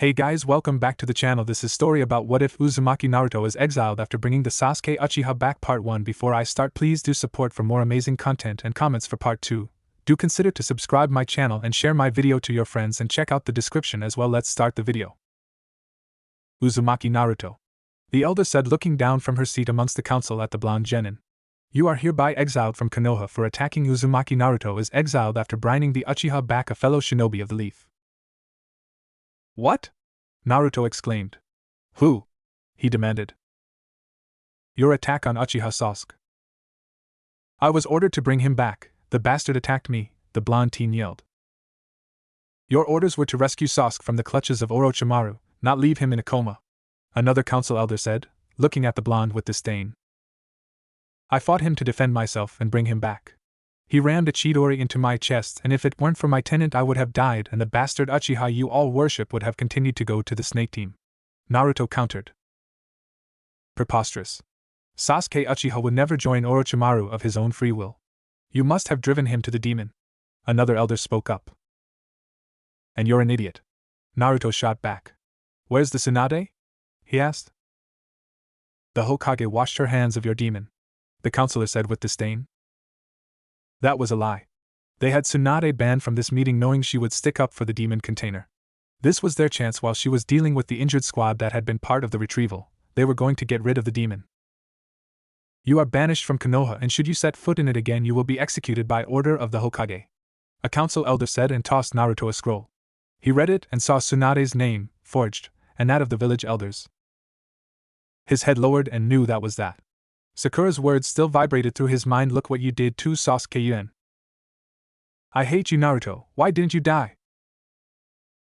Hey guys, welcome back to the channel. This is story about what if Uzumaki Naruto is exiled after bringing the Sasuke Uchiha back. Part 1. Before I start, please do support for more amazing content and comments for part 2. Do consider to subscribe my channel and share my video to your friends and check out the description as well. Let's start the video. Uzumaki Naruto. The elder said, looking down from her seat amongst the council at the blonde genin. You are hereby exiled from Konoha for attacking. Uzumaki Naruto is exiled after bringing the Uchiha back, a fellow shinobi of the leaf. What? Naruto exclaimed. Who? He demanded. Your attack on Uchiha Sasuke. I was ordered to bring him back. The bastard attacked me, the blonde teen yelled. Your orders were to rescue Sasuke from the clutches of Orochimaru, not leave him in a coma, another council elder said, looking at the blonde with disdain. I fought him to defend myself and bring him back. He rammed a Chidori into my chest, and if it weren't for my tenant I would have died, and the bastard Uchiha you all worship would have continued to go to the snake team. Naruto countered. Preposterous. Sasuke Uchiha would never join Orochimaru of his own free will. You must have driven him to the demon. Another elder spoke up. And you're an idiot. Naruto shot back. Where's the Tsunade? He asked. The Hokage washed her hands of your demon, the counselor said with disdain. That was a lie. They had Tsunade banned from this meeting knowing she would stick up for the demon container. This was their chance while she was dealing with the injured squad that had been part of the retrieval. They were going to get rid of the demon. You are banished from Konoha, and should you set foot in it again you will be executed by order of the Hokage, a council elder said and tossed Naruto a scroll. He read it and saw Tsunade's name, forged, and that of the village elders. His head lowered and knew that was that. Sakura's words still vibrated through his mind. Look what you did to Sasuke-yuen. I hate you, Naruto. Why didn't you die?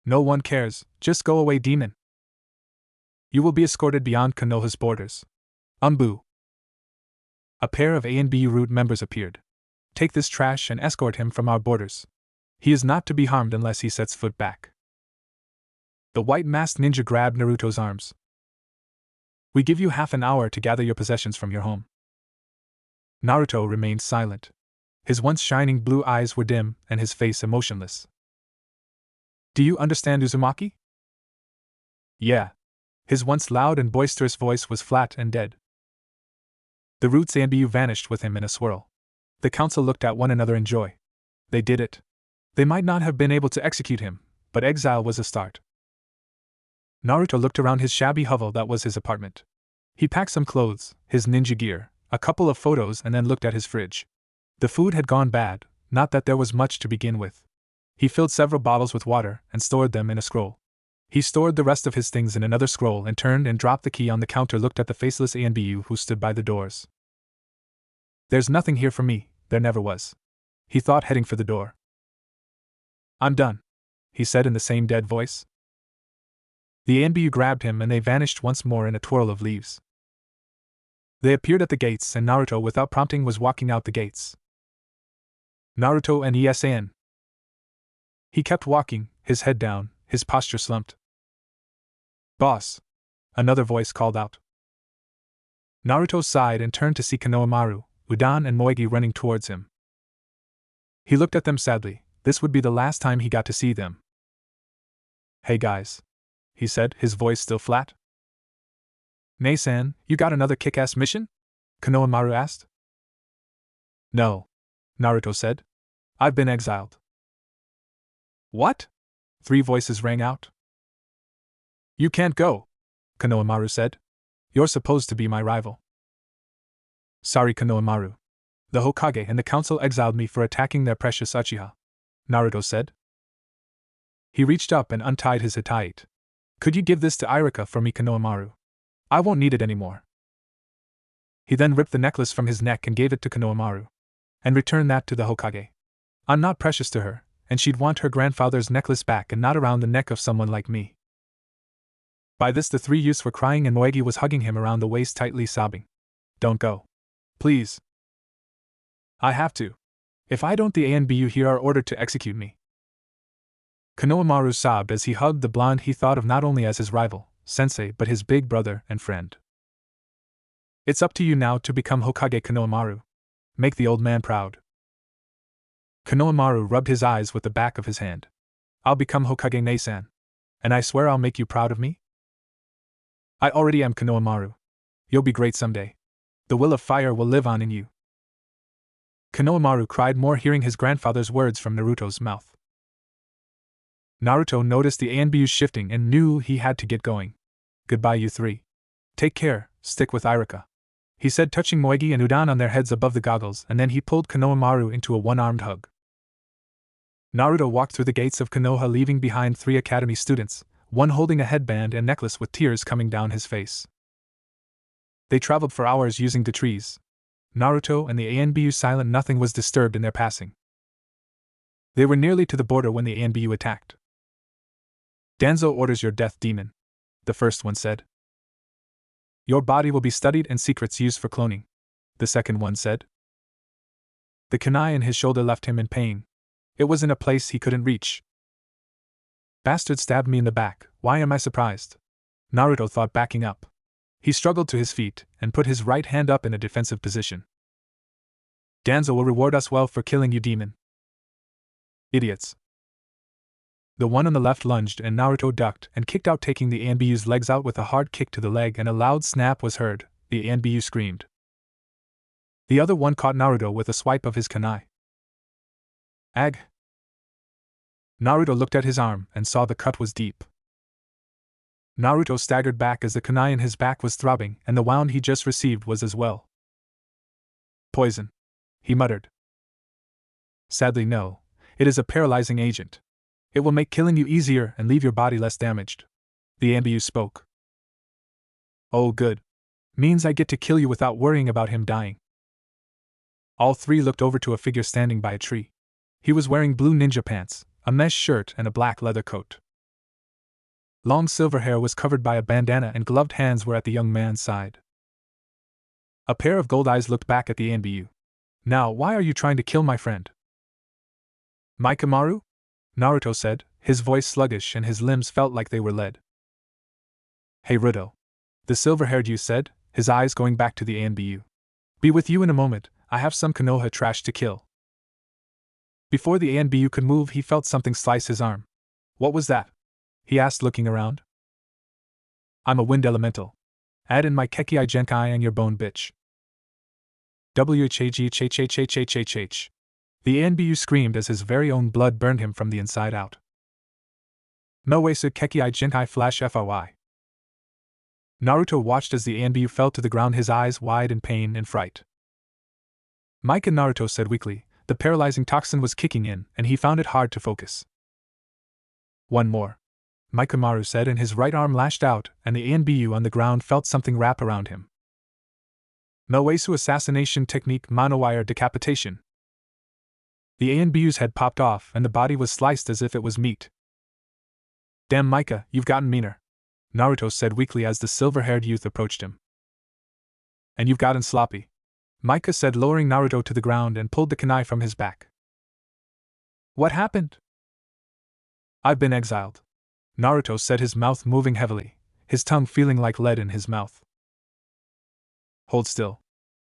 No one cares. Just go away, demon. You will be escorted beyond Konoha's borders. Umbu. A pair of ANBU root members appeared. Take this trash and escort him from our borders. He is not to be harmed unless he sets foot back. The white-masked ninja grabbed Naruto's arms. We give you half an hour to gather your possessions from your home. Naruto remained silent. His once shining blue eyes were dim and his face emotionless. Do you understand, Uzumaki? Yeah. His once loud and boisterous voice was flat and dead. The roots ANBU vanished with him in a swirl. The council looked at one another in joy. They did it. They might not have been able to execute him, but exile was a start. Naruto looked around his shabby hovel that was his apartment. He packed some clothes, his ninja gear, a couple of photos, and then looked at his fridge. The food had gone bad, not that there was much to begin with. He filled several bottles with water and stored them in a scroll. He stored the rest of his things in another scroll and turned and dropped the key on the counter. Looked at the faceless ANBU who stood by the doors. There's nothing here for me, there never was. He thought, heading for the door. I'm done, he said in the same dead voice. The ANBU grabbed him and they vanished once more in a twirl of leaves. They appeared at the gates and Naruto, without prompting, was walking out the gates. Naruto and ESAN. He kept walking, his head down, his posture slumped. Boss! Another voice called out. Naruto sighed and turned to see Konohamaru, Udan and Moegi running towards him. He looked at them sadly. This would be the last time he got to see them. Hey guys, he said, his voice still flat. Nei-san, you got another kick-ass mission? Konohamaru asked. No, Naruto said. I've been exiled. What? 3 voices rang out. You can't go, Konohamaru said. You're supposed to be my rival. Sorry, Konohamaru. The Hokage and the council exiled me for attacking their precious Uchiha, Naruto said. He reached up and untied his hitate. Could you give this to Irika for me, Konohamaru? I won't need it anymore. He then ripped the necklace from his neck and gave it to Konohamaru. And returned that to the Hokage. I'm not precious to her, and she'd want her grandfather's necklace back and not around the neck of someone like me. By this the 3 youths were crying and Moegi was hugging him around the waist tightly, sobbing. Don't go. Please. I have to. If I don't, the ANBU here are ordered to execute me. Konohamaru sobbed as he hugged the blonde he thought of not only as his rival, sensei, but his big brother and friend. It's up to you now to become Hokage, Konohamaru. Make the old man proud. Konohamaru rubbed his eyes with the back of his hand. I'll become Hokage, Nei-san. And I swear I'll make you proud of me? I already am Konohamaru. You'll be great someday. The will of fire will live on in you. Konohamaru cried more hearing his grandfather's words from Naruto's mouth. Naruto noticed the ANBU shifting and knew he had to get going. Goodbye you three. Take care, stick with Irika, he said, touching Moegi and Udan on their heads above the goggles, and then he pulled Konohamaru into a one-armed hug. Naruto walked through the gates of Konoha, leaving behind 3 academy students, one holding a headband and necklace with tears coming down his face. They traveled for hours using the trees. Naruto and the ANBU silent, nothing was disturbed in their passing. They were nearly to the border when the ANBU attacked. Danzo orders your death, demon, the first one said. Your body will be studied and secrets used for cloning, the second one said. The kunai in his shoulder left him in pain. It was in a place he couldn't reach. Bastard stabbed me in the back, why am I surprised? Naruto thought, backing up. He struggled to his feet and put his right hand up in a defensive position. Danzo will reward us well for killing you, demon. Idiots. The one on the left lunged and Naruto ducked and kicked out, taking the ANBU's legs out with a hard kick to the leg, and a loud snap was heard. The ANBU screamed. The other one caught Naruto with a swipe of his kunai. Ag. Naruto looked at his arm and saw the cut was deep. Naruto staggered back as the kunai in his back was throbbing, and the wound he just received was as well. Poison, he muttered. Sadly, no. It is a paralyzing agent. It will make killing you easier and leave your body less damaged. The ANBU spoke. Oh, good. Means I get to kill you without worrying about him dying. All 3 looked over to a figure standing by a tree. He was wearing blue ninja pants, a mesh shirt, and a black leather coat. Long silver hair was covered by a bandana, and gloved hands were at the young man's side. A pair of gold eyes looked back at the ANBU. Now, why are you trying to kill my friend? Maikamaru? Naruto said, his voice sluggish and his limbs felt like they were lead. Hey Ruto. The silver-haired youth said, his eyes going back to the ANBU. Be with you in a moment, I have some Konoha trash to kill. Before the ANBU could move, he felt something slice his arm. What was that? He asked, looking around. I'm a wind elemental. Add in my Kekkei Genkai and your bone, bitch. WHAGHHHHHHH. The ANBU screamed as his very own blood burned him from the inside out. Noesu Kekkei Genkai flash FOI. Naruto watched as the ANBU fell to the ground, his eyes wide in pain and fright. Mike and Naruto said weakly, the paralyzing toxin was kicking in, and he found it hard to focus. One more. Maikamaru said, and his right arm lashed out, and the ANBU on the ground felt something wrap around him. Noesu assassination technique, monowire decapitation. The ANBU's head popped off, and the body was sliced as if it was meat. Damn, Micah, you've gotten meaner, Naruto said weakly as the silver-haired youth approached him. And you've gotten sloppy, Micah said, lowering Naruto to the ground, and pulled the kunai from his back. What happened? I've been exiled, Naruto said, his mouth moving heavily, his tongue feeling like lead in his mouth. Hold still.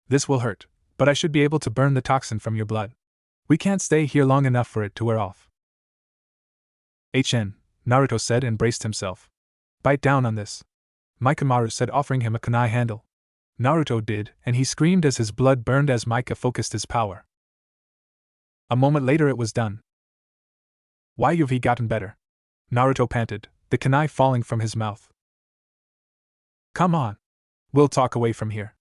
This will hurt, but I should be able to burn the toxin from your blood. We can't stay here long enough for it to wear off. Naruto said and braced himself. Bite down on this, Maikamaru said, offering him a kunai handle. Naruto did, and he screamed as his blood burned as Micah focused his power. A moment later it was done. Why you've he gotten better? Naruto panted, the kunai falling from his mouth. Come on. We'll talk away from here,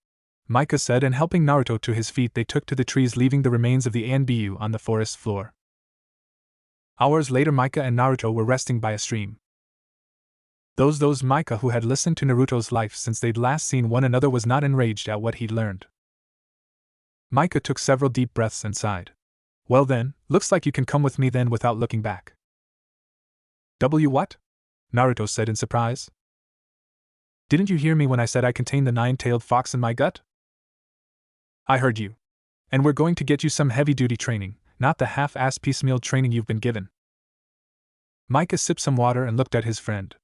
Micah said, and helping Naruto to his feet they took to the trees, leaving the remains of the ANBU on the forest floor. Hours later Micah and Naruto were resting by a stream. Those Micah, who had listened to Naruto's life since they'd last seen one another, was not enraged at what he'd learned. Micah took several deep breaths and sighed. Well then, looks like you can come with me then without looking back. What? Naruto said in surprise. Didn't you hear me when I said I contained the 9-tailed fox in my gut? I heard you. And we're going to get you some heavy-duty training, not the half-ass piecemeal training you've been given. Micah sipped some water and looked at his friend.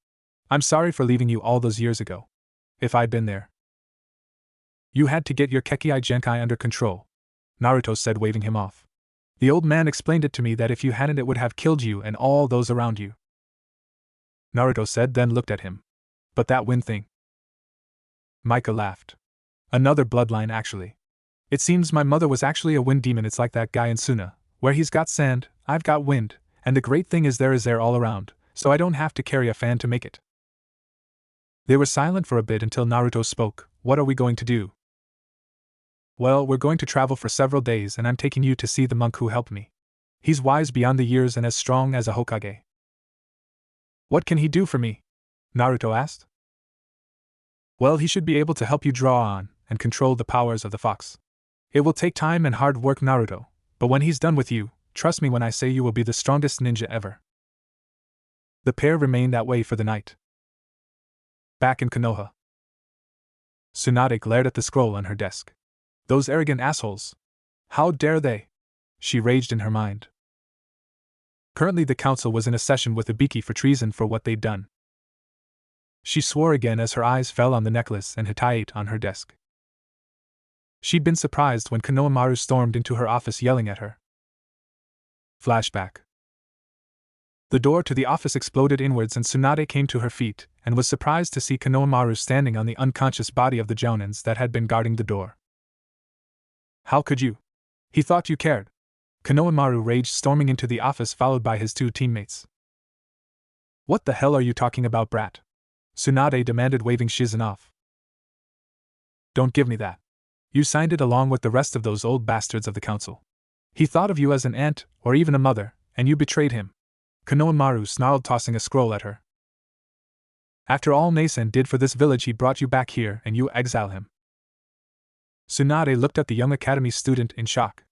I'm sorry for leaving you all those years ago. If I'd been there. You had to get your Kekkei Genkai under control, Naruto said, waving him off. The old man explained it to me that if you hadn't it would have killed you and all those around you. Naruto said, then looked at him. But that wind thing. Micah laughed. Another bloodline, actually. It seems my mother was actually a wind demon. It's like that guy in Suna, where he's got sand, I've got wind, and the great thing is there all around, so I don't have to carry a fan to make it. They were silent for a bit until Naruto spoke. What are we going to do? Well, we're going to travel for several days, and I'm taking you to see the monk who helped me. He's wise beyond the years and as strong as a Hokage. What can he do for me? Naruto asked. Well, he should be able to help you draw on and control the powers of the fox. It will take time and hard work, Naruto, but when he's done with you, trust me when I say you will be the strongest ninja ever. The pair remained that way for the night. Back in Konoha, Tsunade glared at the scroll on her desk. Those arrogant assholes! How dare they? She raged in her mind. Currently the council was in a session with Ibiki for treason for what they'd done. She swore again as her eyes fell on the necklace and Hitayate on her desk. She'd been surprised when Konohamaru stormed into her office yelling at her. Flashback. The door to the office exploded inwards and Tsunade came to her feet and was surprised to see Konohamaru standing on the unconscious body of the Jounins that had been guarding the door. How could you? He thought you cared. Konohamaru raged, storming into the office followed by his two teammates. What the hell are you talking about, brat? Tsunade demanded, waving Shizen off. Don't give me that. You signed it along with the rest of those old bastards of the council. He thought of you as an aunt, or even a mother, and you betrayed him. Konohamaru snarled, tossing a scroll at her. After all Nasen did for this village, he brought you back here and you exile him. Tsunade looked at the young academy student in shock.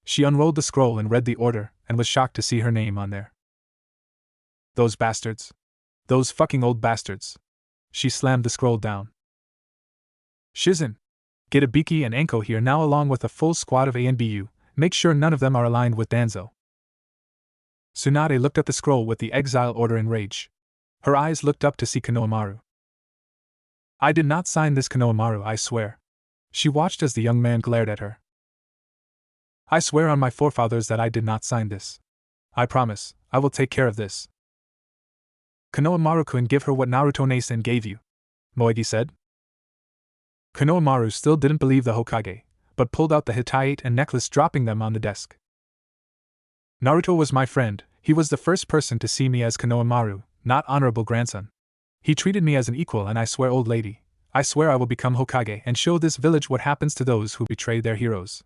She unrolled the scroll and read the order, and was shocked to see her name on there. Those bastards. Those fucking old bastards. She slammed the scroll down. Shizen! Get Ibiki and Anko here now along with a full squad of ANBU, make sure none of them are aligned with Danzo. Tsunade looked at the scroll with the exile order in rage. Her eyes looked up to see Konohamaru. I did not sign this, Konohamaru, I swear. She watched as the young man glared at her. I swear on my forefathers that I did not sign this. I promise, I will take care of this. Konohamaru-kun, give her what Naruto Nasen gave you, Moegi said. Konohamaru still didn't believe the Hokage, but pulled out the Hitayate and necklace, dropping them on the desk. Naruto was my friend. He was the first person to see me as Konohamaru, not honorable grandson. He treated me as an equal, and I swear, old lady, I swear I will become Hokage and show this village what happens to those who betray their heroes.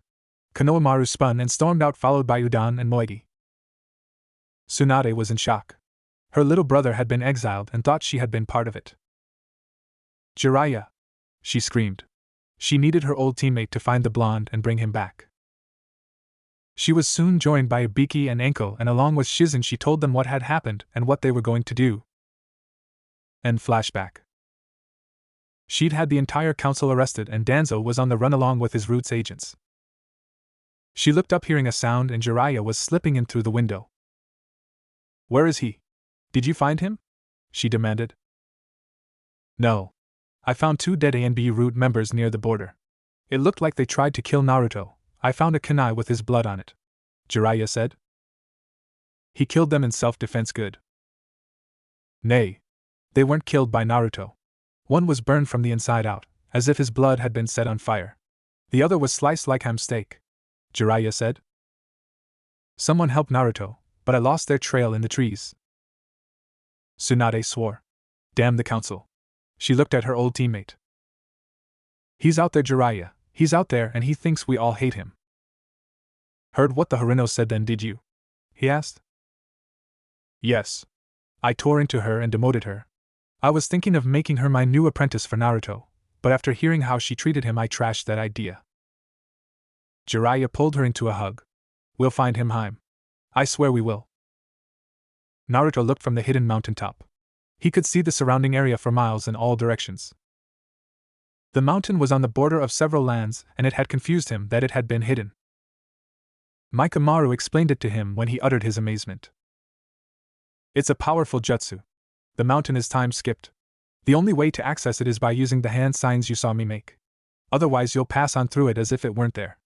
Konohamaru spun and stormed out, followed by Udan and Moegi. Tsunade was in shock. Her little brother had been exiled and thought she had been part of it. Jiraiya! She screamed. She needed her old teammate to find the blonde and bring him back. She was soon joined by Ibiki and Anko, and along with Shizen she told them what had happened and what they were going to do. End flashback. She'd had the entire council arrested and Danzo was on the run along with his Roots agents. She looked up, hearing a sound, and Jiraiya was slipping in through the window. Where is he? Did you find him? She demanded. No. I found 2 dead ANB Root members near the border. It looked like they tried to kill Naruto. I found a kunai with his blood on it, Jiraiya said. He killed them in self-defense, good. Nay. They weren't killed by Naruto. One was burned from the inside out, as if his blood had been set on fire. The other was sliced like ham steak, Jiraiya said. Someone helped Naruto, but I lost their trail in the trees. Tsunade swore. Damn the council. She looked at her old teammate. He's out there, Jiraiya. He's out there and he thinks we all hate him. Heard what the Harino said then, did you? He asked. Yes. I tore into her and demoted her. I was thinking of making her my new apprentice for Naruto, but after hearing how she treated him I trashed that idea. Jiraiya pulled her into a hug. We'll find him, Haim. I swear we will. Naruto looked from the hidden mountaintop. He could see the surrounding area for miles in all directions. The mountain was on the border of several lands, and it had confused him that it had been hidden. Mikamaru explained it to him when he uttered his amazement. It's a powerful jutsu. The mountain is time-skipped. The only way to access it is by using the hand signs you saw me make. Otherwise you'll pass on through it as if it weren't there.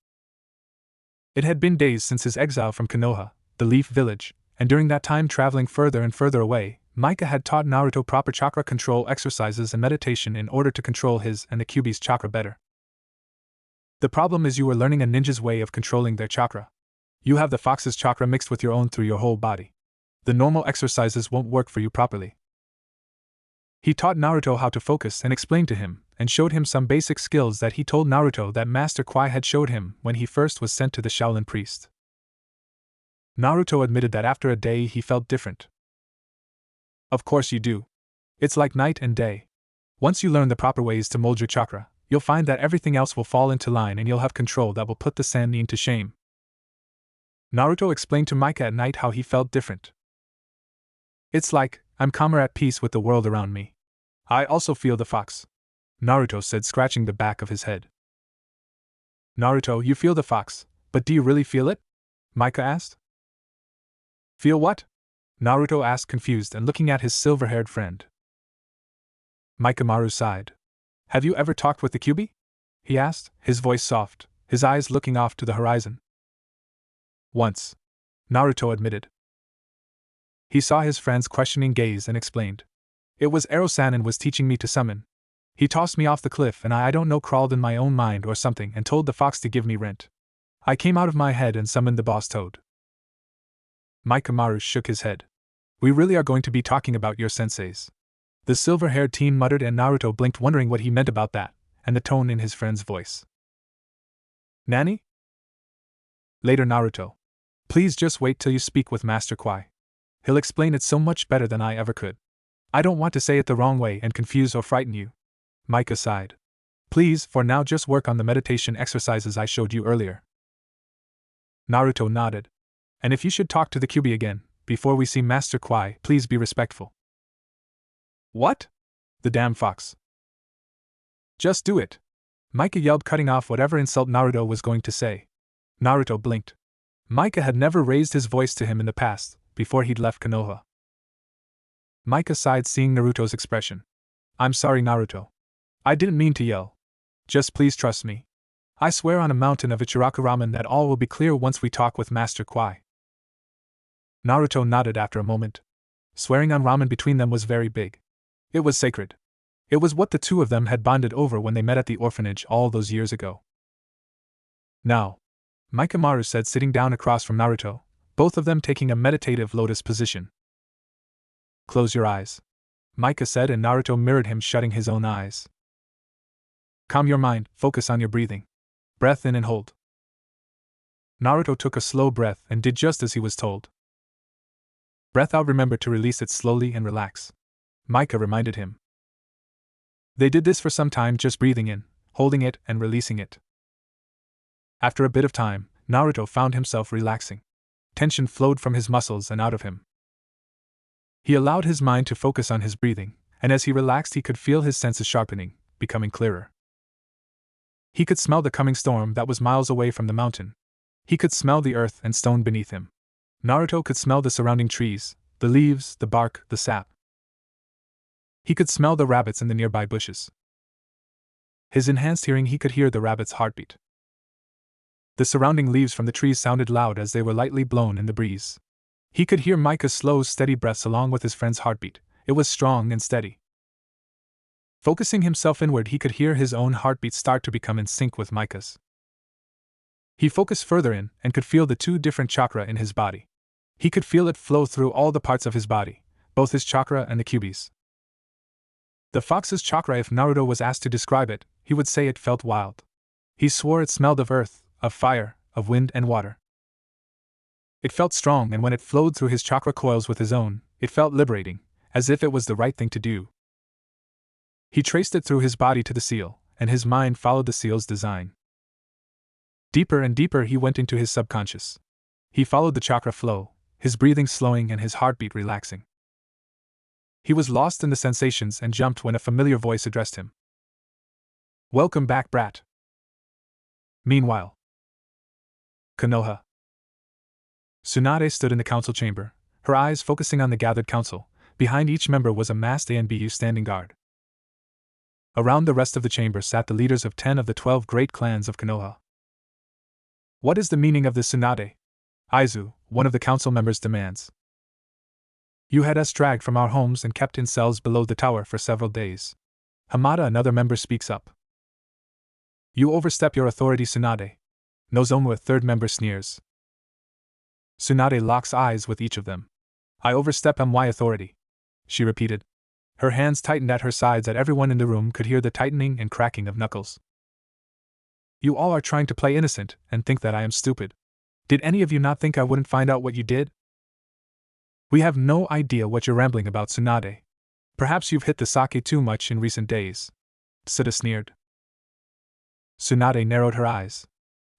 It had been days since his exile from Konoha, the Leaf Village, and during that time traveling further and further away, Micah had taught Naruto proper chakra control exercises and meditation in order to control his and the Kyuubi's chakra better. The problem is you are learning a ninja's way of controlling their chakra. You have the fox's chakra mixed with your own through your whole body. The normal exercises won't work for you properly. He taught Naruto how to focus and explained to him, and showed him some basic skills that he told Naruto that Master Kwai had showed him when he first was sent to the Shaolin priest. Naruto admitted that after a day he felt different. Of course you do. It's like night and day. Once you learn the proper ways to mold your chakra, you'll find that everything else will fall into line and you'll have control that will put the Sannin to shame. Naruto explained to Micah at night how he felt different. It's like, I'm calmer at peace with the world around me. I also feel the fox, Naruto said, scratching the back of his head. Naruto, you feel the fox, but do you really feel it? Micah asked. Feel what? Naruto asked, confused and looking at his silver-haired friend. Micamaru sighed. Have you ever talked with the Kyuubi? He asked, his voice soft, his eyes looking off to the horizon. Once, Naruto admitted. He saw his friend's questioning gaze and explained. It was Ero-Sannin was teaching me to summon. He tossed me off the cliff and I don't know, crawled in my own mind or something and told the fox to give me rent. I came out of my head and summoned the boss toad. Micamaru shook his head. We really are going to be talking about your senseis. The silver-haired teen muttered and Naruto blinked, wondering what he meant about that, and the tone in his friend's voice. Nani? Later, Naruto. Please just wait till you speak with Master Kwai. He'll explain it so much better than I ever could. I don't want to say it the wrong way and confuse or frighten you. Micah sighed. Please, for now just work on the meditation exercises I showed you earlier. Naruto nodded. And if you should talk to the Kyuubi again, before we see Master Kwai, please be respectful. What? The damn fox. Just do it. Micah yelled, cutting off whatever insult Naruto was going to say. Naruto blinked. Micah had never raised his voice to him in the past, before he'd left Konoha. Micah sighed, seeing Naruto's expression. I'm sorry, Naruto. I didn't mean to yell. Just please trust me. I swear on a mountain of Ichiraku ramen that all will be clear once we talk with Master Kwai. Naruto nodded after a moment. Swearing on ramen between them was very big. It was sacred. It was what the two of them had bonded over when they met at the orphanage all those years ago. Now, Micamaru said, sitting down across from Naruto, both of them taking a meditative lotus position. Close your eyes, Micah said, and Naruto mirrored him, shutting his own eyes. Calm your mind, focus on your breathing. Breath in and hold. Naruto took a slow breath and did just as he was told. Breath out, remember to release it slowly and relax, Micah reminded him. They did this for some time, just breathing in, holding it, and releasing it. After a bit of time, Naruto found himself relaxing. Tension flowed from his muscles and out of him. He allowed his mind to focus on his breathing, and as he relaxed he could feel his senses sharpening, becoming clearer. He could smell the coming storm that was miles away from the mountain. He could smell the earth and stone beneath him. Naruto could smell the surrounding trees, the leaves, the bark, the sap. He could smell the rabbits in the nearby bushes. His enhanced hearing, he could hear the rabbit's heartbeat. The surrounding leaves from the trees sounded loud as they were lightly blown in the breeze. He could hear Micah's slow, steady breaths along with his friend's heartbeat. It was strong and steady. Focusing himself inward, he could hear his own heartbeat start to become in sync with Micah's. He focused further in and could feel the two different chakra in his body. He could feel it flow through all the parts of his body, both his chakra and the Kyuubi's. The fox's chakra, if Naruto was asked to describe it, he would say it felt wild. He swore it smelled of earth, of fire, of wind and water. It felt strong, and when it flowed through his chakra coils with his own, it felt liberating, as if it was the right thing to do. He traced it through his body to the seal, and his mind followed the seal's design. Deeper and deeper he went into his subconscious. He followed the chakra flow, his breathing slowing and his heartbeat relaxing. He was lost in the sensations and jumped when a familiar voice addressed him. Welcome back, brat. Meanwhile, Konoha. Tsunade stood in the council chamber, her eyes focusing on the gathered council. Behind each member was a masked ANBU standing guard. Around the rest of the chamber sat the leaders of 10 of the 12 great clans of Konoha. What is the meaning of this, Tsunade? Aizu, one of the council members, demands. You had us dragged from our homes and kept in cells below the tower for several days. Hamada, another member, speaks up. You overstep your authority, Tsunade. Nozomu, a third member, sneers. Tsunade locks eyes with each of them. I overstep my authority, she repeated. Her hands tightened at her sides and everyone in the room could hear the tightening and cracking of knuckles. You all are trying to play innocent and think that I am stupid. Did any of you not think I wouldn't find out what you did? We have no idea what you're rambling about, Tsunade. Perhaps you've hit the sake too much in recent days. Tsuda sneered. Tsunade narrowed her eyes.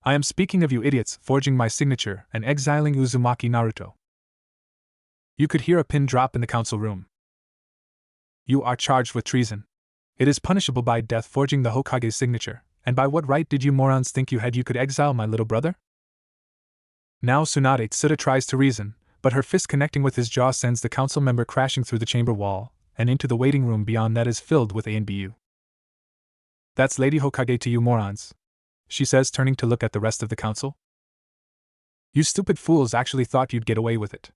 I am speaking of you idiots forging my signature and exiling Uzumaki Naruto. You could hear a pin drop in the council room. You are charged with treason. It is punishable by death forging the Hokage's signature, and by what right did you morons think you could exile my little brother? Now Tsuda tries to reason, but her fist connecting with his jaw sends the council member crashing through the chamber wall, and into the waiting room beyond that is filled with ANBU. That's Lady Hokage to you morons, she says, turning to look at the rest of the council. You stupid fools actually thought you'd get away with it.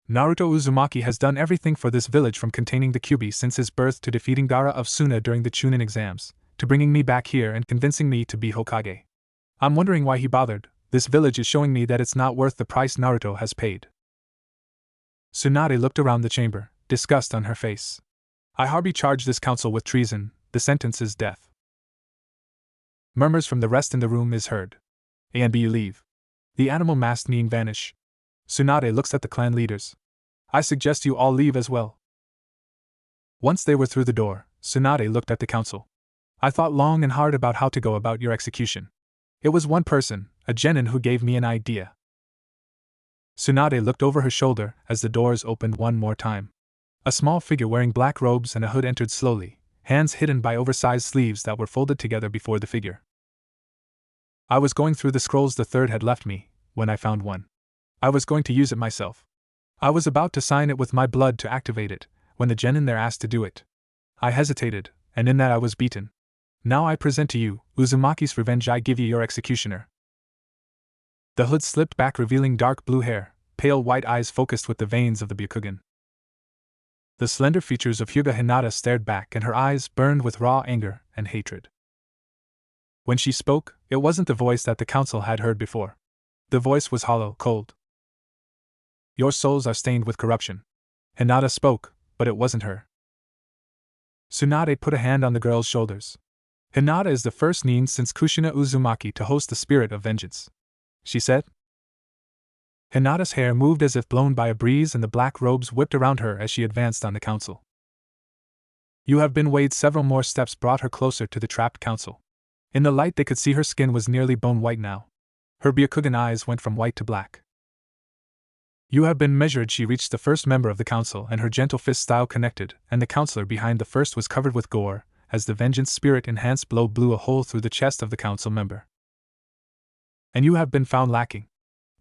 Naruto Uzumaki has done everything for this village, from containing the Kyuubi since his birth to defeating Gaara of Suna during the Chunin exams, to bringing me back here and convincing me to be Hokage. I'm wondering why he bothered. This village is showing me that it's not worth the price Naruto has paid. Tsunade looked around the chamber, disgust on her face. I hereby charge this council with treason. The sentence is death. Murmurs from the rest in the room is heard. ANBU leave. The animal masked Ning vanish. Tsunade looks at the clan leaders. I suggest you all leave as well. Once they were through the door, Tsunade looked at the council. I thought long and hard about how to go about your execution. It was one person, a genin, who gave me an idea. Tsunade looked over her shoulder as the doors opened one more time. A small figure wearing black robes and a hood entered slowly, hands hidden by oversized sleeves that were folded together before the figure. I was going through the scrolls the third had left me, when I found one. I was going to use it myself. I was about to sign it with my blood to activate it, when the genin there asked to do it. I hesitated, and in that I was beaten. Now I present to you, Uzumaki's revenge. I give you your executioner. The hood slipped back, revealing dark blue hair, pale white eyes focused with the veins of the Byakugan. The slender features of Hyuga Hinata stared back, and her eyes burned with raw anger and hatred. When she spoke, it wasn't the voice that the council had heard before. The voice was hollow, cold. Your souls are stained with corruption. Hinata spoke, but it wasn't her. Tsunade put a hand on the girl's shoulders. Hinata is the first nin since Kushina Uzumaki to host the spirit of vengeance, she said. Hinata's hair moved as if blown by a breeze, and the black robes whipped around her as she advanced on the council. You have been weighed. Several more steps brought her closer to the trapped council. In the light they could see her skin was nearly bone white now. Her Byakugan eyes went from white to black. You have been measured. She reached the first member of the council, and her gentle fist style connected, and the counselor behind the first was covered with gore, as the vengeance spirit enhanced blow blew a hole through the chest of the council member. And you have been found lacking,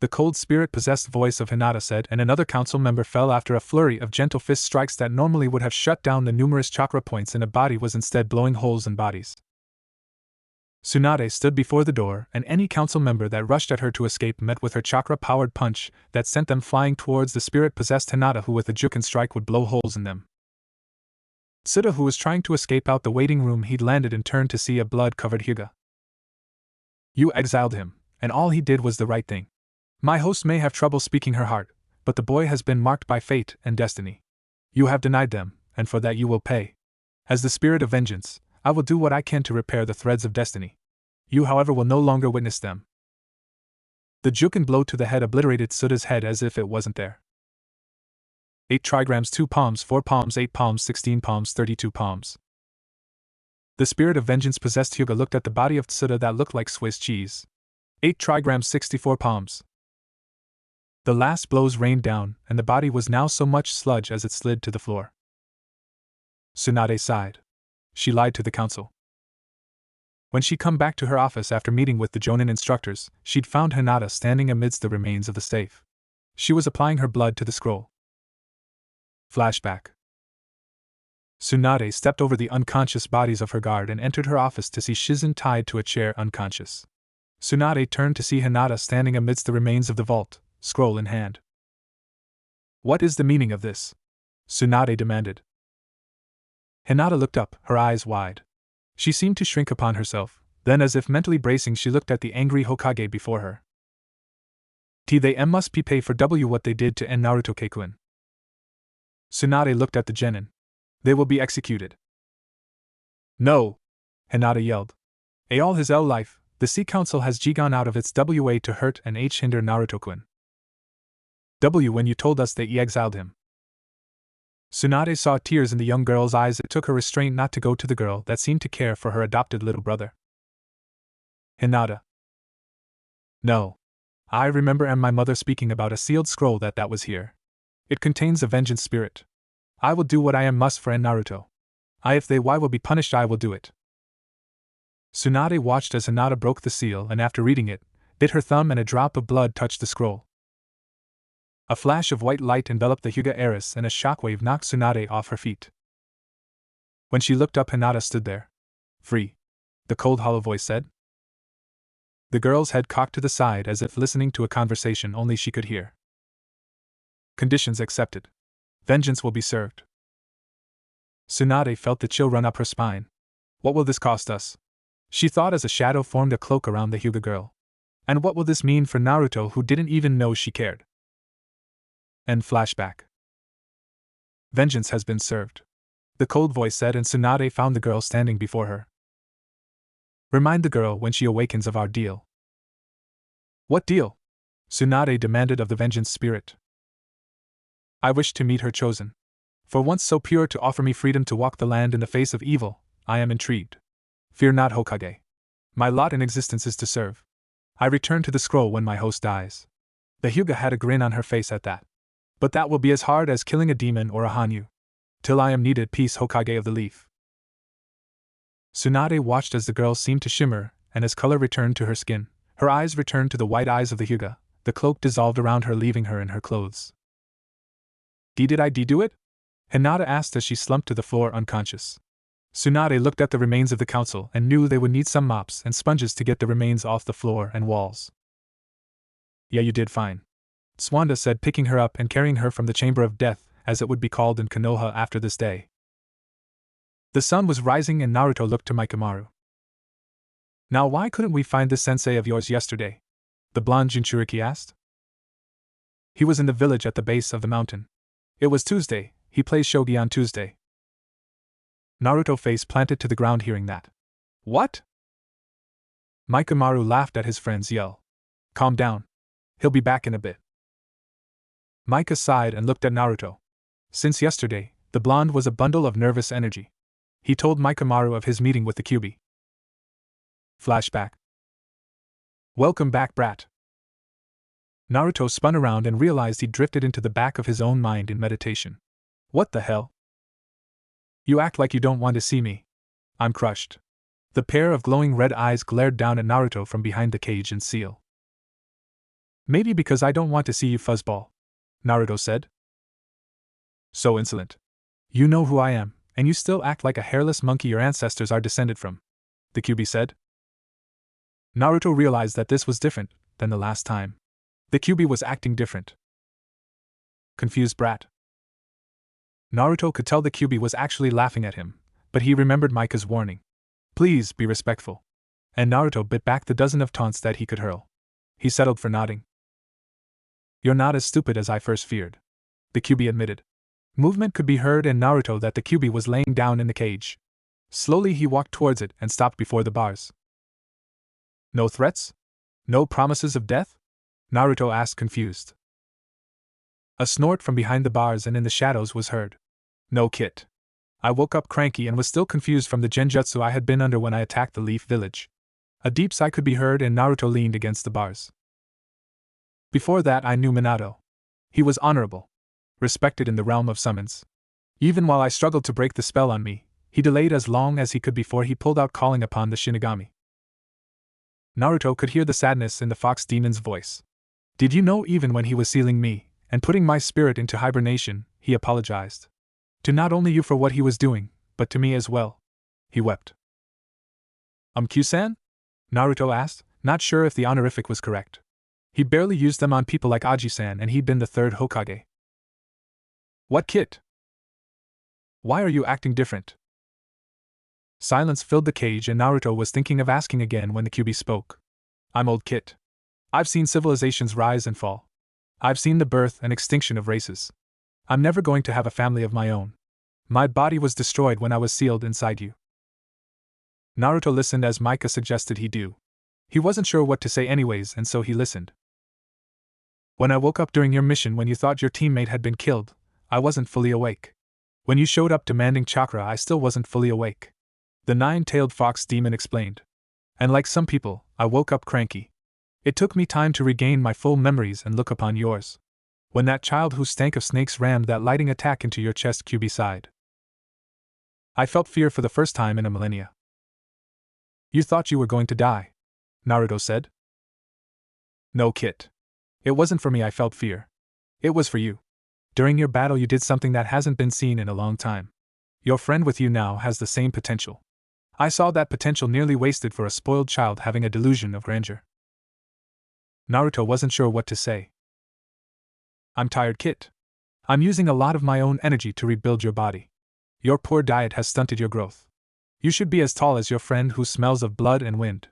the cold spirit-possessed voice of Hinata said, and another council member fell after a flurry of gentle fist strikes that normally would have shut down the numerous chakra points in a body was instead blowing holes in bodies. Tsunade stood before the door, and any council member that rushed at her to escape met with her chakra-powered punch that sent them flying towards the spirit-possessed Hinata, who with a juken strike would blow holes in them. Tsuda, who was trying to escape out the waiting room he'd landed in, turned to see a blood-covered Hyuga. You exiled him, and all he did was the right thing. My host may have trouble speaking her heart, but the boy has been marked by fate and destiny. You have denied them, and for that you will pay. As the spirit of vengeance, I will do what I can to repair the threads of destiny. You, however, will no longer witness them. The juken blow to the head obliterated Tsuda's head as if it wasn't there. 8 trigrams, 2 palms, 4 palms, 8 palms, 16 palms, 32 palms. The spirit of vengeance possessed Hyuga looked at the body of Tsuda that looked like Swiss cheese. 8 trigrams, 64 palms. The last blows rained down, and the body was now so much sludge as it slid to the floor. Tsunade sighed. She lied to the council. When she'd come back to her office after meeting with the Jonin instructors, she'd found Hinata standing amidst the remains of the safe. She was applying her blood to the scroll. Flashback. Tsunade stepped over the unconscious bodies of her guard and entered her office to see Shizen tied to a chair unconscious. Tsunade turned to see Hinata standing amidst the remains of the vault, scroll in hand. What is the meaning of this? Tsunade demanded. Hinata looked up, her eyes wide. She seemed to shrink upon herself, then as if mentally bracing she looked at the angry Hokage before her. They must pay for what they did to end Naruto Keikuin. Tsunade looked at the genin. They will be executed. No! Hinata yelled. All his life, the Sea Council has gone out of its way to hurt and hinder Naruto-kun. When you told us they exiled him. Tsunade saw tears in the young girl's eyes. It took her restraint not to go to the girl that seemed to care for her adopted little brother. Hinata. No. I remember my mother speaking about a sealed scroll that was here. It contains a vengeance spirit. I will do what I must for Naruto. If they will be punished, I will do it. Tsunade watched as Hinata broke the seal and after reading it, bit her thumb and a drop of blood touched the scroll. A flash of white light enveloped the Hyuga heiress and a shockwave knocked Tsunade off her feet. When she looked up, Hinata stood there. Free. The cold hollow voice said. The girl's head cocked to the side as if listening to a conversation only she could hear. Conditions accepted. Vengeance will be served. Tsunade felt the chill run up her spine. What will this cost us? She thought as a shadow formed a cloak around the Hyuga girl. And what will this mean for Naruto, who didn't even know she cared? End flashback. Vengeance has been served. The cold voice said, and Tsunade found the girl standing before her. Remind the girl when she awakens of our deal. What deal? Tsunade demanded of the vengeance spirit. I wish to meet her chosen. For once so pure to offer me freedom to walk the land in the face of evil, I am intrigued. Fear not, Hokage. My lot in existence is to serve. I return to the scroll when my host dies. The Hyuga had a grin on her face at that. But that will be as hard as killing a demon or a Hanyu. Till I am needed, peace, Hokage of the Leaf. Tsunade watched as the girl seemed to shimmer, and as color returned to her skin, her eyes returned to the white eyes of the Hyuga, the cloak dissolved around her, leaving her in her clothes. Did I do it? Hinata asked as she slumped to the floor unconscious. Tsunade looked at the remains of the council and knew they would need some mops and sponges to get the remains off the floor and walls. Yeah, you did fine. Swanda said, picking her up and carrying her from the chamber of death, as it would be called in Konoha after this day. The sun was rising and Naruto looked to Mikomaru. Now why couldn't we find this sensei of yours yesterday? The blonde Jinchuriki asked. He was in the village at the base of the mountain. It was Tuesday, he plays shogi on Tuesday. Naruto face planted to the ground hearing that. What? Mikomaru laughed at his friend's yell. Calm down. He'll be back in a bit. Mika sighed and looked at Naruto. Since yesterday, the blonde was a bundle of nervous energy. He told Mikomaru of his meeting with the Kyuubi. Flashback. Welcome back, brat. Naruto spun around and realized he'd drifted into the back of his own mind in meditation. What the hell? You act like you don't want to see me. I'm crushed. The pair of glowing red eyes glared down at Naruto from behind the cage and seal. Maybe because I don't want to see you, fuzzball, Naruto said. So insolent. You know who I am, and you still act like a hairless monkey your ancestors are descended from, the Kyuubi said. Naruto realized that this was different than the last time. The Kyuubi was acting different. Confused brat. Naruto could tell the Kyuubi was actually laughing at him, but he remembered Mika's warning. Please be respectful. And Naruto bit back the dozen of taunts that he could hurl. He settled for nodding. You're not as stupid as I first feared, the Kyuubi admitted. Movement could be heard and Naruto that the Kyuubi was laying down in the cage. Slowly he walked towards it and stopped before the bars. No threats? No promises of death? Naruto asked, confused. A snort from behind the bars and in the shadows was heard. No, Kit. I woke up cranky and was still confused from the genjutsu I had been under when I attacked the Leaf Village. A deep sigh could be heard and Naruto leaned against the bars. Before that I knew Minato. He was honorable. Respected in the realm of summons. Even while I struggled to break the spell on me, he delayed as long as he could before he pulled out calling upon the Shinigami. Naruto could hear the sadness in the fox demon's voice. Did you know even when he was sealing me, and putting my spirit into hibernation, he apologized. To not only you for what he was doing, but to me as well. He wept. Q-san? Naruto asked, not sure if the honorific was correct. He barely used them on people like Aji-san and he'd been the third Hokage. What, Kit? Why are you acting different? Silence filled the cage and Naruto was thinking of asking again when the QB spoke. I'm old Kit. I've seen civilizations rise and fall. I've seen the birth and extinction of races. I'm never going to have a family of my own. My body was destroyed when I was sealed inside you. Naruto listened as Micah suggested he do. He wasn't sure what to say anyways, and so he listened. When I woke up during your mission when you thought your teammate had been killed, I wasn't fully awake. When you showed up demanding chakra, I still wasn't fully awake. The nine-tailed fox demon explained. And like some people, I woke up cranky. It took me time to regain my full memories and look upon yours. When that child who stank of snakes rammed that lightning attack into your chest QB side, I felt fear for the first time in a millennia. You thought you were going to die, Naruto said. No, Kit. It wasn't for me I felt fear. It was for you. During your battle you did something that hasn't been seen in a long time. Your friend with you now has the same potential. I saw that potential nearly wasted for a spoiled child having a delusion of grandeur. Naruto wasn't sure what to say. I'm tired, Kit. I'm using a lot of my own energy to rebuild your body. Your poor diet has stunted your growth. You should be as tall as your friend who smells of blood and wind.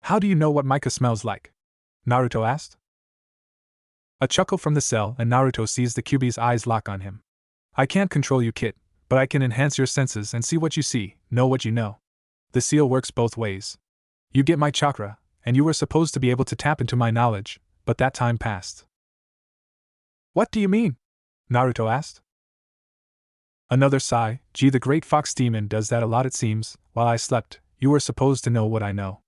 How do you know what Micah smells like? Naruto asked. A chuckle from the cell and Naruto sees the QB's eyes lock on him. I can't control you, Kit, but I can enhance your senses and see what you see, know what you know. The seal works both ways. You get my chakra, and you were supposed to be able to tap into my knowledge, but that time passed. What do you mean? Naruto asked. Another sigh. Gee, the great fox demon does that a lot it seems. While I slept, you were supposed to know what I know.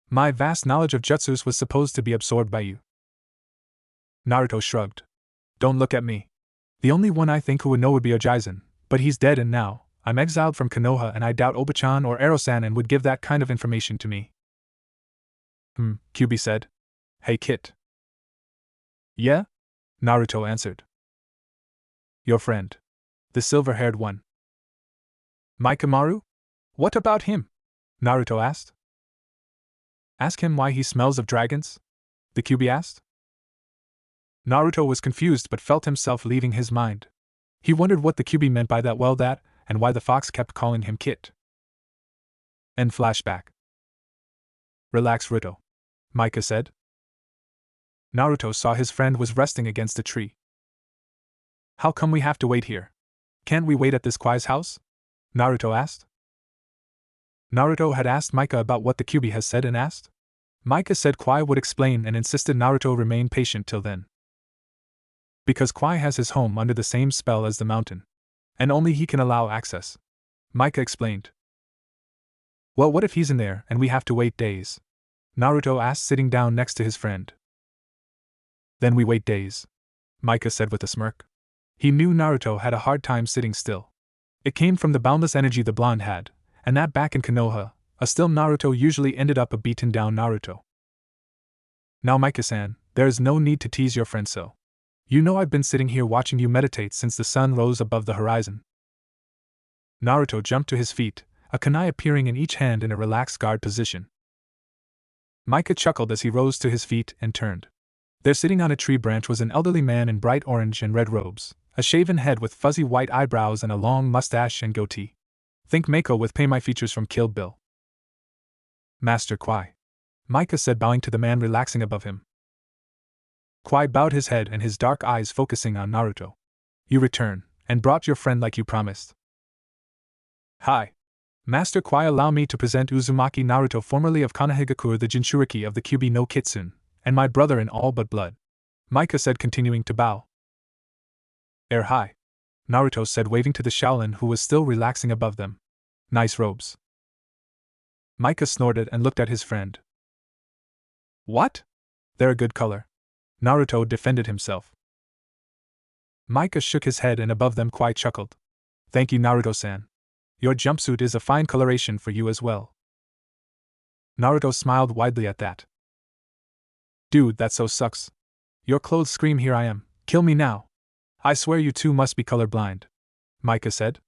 My vast knowledge of jutsus was supposed to be absorbed by you. Naruto shrugged. Don't look at me. The only one I think who would know would be Ojizen, but he's dead and now, I'm exiled from Konoha and I doubt Oba-chan or Ero-san would give that kind of information to me. QB said. Hey Kit. Yeah? Naruto answered. Your friend. The silver-haired one. Maikamaru? What about him? Naruto asked. Ask him why he smells of dragons? The QB asked. Naruto was confused but felt himself leaving his mind. He wondered what the QB meant by that, and why the fox kept calling him Kit. End flashback. Relax, Ruto, Micah said. Naruto saw his friend was resting against a tree. How come we have to wait here? Can't we wait at this Kwai's house? Naruto asked. Naruto had asked Micah about what the QB has said and asked. Micah said Kwai would explain and insisted Naruto remain patient till then. Because Kwai has his home under the same spell as the mountain. And only he can allow access. Micah explained. Well, what if he's in there and we have to wait days? Naruto asked, sitting down next to his friend. Then we wait days, Micah said with a smirk. He knew Naruto had a hard time sitting still. It came from the boundless energy the blonde had, and that back in Konoha, a still Naruto usually ended up a beaten down Naruto. Now Micah-san, there is no need to tease your friend so. You know I've been sitting here watching you meditate since the sun rose above the horizon. Naruto jumped to his feet, a kunai appearing in each hand in a relaxed guard position. Micah chuckled as he rose to his feet and turned. There sitting on a tree branch was an elderly man in bright orange and red robes, a shaven head with fuzzy white eyebrows and a long mustache and goatee. Think Mako with Pay My features from Kill Bill. Master Kwai, Micah said, bowing to the man relaxing above him. Kwai bowed his head and his dark eyes focusing on Naruto. You return, and brought your friend like you promised. Hi. Master Kwai, allow me to present Uzumaki Naruto, formerly of Konohagakure, the Jinchuriki of the Kyubi no Kitsune, and my brother in all but blood. Micah said, continuing to bow. Hi. Naruto said, waving to the Shaolin who was still relaxing above them. Nice robes. Micah snorted and looked at his friend. What? They're a good color. Naruto defended himself. Micah shook his head and above them Kwai chuckled. Thank you, Naruto-san. Your jumpsuit is a fine coloration for you as well. Naruto smiled widely at that. Dude, that so sucks. Your clothes scream here I am, kill me now. I swear you two must be colorblind. Micah said.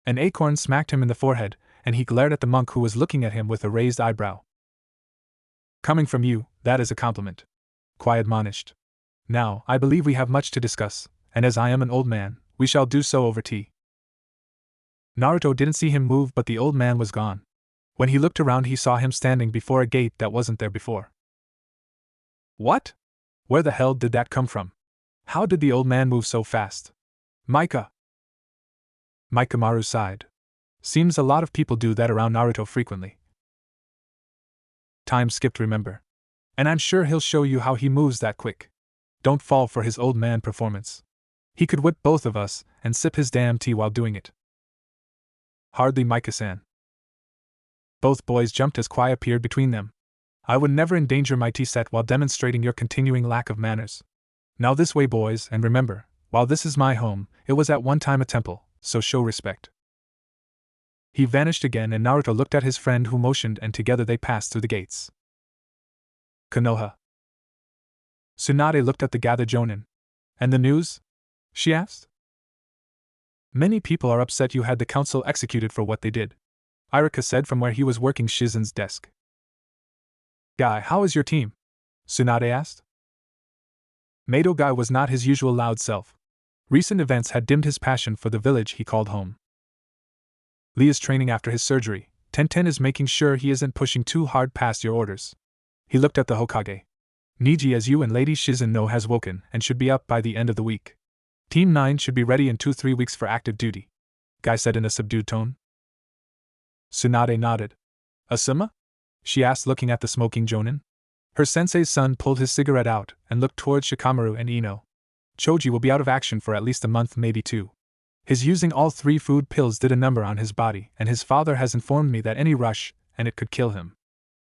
An acorn smacked him in the forehead, and he glared at the monk who was looking at him with a raised eyebrow. Coming from you, that is a compliment. Kwai admonished. Now, I believe we have much to discuss, and as I am an old man, We shall do so over tea. Naruto didn't see him move, but the old man was gone. When he looked around, he saw him standing before a gate that wasn't there before. What? Where the hell did that come from? How did the old man move so fast? Micah! Maru sighed. Seems a lot of people do that around Naruto frequently. Time skipped, remember. And I'm sure he'll show you how he moves that quick. Don't fall for his old man performance. He could whip both of us and sip his damn tea while doing it. Hardly, Micah-san. Both boys jumped as Kwai appeared between them. I would never endanger my tea set while demonstrating your continuing lack of manners. Now this way, boys, and remember, while this is my home, it was at one time a temple, so show respect. He vanished again, and Naruto looked at his friend who motioned, and together they passed through the gates. Konoha. Tsunade looked at the gathered jonin. And the news? She asked. Many people are upset you had the council executed for what they did, Irika said from where he was working Shizen's desk. Guy, how is your team? Tsunade asked. Mado Guy was not his usual loud self. Recent events had dimmed his passion for the village he called home. Lee is training after his surgery. Tenten is making sure he isn't pushing too hard past your orders. He looked at the Hokage. Niji, as you and Lady Shizen know, has woken and should be up by the end of the week. Team 9 should be ready in 2-3 weeks for active duty, Guy said in a subdued tone. Tsunade nodded. Asuma? She asked, looking at the smoking jonin. Her sensei's son pulled his cigarette out and looked towards Shikamaru and Ino. Choji will be out of action for at least a month, maybe 2. His using all 3 food pills did a number on his body, and his father has informed me that any rush, and it could kill him.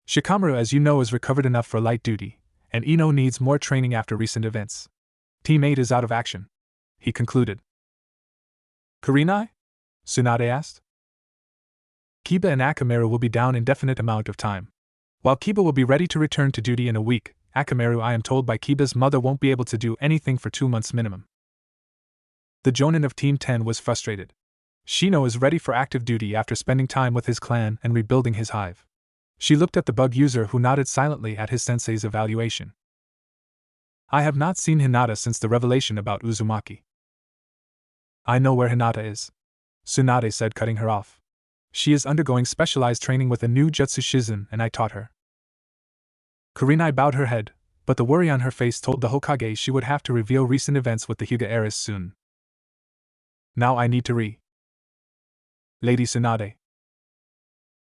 Shikamaru, as you know, is recovered enough for light duty, and Ino needs more training after recent events. Team 8 is out of action, he concluded. Kurenai? Tsunade asked. Kiba and Akamaru will be down indefinite amount of time. While Kiba will be ready to return to duty in a week, Akamaru, I am told by Kiba's mother, won't be able to do anything for 2 months minimum. The jonin of Team 10 was frustrated. Shino is ready for active duty after spending time with his clan and rebuilding his hive. She looked at the bug user, who nodded silently at his sensei's evaluation. I have not seen Hinata since the revelation about Uzumaki. I know where Hinata is, Tsunade said, cutting her off. She is undergoing specialized training with a new Jutsu Shizen, and I taught her. Kurenai bowed her head, but the worry on her face told the Hokage she would have to reveal recent events with the Hyuga heiress soon. Now I need to Lady Tsunade.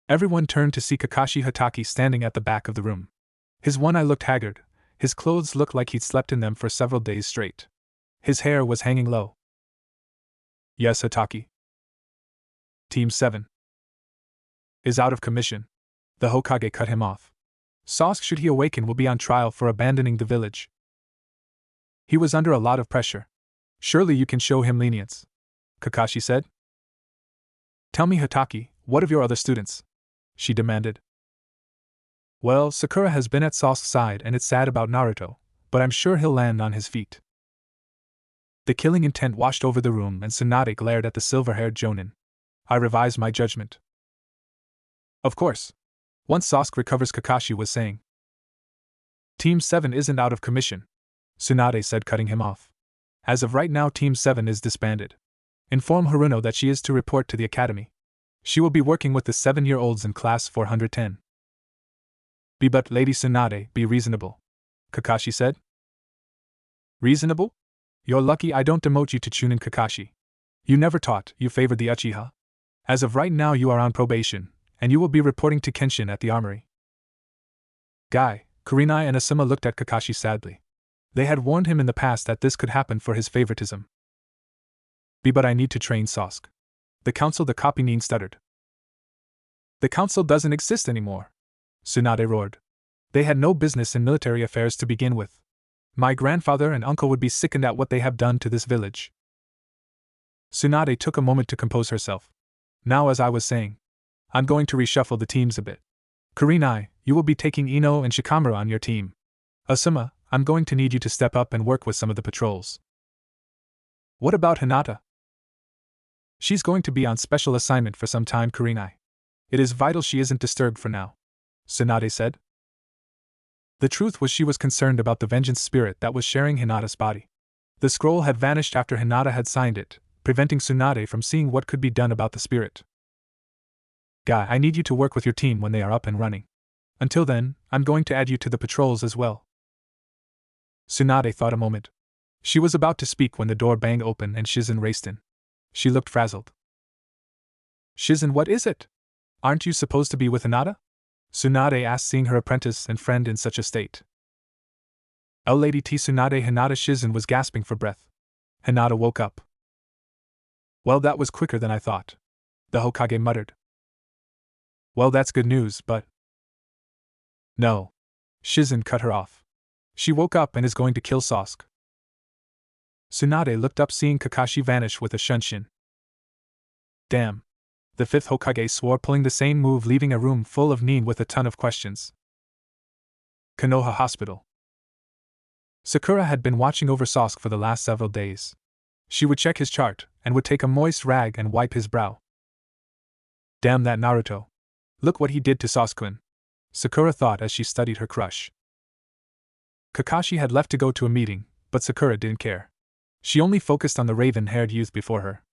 Everyone turned to see Kakashi Hatake standing at the back of the room. His one eye looked haggard, his clothes looked like he'd slept in them for several days straight. His hair was hanging low. Yes, Hatake. Team 7 is out of commission. The Hokage cut him off. Sasuke, should he awaken, will be on trial for abandoning the village. He was under a lot of pressure. Surely you can show him lenience, Kakashi said. Tell me, Hatake, what of your other students? She demanded. Well, Sakura has been at Sasuke's side, and it's sad about Naruto, but I'm sure he'll land on his feet. The killing intent washed over the room, and Tsunade glared at the silver-haired jonin. I revise my judgment. Of course. Once Sasuke recovers, Kakashi was saying. Team 7 isn't out of commission, Tsunade said, cutting him off. As of right now, Team 7 is disbanded. Inform Haruno that she is to report to the academy. She will be working with the 7-year-olds in class 410. But Lady Tsunade, be reasonable, Kakashi said. Reasonable? You're lucky I don't demote you to Chunin, Kakashi. You never taught, you favored the Uchiha. As of right now, you are on probation, and you will be reporting to Kenshin at the armory. Guy, Kurenai and Asuma looked at Kakashi sadly. They had warned him in the past that this could happen for his favoritism. But I need to train Sasuke. The council, the Kopinin stuttered. The council doesn't exist anymore, Tsunade roared. They had no business in military affairs to begin with. My grandfather and uncle would be sickened at what they have done to this village. Tsunade took a moment to compose herself. Now, as I was saying, I'm going to reshuffle the teams a bit. Kurenai, you will be taking Ino and Shikamaru on your team. Asuma, I'm going to need you to step up and work with some of the patrols. What about Hinata? She's going to be on special assignment for some time, Kurenai. It is vital she isn't disturbed for now, Tsunade said. The truth was, she was concerned about the vengeance spirit that was sharing Hinata's body. The scroll had vanished after Hinata had signed it, preventing Tsunade from seeing what could be done about the spirit. Guy, I need you to work with your team when they are up and running. Until then, I'm going to add you to the patrols as well. Tsunade thought a moment. She was about to speak when the door banged open and Shizen raced in. She looked frazzled. Shizen, what is it? Aren't you supposed to be with Hinata? Tsunade asked, seeing her apprentice and friend in such a state. Oh, Lady T. Tsunade. Hinata. Shizen was gasping for breath. Hinata woke up. Well, that was quicker than I thought, the Hokage muttered. Well, that's good news, but… No. Shizen cut her off. She woke up and is going to kill Sasuke. Tsunade looked up, seeing Kakashi vanish with a shunshin. Damn. The fifth Hokage swore, pulling the same move, leaving a room full of Nin with a ton of questions. Konoha Hospital. Sakura had been watching over Sasuke for the last several days. She would check his chart, and would take a moist rag and wipe his brow. Damn that Naruto. Look what he did to Sasuke, Sakura thought as she studied her crush. Kakashi had left to go to a meeting, but Sakura didn't care. She only focused on the raven-haired youth before her.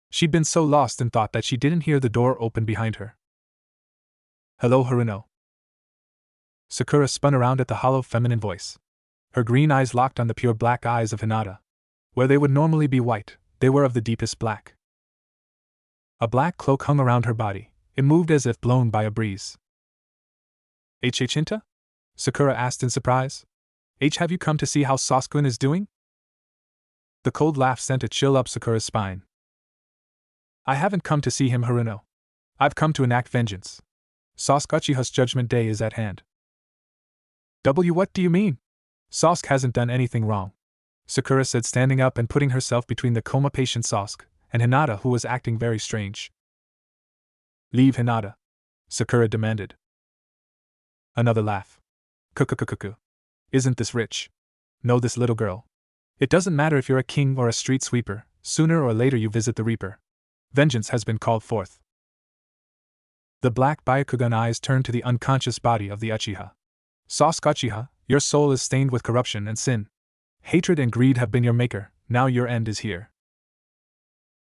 She'd been so lost in thought that she didn't hear the door open behind her. Hello, Haruno. Sakura spun around at the hollow feminine voice. Her green eyes locked on the pure black eyes of Hinata. Where they would normally be white, they were of the deepest black. A black cloak hung around her body. It moved as if blown by a breeze. Hinta? Sakura asked in surprise. Have you come to see how Sasuke is doing? The cold laugh sent a chill up Sakura's spine. I haven't come to see him, Haruno. I've come to enact vengeance. Sasuke Uchiha's judgment day is at hand. What do you mean? Sasuke hasn't done anything wrong, Sakura said, standing up and putting herself between the coma patient Sasuke and Hinata, who was acting very strange. Leave Hinata, Sakura demanded. Another laugh. Kukukukuku. Isn't this rich? Know this little girl. It doesn't matter if you're a king or a street sweeper, sooner or later you visit the Reaper. Vengeance has been called forth. The black Byakugan eyes turned to the unconscious body of the Uchiha. Sasuke Uchiha, your soul is stained with corruption and sin. Hatred and greed have been your maker, now your end is here.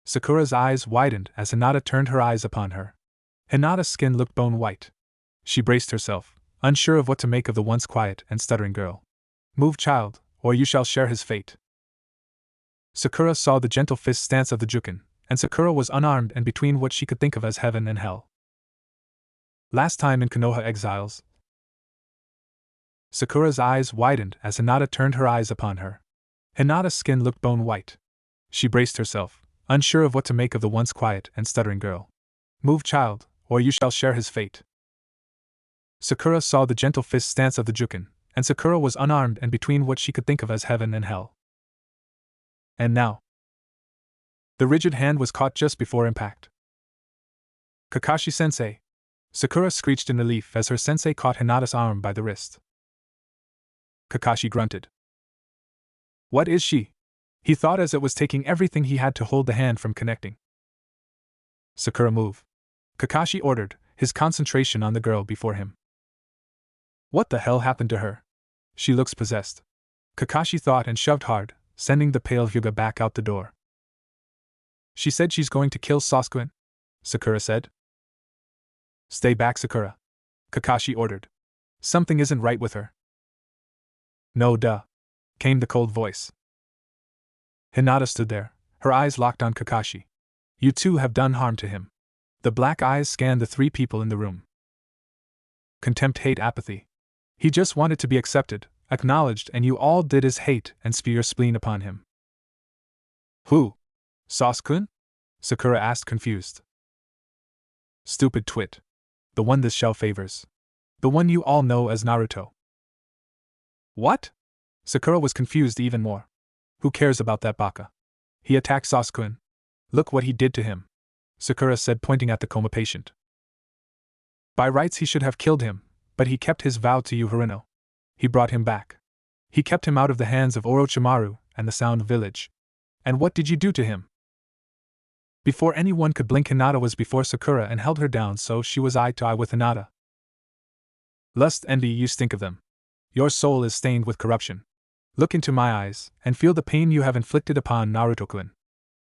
Sakura's eyes widened as Hinata turned her eyes upon her. Hinata's skin looked bone white. She braced herself, unsure of what to make of the once quiet and stuttering girl. Move, child, or you shall share his fate. Sakura saw the gentle fist stance of the Jukin, and Sakura was unarmed and between what she could think of as heaven and hell. Last time in Konoha Exiles. Sakura's eyes widened as Hinata turned her eyes upon her. Hinata's skin looked bone white. She braced herself, unsure of what to make of the once quiet and stuttering girl. Move, child, or you shall share his fate. Sakura saw the gentle fist stance of the Jukin, and Sakura was unarmed and between what she could think of as heaven and hell. And now. The rigid hand was caught just before impact. Kakashi-sensei. Sakura screeched in relief as her sensei caught Hinata's arm by the wrist. Kakashi grunted. What is she? He thought as it was taking everything he had to hold the hand from connecting. Sakura, move. Kakashi ordered, his concentration on the girl before him. What the hell happened to her? She looks possessed. Kakashi thought and shoved hard, sending the pale Hyuga back out the door. She said she's going to kill Sasuke, Sakura said. Stay back, Sakura. Kakashi ordered. Something isn't right with her. No duh, came the cold voice. Hinata stood there, her eyes locked on Kakashi. You two have done harm to him. The black eyes scanned the three people in the room. Contempt, hate, apathy. He just wanted to be accepted, acknowledged, and you all did is hate and spew your spleen upon him. Who? Sasuke? Sakura asked, confused. Stupid twit. The one this shell favors. The one you all know as Naruto. What? Sakura was confused even more. Who cares about that baka? He attacked Sasuke. Look what he did to him, Sakura said, pointing at the coma patient. By rights he should have killed him, but he kept his vow to you, Haruno. He brought him back. He kept him out of the hands of Orochimaru and the Sound Village. And what did you do to him? Before anyone could blink, Hinata was before Sakura and held her down, so she was eye to eye with Hinata. Lust, envy, you stink of them. Your soul is stained with corruption. Look into my eyes, and feel the pain you have inflicted upon Naruto-kun.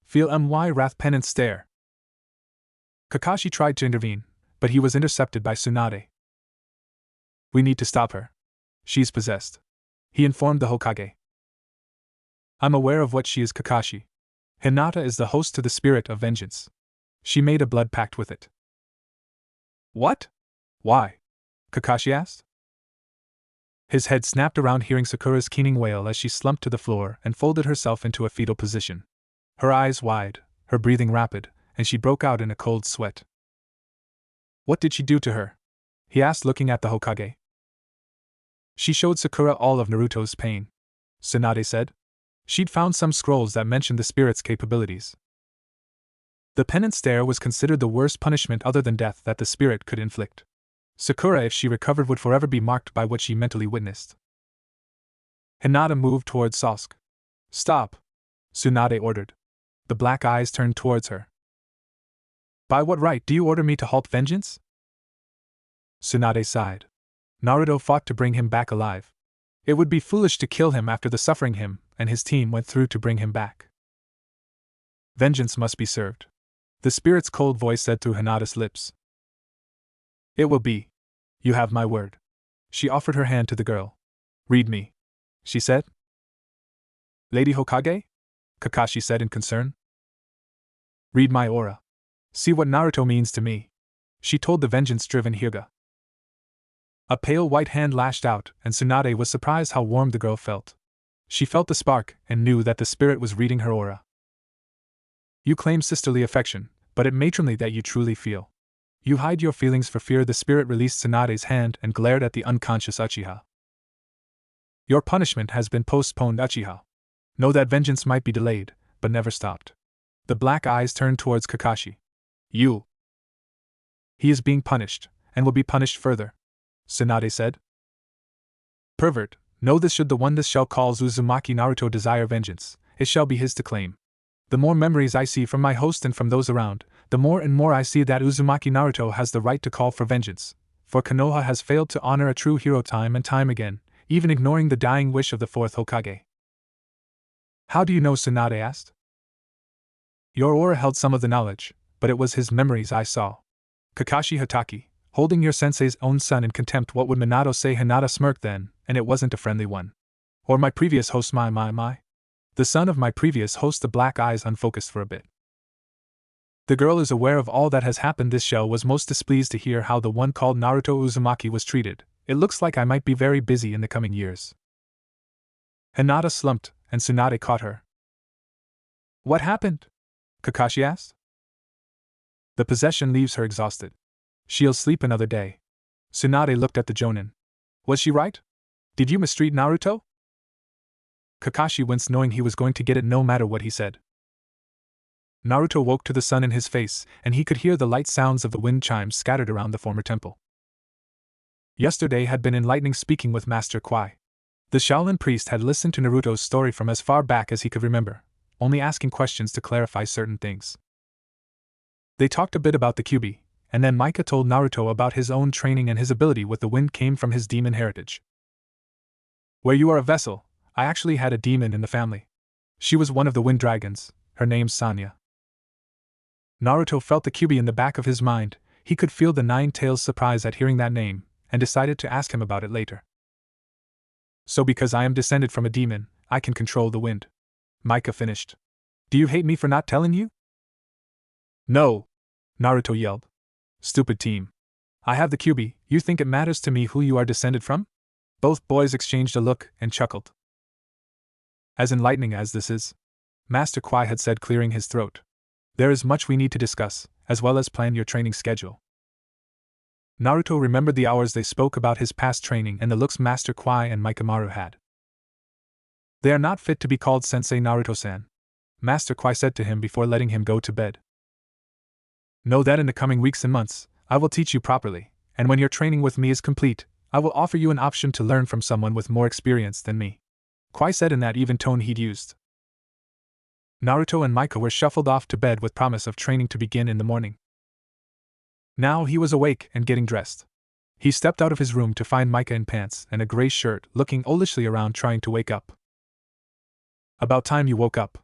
Feel my wrath penance stare. Kakashi tried to intervene, but he was intercepted by Tsunade. We need to stop her. She's possessed, he informed the Hokage. I'm aware of what she is, Kakashi. Hinata is the host to the spirit of vengeance. She made a blood pact with it. What? Why? Kakashi asked. His head snapped around hearing Sakura's keening wail as she slumped to the floor and folded herself into a fetal position. Her eyes wide, her breathing rapid, and she broke out in a cold sweat. What did she do to her? He asked, looking at the Hokage. She showed Sakura all of Naruto's pain, Tsunade said. She'd found some scrolls that mentioned the spirit's capabilities. The penance stare was considered the worst punishment other than death that the spirit could inflict. Sakura, if she recovered, would forever be marked by what she mentally witnessed. Hinata moved towards Sasuke. Stop, Tsunade ordered. The black eyes turned towards her. By what right do you order me to halt vengeance? Tsunade sighed. Naruto fought to bring him back alive. It would be foolish to kill him after the suffering him and his team went through to bring him back. Vengeance must be served, the spirit's cold voice said through Hinata's lips. It will be. You have my word. She offered her hand to the girl. Read me, she said. Lady Hokage? Kakashi said in concern. Read my aura. See what Naruto means to me, she told the vengeance-driven Hyuga. A pale white hand lashed out, and Tsunade was surprised how warm the girl felt. She felt the spark and knew that the spirit was reading her aura. You claim sisterly affection, but it matronly that you truly feel. You hide your feelings for fear. The spirit released Tsunade's hand and glared at the unconscious Uchiha. Your punishment has been postponed, Uchiha. Know that vengeance might be delayed, but never stopped. The black eyes turned towards Kakashi. You. He is being punished, and will be punished further, Tsunade said. Pervert, know this: should the one this shall calls Uzumaki Naruto desire vengeance, it shall be his to claim. The more memories I see from my host and from those around, the more and more I see that Uzumaki Naruto has the right to call for vengeance, for Konoha has failed to honor a true hero time and time again, even ignoring the dying wish of the fourth Hokage. How do you know? Tsunade asked. Your aura held some of the knowledge, but it was his memories I saw. Kakashi Hatake, holding your sensei's own son in contempt, what would Minato say? Hinata smirked then, and it wasn't a friendly one. Or my previous host, my. The son of my previous host. The black eyes unfocused for a bit. The girl is aware of all that has happened. This shell was most displeased to hear how the one called Naruto Uzumaki was treated. It looks like I might be very busy in the coming years. Hinata slumped, and Tsunade caught her. What happened? Kakashi asked. The possession leaves her exhausted. She'll sleep another day. Tsunade looked at the Jonin. Was she right? Did you mistreat Naruto? Kakashi winced, knowing he was going to get it no matter what he said. Naruto woke to the sun in his face, and he could hear the light sounds of the wind chimes scattered around the former temple. Yesterday had been enlightening speaking with Master Kwai. The Shaolin priest had listened to Naruto's story from as far back as he could remember, only asking questions to clarify certain things. They talked a bit about the Kyuubi, and then Micah told Naruto about his own training and his ability with the wind came from his demon heritage. Where you are a vessel, I actually had a demon in the family. She was one of the wind dragons, her name's Sanya. Naruto felt the Kyuubi in the back of his mind. He could feel the Nine-Tails' surprise at hearing that name, and decided to ask him about it later. So because I am descended from a demon, I can control the wind. Micah finished. Do you hate me for not telling you? No, Naruto yelled. Stupid team. I have the Kyuubi, you think it matters to me who you are descended from? Both boys exchanged a look and chuckled. As enlightening as this is, Master Kwai had said, clearing his throat. There is much we need to discuss, as well as plan your training schedule. Naruto remembered the hours they spoke about his past training and the looks Master Kwai and Mikamaru had. They are not fit to be called Sensei, Naruto-san, Master Kwai said to him before letting him go to bed. Know that in the coming weeks and months, I will teach you properly, and when your training with me is complete, I will offer you an option to learn from someone with more experience than me, Kwai said in that even tone he'd used. Naruto and Micah were shuffled off to bed with promise of training to begin in the morning. Now he was awake and getting dressed. He stepped out of his room to find Micah in pants and a gray shirt, looking olishly around trying to wake up. About time you woke up,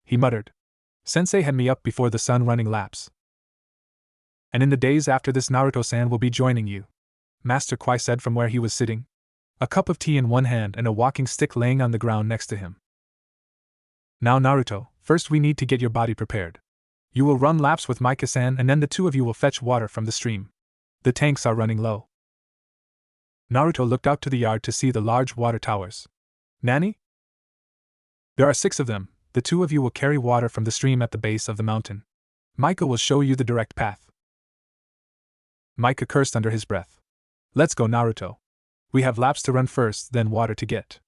he muttered. Sensei had me up before the sun running laps. And in the days after this Naruto-san will be joining you, Master Kwai said from where he was sitting, a cup of tea in one hand and a walking stick laying on the ground next to him. Now Naruto, first we need to get your body prepared. You will run laps with Mika-san and then the two of you will fetch water from the stream. The tanks are running low. Naruto looked out to the yard to see the large water towers. Nani? There are 6 of them. The two of you will carry water from the stream at the base of the mountain. Mika will show you the direct path. Mika cursed under his breath. Let's go, Naruto. We have laps to run first, then water to get.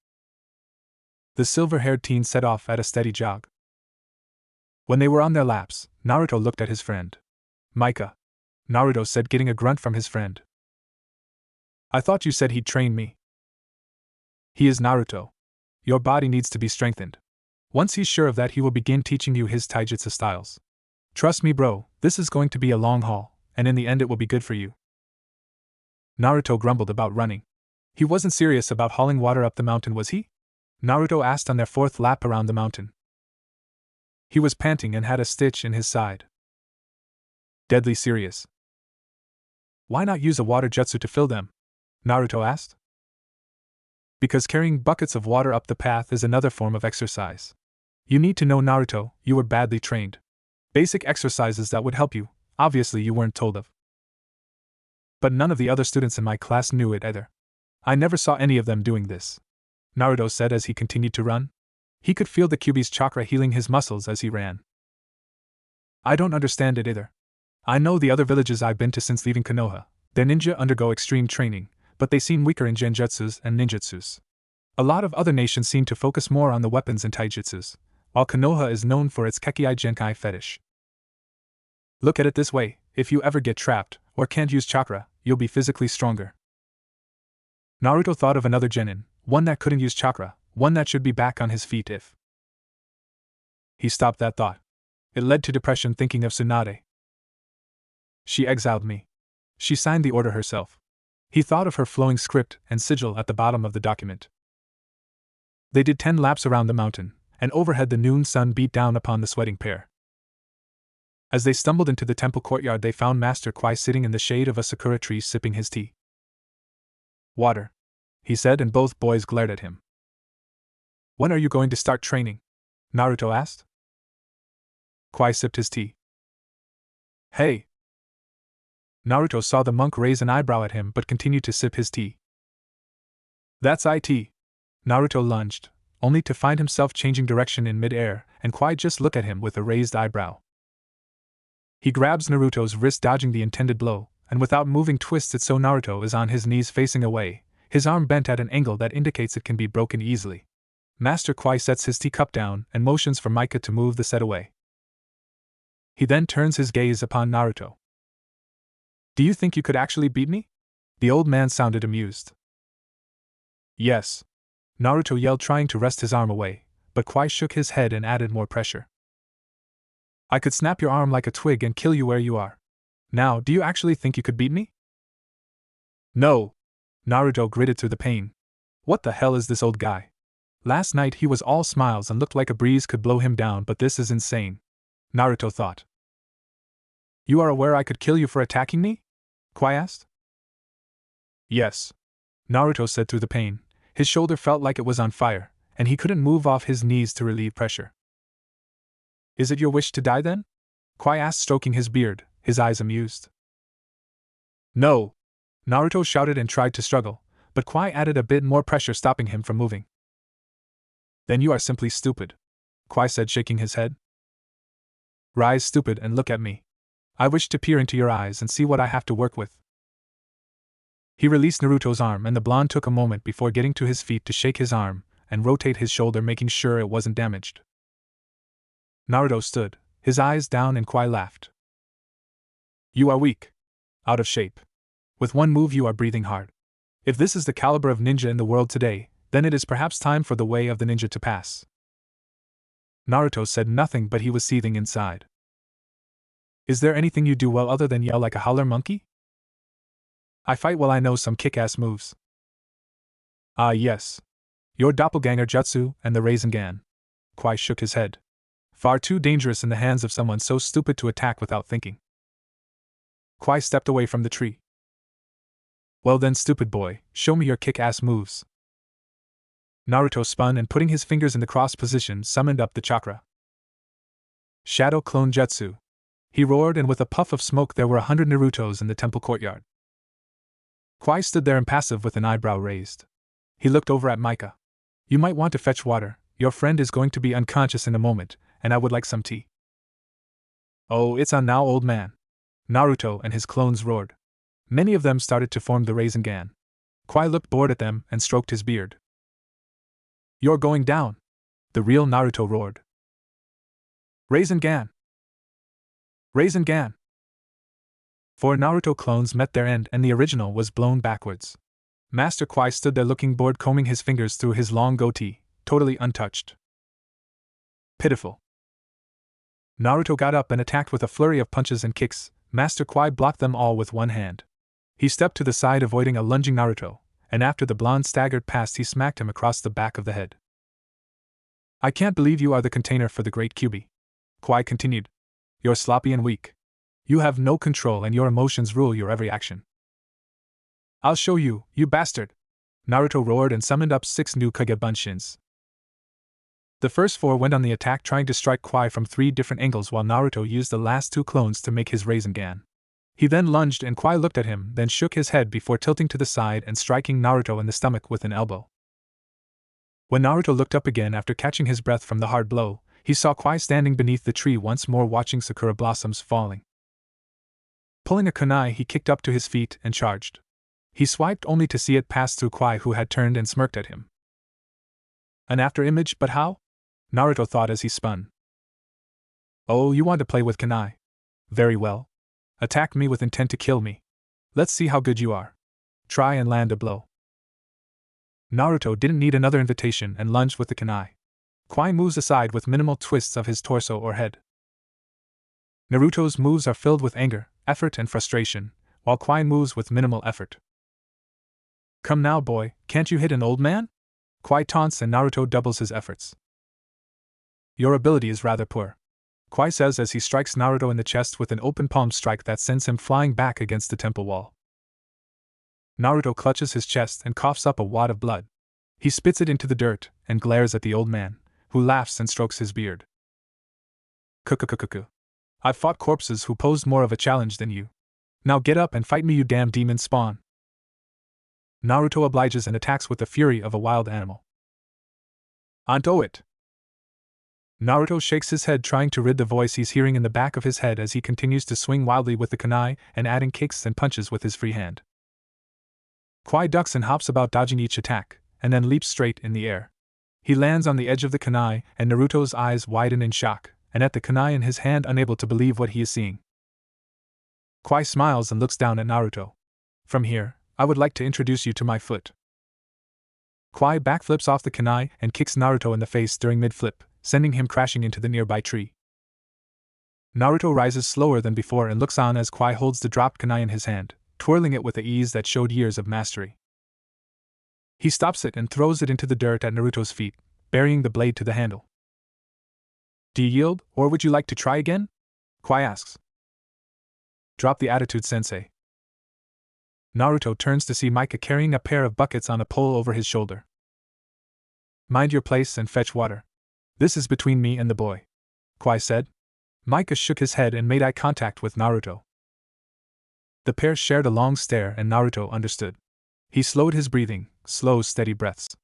The silver-haired teen set off at a steady jog. When they were on their laps, Naruto looked at his friend. Mika, Naruto said, getting a grunt from his friend. I thought you said he'd train me. He is Naruto. Your body needs to be strengthened. Once he's sure of that, he will begin teaching you his taijutsu styles. Trust me, bro, this is going to be a long haul, and in the end it will be good for you. Naruto grumbled about running. He wasn't serious about hauling water up the mountain, was he? Naruto asked on their 4th lap around the mountain. He was panting and had a stitch in his side. Deadly serious. Why not use a water jutsu to fill them? Naruto asked. Because carrying buckets of water up the path is another form of exercise. You need to know, Naruto, you were badly trained. Basic exercises that would help you, obviously you weren't told of. But none of the other students in my class knew it either. I never saw any of them doing this, Naruto said as he continued to run. He could feel the Kyuubi's chakra healing his muscles as he ran. I don't understand it either. I know the other villages I've been to since leaving Konoha. Their ninja undergo extreme training, but they seem weaker in genjutsus and ninjutsus. A lot of other nations seem to focus more on the weapons and taijutsus, while Konoha is known for its Kekkei Genkai fetish. Look at it this way, if you ever get trapped, or can't use chakra, you'll be physically stronger. Naruto thought of another genin, one that couldn't use chakra, one that should be back on his feet if. He stopped that thought. It led to depression thinking of Tsunade. She exiled me. She signed the order herself. He thought of her flowing script and sigil at the bottom of the document. They did 10 laps around the mountain, and overhead the noon sun beat down upon the sweating pair. As they stumbled into the temple courtyard, they found Master Kwai sitting in the shade of a sakura tree sipping his tea. Water, he said, and both boys glared at him. When are you going to start training? Naruto asked. Kwai sipped his tea. Hey! Naruto saw the monk raise an eyebrow at him but continued to sip his tea. That's it. Naruto lunged, only to find himself changing direction in mid-air, and Kwai just looked at him with a raised eyebrow. He grabs Naruto's wrist, dodging the intended blow, and without moving twists it so Naruto is on his knees facing away, his arm bent at an angle that indicates it can be broken easily. Master Kwai sets his teacup down and motions for Mika to move the set away. He then turns his gaze upon Naruto. Do you think you could actually beat me? The old man sounded amused. Yes. Naruto yelled, trying to wrest his arm away, but Kwai shook his head and added more pressure. I could snap your arm like a twig and kill you where you are. Now, do you actually think you could beat me? No. Naruto gritted through the pain. What the hell is this old guy? Last night he was all smiles and looked like a breeze could blow him down, but this is insane, Naruto thought. You are aware I could kill you for attacking me? Kwai asked. Yes. Naruto said through the pain. His shoulder felt like it was on fire, and he couldn't move off his knees to relieve pressure. Is it your wish to die then? Kwai asked, stroking his beard, his eyes amused. No! Naruto shouted and tried to struggle, but Kwai added a bit more pressure, stopping him from moving. Then you are simply stupid, Kwai said, shaking his head. Rise, stupid, and look at me. I wish to peer into your eyes and see what I have to work with. He released Naruto's arm, and the blonde took a moment before getting to his feet to shake his arm and rotate his shoulder, making sure it wasn't damaged. Naruto stood, his eyes down, and Kwai laughed. You are weak. Out of shape. With one move you are breathing hard. If this is the caliber of ninja in the world today, then it is perhaps time for the way of the ninja to pass. Naruto said nothing, but he was seething inside. Is there anything you do well other than yell like a howler monkey? I fight well, I know some kick-ass moves. Ah yes. Your doppelganger jutsu and the Rasengan. Kwai shook his head. Far too dangerous in the hands of someone so stupid to attack without thinking. Kwai stepped away from the tree. Well then, stupid boy, show me your kick-ass moves. Naruto spun and, putting his fingers in the cross position, summoned up the chakra. Shadow Clone Jutsu. He roared, and with a puff of smoke there were 100 Narutos in the temple courtyard. Kwai stood there impassive with an eyebrow raised. He looked over at Micah. You might want to fetch water, your friend is going to be unconscious in a moment, and I would like some tea. Oh, it's on now, old man. Naruto and his clones roared. Many of them started to form the Rasengan. Kwai looked bored at them and stroked his beard. You're going down! The real Naruto roared. Rasengan! Rasengan! 4 Naruto clones met their end and the original was blown backwards. Master Kwai stood there looking bored, combing his fingers through his long goatee, totally untouched. Pitiful. Naruto got up and attacked with a flurry of punches and kicks. Master Kwai blocked them all with one hand. He stepped to the side, avoiding a lunging Naruto, and after the blonde staggered past, he smacked him across the back of the head. I can't believe you are the container for the great Kyuubi. Kwai continued. You're sloppy and weak. You have no control and your emotions rule your every action. I'll show you, you bastard! Naruto roared and summoned up 6 new Kage Bunshins. The first 4 went on the attack, trying to strike Kwai from 3 different angles, while Naruto used the last 2 clones to make his Rasengan. He then lunged and Kwai looked at him, then shook his head before tilting to the side and striking Naruto in the stomach with an elbow. When Naruto looked up again after catching his breath from the hard blow, he saw Kwai standing beneath the tree once more, watching sakura blossoms falling. Pulling a kunai, he kicked up to his feet and charged. He swiped only to see it pass through Kwai, who had turned and smirked at him. An after image, but how? Naruto thought as he spun. Oh, you want to play with kunai? Very well. Attack me with intent to kill me. Let's see how good you are. Try and land a blow. Naruto didn't need another invitation and lunged with the kunai. Kwai moves aside with minimal twists of his torso or head. Naruto's moves are filled with anger, effort and frustration, while Kwai moves with minimal effort. Come now, boy, can't you hit an old man? Kwai taunts and Naruto doubles his efforts. Your ability is rather poor, Kwai says as he strikes Naruto in the chest with an open palm strike that sends him flying back against the temple wall. Naruto clutches his chest and coughs up a wad of blood. He spits it into the dirt and glares at the old man, who laughs and strokes his beard. Kukukukuku. I've fought corpses who posed more of a challenge than you. Now get up and fight me, you damn demon spawn. Naruto obliges and attacks with the fury of a wild animal. Onto it! Naruto shakes his head, trying to rid the voice he's hearing in the back of his head as he continues to swing wildly with the kunai and adding kicks and punches with his free hand. Kwai ducks and hops about, dodging each attack, and then leaps straight in the air. He lands on the edge of the kunai, and Naruto's eyes widen in shock, and at the kunai in his hand, unable to believe what he is seeing. Kwai smiles and looks down at Naruto. From here, I would like to introduce you to my foot. Kwai backflips off the kunai and kicks Naruto in the face during mid-flip, sending him crashing into the nearby tree. Naruto rises slower than before and looks on as Kwai holds the dropped kunai in his hand, twirling it with the ease that showed years of mastery. He stops it and throws it into the dirt at Naruto's feet, burying the blade to the handle. Do you yield, or would you like to try again? Kwai asks. Drop the attitude, sensei. Naruto turns to see Micah carrying a pair of buckets on a pole over his shoulder. Mind your place and fetch water. This is between me and the boy, Kwai said. Micah shook his head and made eye contact with Naruto. The pair shared a long stare and Naruto understood. He slowed his breathing, slow, steady breaths.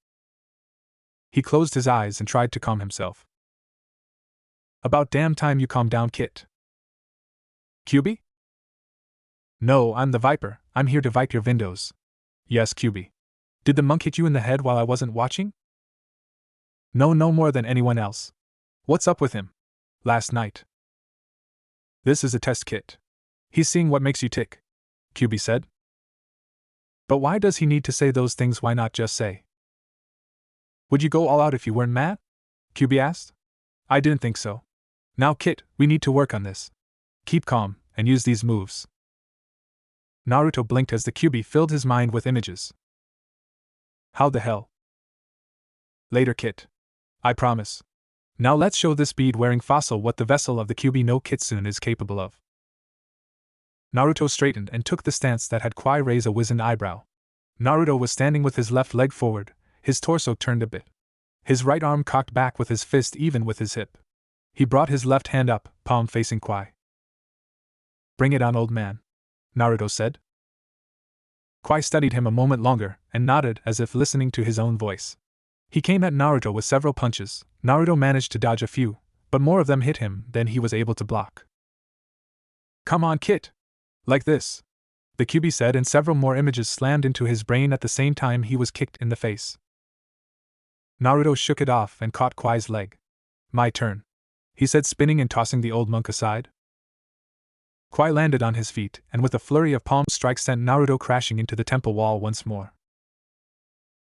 He closed his eyes and tried to calm himself. About damn time you calm down, Kit. Kyuubi? No, I'm the Viper, I'm here to vipe your windows. Yes, Kyuubi. Did the monk hit you in the head while I wasn't watching? No, no more than anyone else. What's up with him? Last night. This is a test, Kit. He's seeing what makes you tick, Kyuubi said. But why does he need to say those things? Why not just say? Would you go all out if you weren't mad? Kyuubi asked. I didn't think so. Now, Kit, we need to work on this. Keep calm, and use these moves. Naruto blinked as the Kyuubi filled his mind with images. How the hell? Later, Kit. I promise. Now let's show this bead-wearing fossil what the vessel of the Kyuubi no Kitsune is capable of. Naruto straightened and took the stance that had Kwai raise a wizened eyebrow. Naruto was standing with his left leg forward, his torso turned a bit. His right arm cocked back with his fist even with his hip. He brought his left hand up, palm facing Kwai. "Bring it on, old man," Naruto said. Kwai studied him a moment longer, and nodded as if listening to his own voice. He came at Naruto with several punches. Naruto managed to dodge a few, but more of them hit him than he was able to block. "Come on, Kit! Like this!" the Kyuubi said, and several more images slammed into his brain at the same time he was kicked in the face. Naruto shook it off and caught Kwai's leg. "My turn," he said, spinning and tossing the old monk aside. Kwai landed on his feet, and with a flurry of palm strikes sent Naruto crashing into the temple wall once more.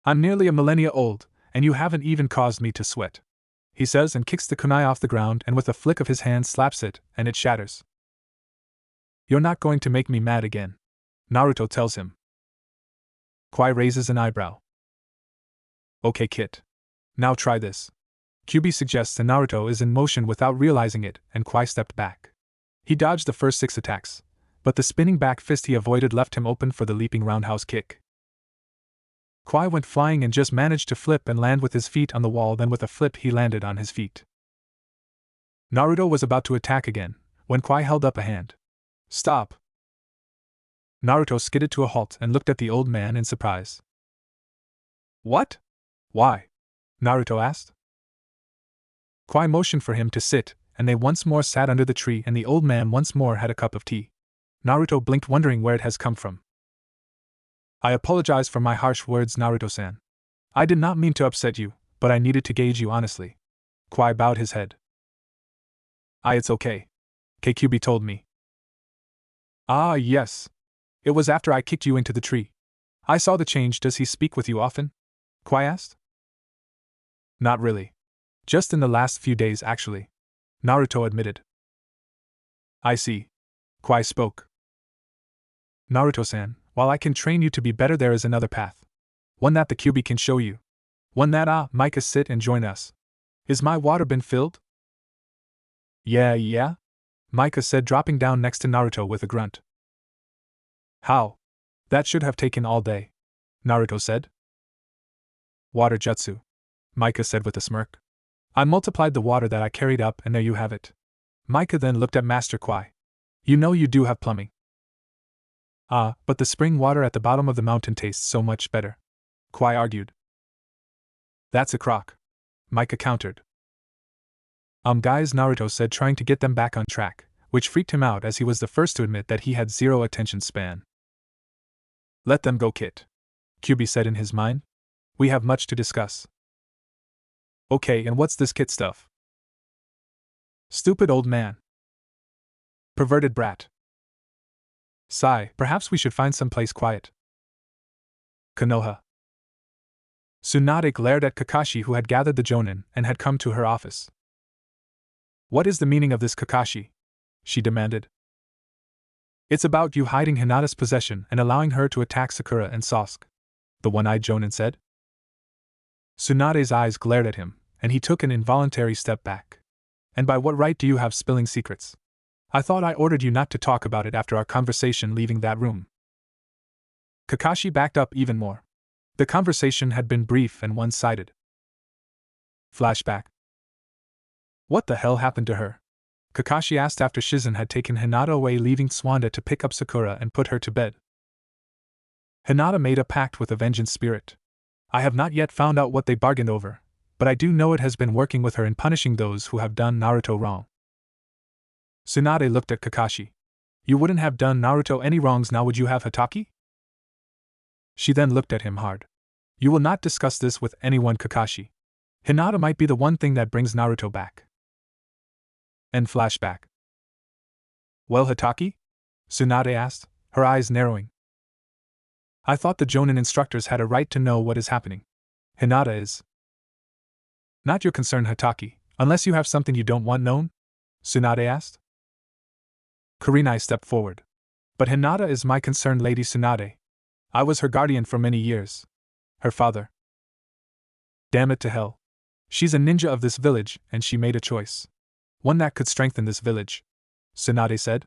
"I'm nearly a millennia old, and you haven't even caused me to sweat," he says, and kicks the kunai off the ground, and with a flick of his hand slaps it, and it shatters. "You're not going to make me mad again," Naruto tells him. Kwai raises an eyebrow. "Okay, Kit. Now try this," Kyuubi suggests, and Naruto is in motion without realizing it, and Kwai stepped back. He dodged the first 6 attacks, but the spinning back fist he avoided left him open for the leaping roundhouse kick. Kwai went flying and just managed to flip and land with his feet on the wall, then with a flip he landed on his feet. Naruto was about to attack again, when Kwai held up a hand. "Stop!" Naruto skidded to a halt and looked at the old man in surprise. "What? Why?" Naruto asked. Kwai motioned for him to sit, and they once more sat under the tree, and the old man once more had a cup of tea. Naruto blinked, wondering where it has come from. "I apologize for my harsh words, Naruto-san. I did not mean to upset you, but I needed to gauge you honestly." Kwai bowed his head. It's okay," Kyuubi told me. "Ah, yes. It was after I kicked you into the tree. I saw the change. Does he speak with you often?" Kwai asked. "Not really. Just in the last few days, actually," Naruto admitted. "I see." Kwai spoke. "Naruto-san, while I can train you to be better, there is another path. One that the Kyuubi can show you. One that Micah, sit and join us. Is my water bin filled?" Yeah, Micah said, dropping down next to Naruto with a grunt. "How? That should have taken all day," Naruto said. "Water jutsu," Micah said with a smirk. "I multiplied the water that I carried up, and there you have it." Micah then looked at Master Kwai. "You know you do have plumbing." But the spring water at the bottom of the mountain tastes so much better," Kwai argued. "That's a crock," Micah countered. Guys," Naruto said, trying to get them back on track, which freaked him out as he was the first to admit that he had zero attention span. "Let them go, Kit," Kyuubi said in his mind. "We have much to discuss." "Okay, and what's this Kit stuff?" "Stupid old man. Perverted brat. Sigh, perhaps we should find some place quiet." "Konoha." Tsunade glared at Kakashi, who had gathered the Jonin and had come to her office. "What is the meaning of this, Kakashi?" she demanded. "It's about you hiding Hinata's possession and allowing her to attack Sakura and Sasuke," the one-eyed Jonin said. Tsunade's eyes glared at him, and he took an involuntary step back. "And by what right do you have spilling secrets? I thought I ordered you not to talk about it after our conversation leaving that room." Kakashi backed up even more. The conversation had been brief and one-sided. Flashback. "What the hell happened to her?" Kakashi asked after Shizen had taken Hinata away, leaving Swanda to pick up Sakura and put her to bed. "Hinata made a pact with a vengeance spirit. I have not yet found out what they bargained over, but I do know it has been working with her in punishing those who have done Naruto wrong." Tsunade looked at Kakashi. "You wouldn't have done Naruto any wrongs, now would you have, Hatake?" She then looked at him hard. "You will not discuss this with anyone, Kakashi. Hinata might be the one thing that brings Naruto back." End flashback. "Well, Hatake?" Tsunade asked, her eyes narrowing. "I thought the Jonin instructors had a right to know what is happening. Hinata is not your concern, Hatake, unless you have something you don't want known?" Tsunade asked. Kurenai stepped forward. "But Hinata is my concern, Lady Tsunade. I was her guardian for many years. Her father. Damn it to hell. She's a ninja of this village, and she made a choice. One that could strengthen this village, Tsunade said.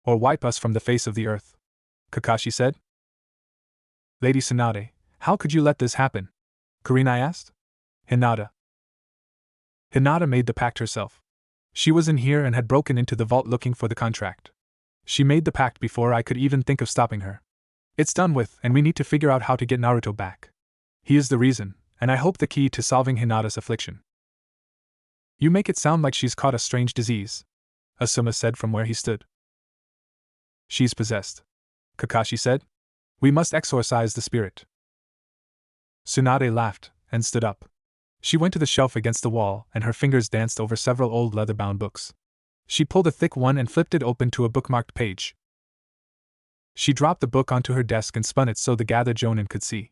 Or wipe us from the face of the earth, Kakashi said. Lady Tsunade, how could you let this happen? Kurenai asked. Hinata. Hinata made the pact herself. She was in here and had broken into the vault looking for the contract. She made the pact before I could even think of stopping her. It's done with, and we need to figure out how to get Naruto back. He is the reason, and I hope the key to solving Hinata's affliction. You make it sound like she's caught a strange disease, Asuma said from where he stood. She's possessed, Kakashi said. We must exorcise the spirit. Tsunade laughed and stood up. She went to the shelf against the wall, and her fingers danced over several old leather-bound books. She pulled a thick one and flipped it open to a bookmarked page. She dropped the book onto her desk and spun it so the gathered jonin could see.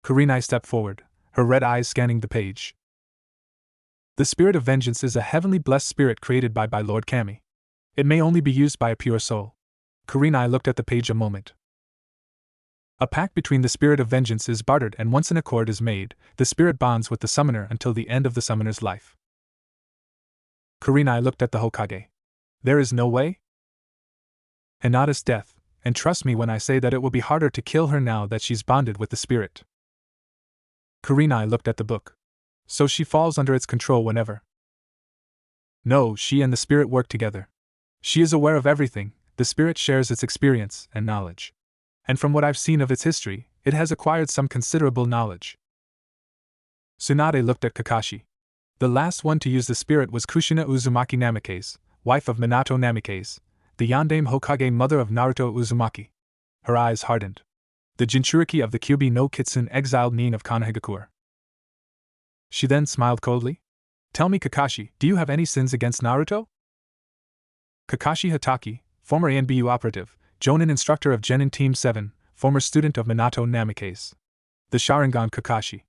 Kurenai stepped forward, her red eyes scanning the page. The spirit of vengeance is a heavenly blessed spirit created by Lord Kami. It may only be used by a pure soul. Kurenai looked at the page a moment. A pact between the spirit of vengeance is bartered, and once an accord is made, the spirit bonds with the summoner until the end of the summoner's life. Kurenai looked at the Hokage. There is no way? Hinata's death, and trust me when I say that it will be harder to kill her now that she's bonded with the spirit. Kurenai looked at the book. So she falls under its control whenever. No, she and the spirit work together. She is aware of everything, the spirit shares its experience and knowledge. And from what I've seen of its history, it has acquired some considerable knowledge. Tsunade looked at Kakashi. The last one to use the spirit was Kushina Uzumaki Namikaze, wife of Minato Namikaze, the Yandame Hokage mother of Naruto Uzumaki. Her eyes hardened. The Jinchuriki of the Kyuubi no Kitsune exiled nin of Konohagakure. She then smiled coldly. Tell me, Kakashi, do you have any sins against Naruto? Kakashi Hatake, former ANBU operative, Jonin instructor of Genin Team 7, former student of Minato Namikaze. The Sharingan Kakashi.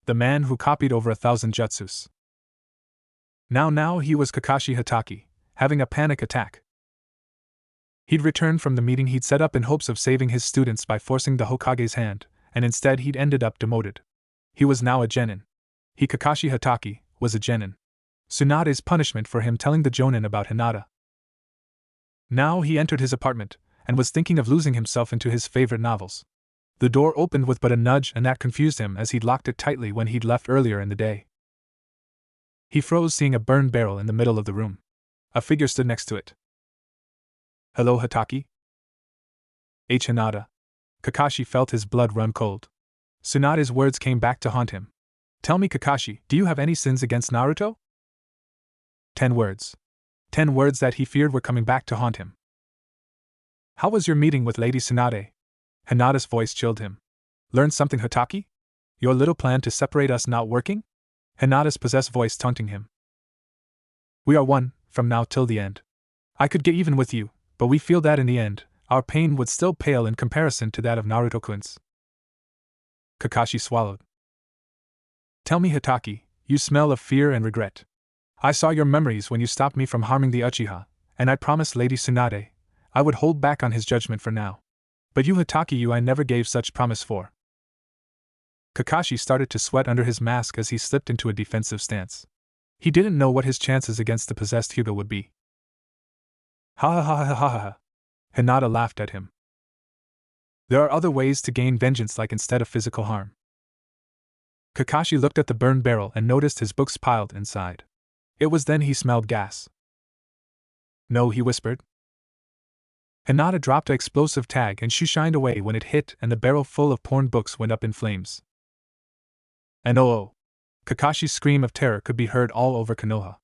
The man who copied over 1,000 jutsus. Now he was Kakashi Hatake, having a panic attack. He'd returned from the meeting he'd set up in hopes of saving his students by forcing the Hokage's hand, and instead he'd ended up demoted. He was now a genin. He, Kakashi Hatake, was a genin. Tsunade's punishment for him telling the jonin about Hinata. Now he entered his apartment, and was thinking of losing himself into his favorite novels. The door opened with but a nudge, and that confused him as he'd locked it tightly when he'd left earlier in the day. He froze seeing a burned barrel in the middle of the room. A figure stood next to it. Hello, Hatake? Hinata. Kakashi felt his blood run cold. Tsunade's words came back to haunt him. Tell me, Kakashi, do you have any sins against Naruto? 10 words. 10 words that he feared were coming back to haunt him. How was your meeting with Lady Tsunade? Hinata's voice chilled him. Learned something, Hatake? Your little plan to separate us not working? Hinata's possessed voice taunting him. We are one, from now till the end. I could get even with you, but we feel that in the end, our pain would still pale in comparison to that of Naruto-kun's. Kakashi swallowed. Tell me, Hatake, you smell of fear and regret. I saw your memories when you stopped me from harming the Uchiha, and I promised Lady Tsunade I would hold back on his judgment for now. But you, Hatake, I never gave such promise for. Kakashi started to sweat under his mask as he slipped into a defensive stance. He didn't know what his chances against the possessed Hyuga would be. Ha ha ha ha ha ha. Hinata laughed at him. There are other ways to gain vengeance, like instead of physical harm. Kakashi looked at the burned barrel and noticed his books piled inside. It was then he smelled gas. No, he whispered. Hinata dropped an explosive tag and she shined away when it hit, and the barrel full of porn books went up in flames. And oh! Kakashi's scream of terror could be heard all over Konoha.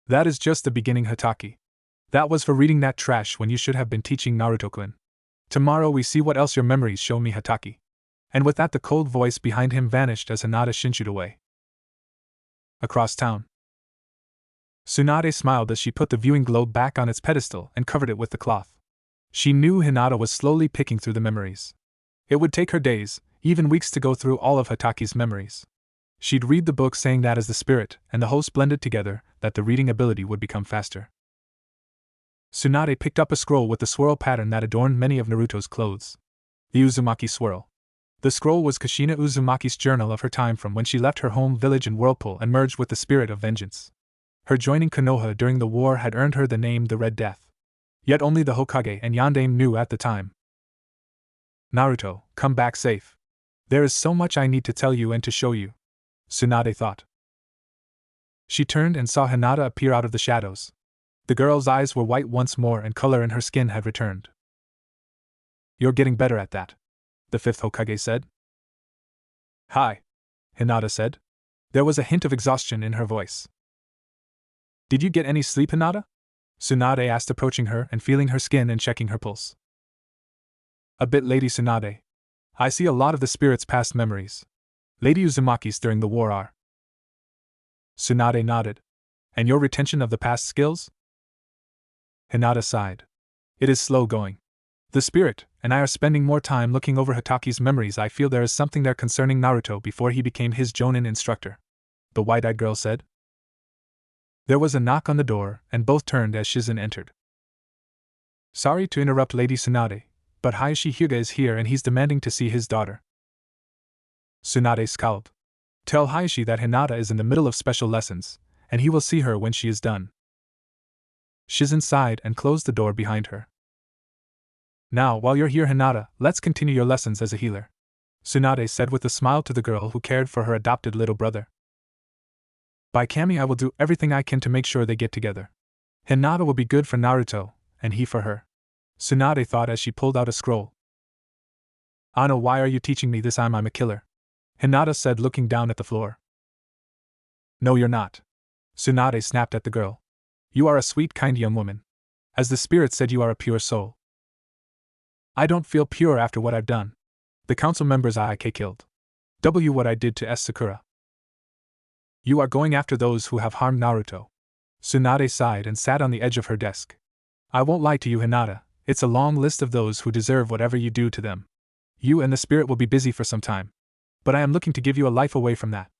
That is just the beginning, Hatake. That was for reading that trash when you should have been teaching Naruto-kun. Tomorrow we see what else your memories show me, Hatake. And with that the cold voice behind him vanished as Hinata shinshued away. Across town. Tsunade smiled as she put the viewing globe back on its pedestal and covered it with the cloth. She knew Hinata was slowly picking through the memories. It would take her days, even weeks, to go through all of Hatake's memories. She'd read the book saying that as the spirit and the host blended together, that the reading ability would become faster. Tsunade picked up a scroll with the swirl pattern that adorned many of Naruto's clothes. The Uzumaki swirl. The scroll was Kushina Uzumaki's journal of her time from when she left her home village in Whirlpool and merged with the spirit of vengeance. Her joining Konoha during the war had earned her the name the Red Death. Yet only the Hokage and Yondaime knew at the time. Naruto, come back safe. There is so much I need to tell you and to show you, Tsunade thought. She turned and saw Hinata appear out of the shadows. The girl's eyes were white once more and color in her skin had returned. You're getting better at that, the fifth Hokage said. Hi, Hinata said. There was a hint of exhaustion in her voice. Did you get any sleep, Hinata? Tsunade asked, approaching her and feeling her skin and checking her pulse. A bit, Lady Tsunade. I see a lot of the spirit's past memories. Lady Uzumaki's during the war are. Tsunade nodded. And your retention of the past skills? Hinata sighed. It is slow going. The spirit and I are spending more time looking over Hitaki's memories. I feel there is something there concerning Naruto before he became his Jonin instructor, the wide-eyed girl said. There was a knock on the door, and both turned as Shizen entered. Sorry to interrupt, Lady Tsunade, but Hayashi Hyuga is here and he's demanding to see his daughter. Tsunade scowled. Tell Hayashi that Hinata is in the middle of special lessons, and he will see her when she is done. Shizen sighed and closed the door behind her. Now, while you're here, Hinata, let's continue your lessons as a healer, Tsunade said with a smile to the girl who cared for her adopted little brother. By Kami, I will do everything I can to make sure they get together. Hinata will be good for Naruto, and he for her, Tsunade thought as she pulled out a scroll. Ano, why are you teaching me this? I'm a killer, Hinata said, looking down at the floor. No, you're not, Tsunade snapped at the girl. You are a sweet, kind young woman. As the spirit said, you are a pure soul. I don't feel pure after what I've done. The council members IK killed. What I did to S. Sakura. You are going after those who have harmed Naruto. Tsunade sighed and sat on the edge of her desk. I won't lie to you, Hinata, it's a long list of those who deserve whatever you do to them. You and the spirit will be busy for some time. But I am looking to give you a life away from that.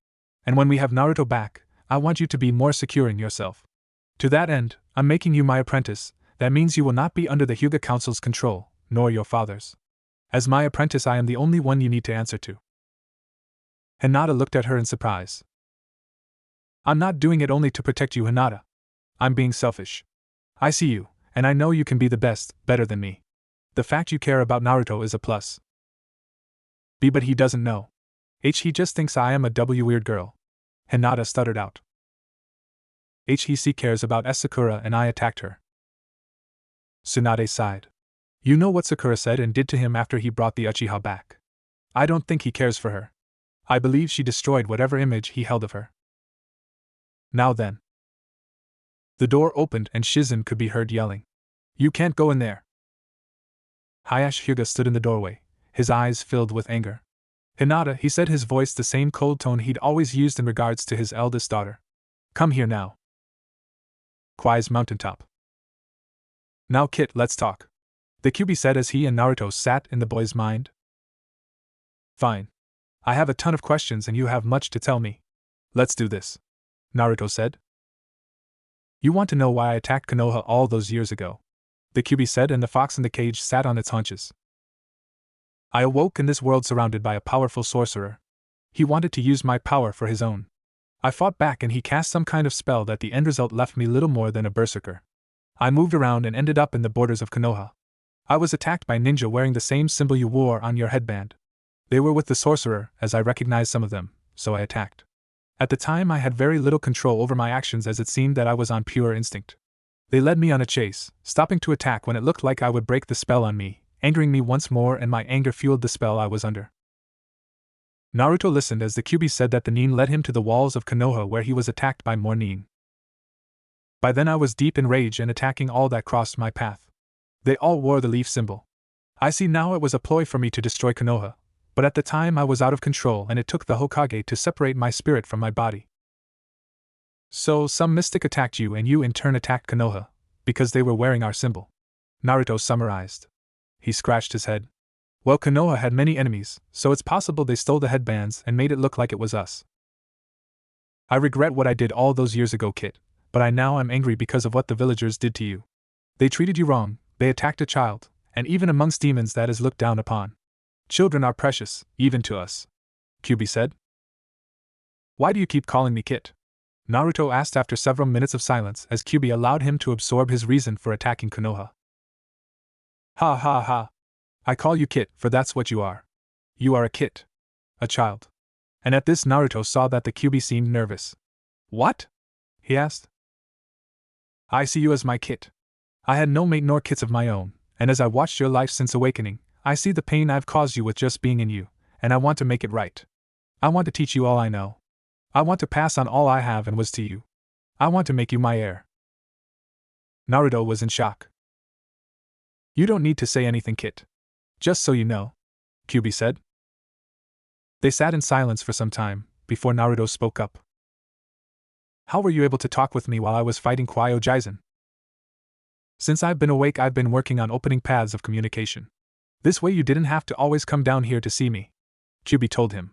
And when we have Naruto back, I want you to be more secure in yourself. To that end, I'm making you my apprentice. That means you will not be under the Hyuga Council's control, nor your father's. As my apprentice, I am the only one you need to answer to. Hinata looked at her in surprise. I'm not doing it only to protect you, Hinata. I'm being selfish. I see you, and I know you can be the best, better than me. The fact you care about Naruto is a plus. But he doesn't know. He just thinks I am a weird girl. Hinata stuttered out. He cares about Sakura and I attacked her. Tsunade sighed. You know what Sakura said and did to him after he brought the Uchiha back. I don't think he cares for her. I believe she destroyed whatever image he held of her. Now then. The door opened and Shizen could be heard yelling. You can't go in there. Hayashi Hyuga stood in the doorway, his eyes filled with anger. Hinata, he said, his voice the same cold tone he'd always used in regards to his eldest daughter. Come here now. Kwai's mountaintop. Now Kit, let's talk. The Kyuubi said as he and Naruto sat in the boy's mind. Fine. I have a ton of questions and you have much to tell me. Let's do this, Naruto said. You want to know why I attacked Konoha all those years ago? The Kyuubi said, and the fox in the cage sat on its haunches. I awoke in this world surrounded by a powerful sorcerer. He wanted to use my power for his own. I fought back and he cast some kind of spell that the end result left me little more than a berserker. I moved around and ended up in the borders of Konoha. I was attacked by ninja wearing the same symbol you wore on your headband. They were with the sorcerer, as I recognized some of them, so I attacked. At the time I had very little control over my actions as it seemed that I was on pure instinct. They led me on a chase, stopping to attack when it looked like I would break the spell on me, angering me once more, and my anger fueled the spell I was under. Naruto listened as the Kyuubi said that the nin led him to the walls of Konoha where he was attacked by more nin. By then I was deep in rage and attacking all that crossed my path. They all wore the leaf symbol. I see now it was a ploy for me to destroy Konoha, but at the time I was out of control and it took the Hokage to separate my spirit from my body. So some mystic attacked you and you in turn attacked Konoha, because they were wearing our symbol, Naruto summarized. He scratched his head. Well, Konoha had many enemies, so it's possible they stole the headbands and made it look like it was us. I regret what I did all those years ago, Kit, but I now am angry because of what the villagers did to you. They treated you wrong, they attacked a child, and even amongst demons that is looked down upon. Children are precious, even to us, Kyubi said. Why do you keep calling me Kit? Naruto asked after several minutes of silence as Kyubi allowed him to absorb his reason for attacking Konoha. Ha ha ha. I call you Kit, for that's what you are. You are a kit. A child. And at this Naruto saw that the Kyubi seemed nervous. What? He asked. I see you as my kit. I had no mate nor kits of my own, and as I watched your life since awakening, I see the pain I've caused you with just being in you, and I want to make it right. I want to teach you all I know. I want to pass on all I have and was to you. I want to make you my heir. Naruto was in shock. You don't need to say anything, Kit. Just so you know, Kyubi said. They sat in silence for some time, before Naruto spoke up. How were you able to talk with me while I was fighting Kwaio Jaizen? Since I've been awake, I've been working on opening paths of communication. This way you didn't have to always come down here to see me, Kyubi told him.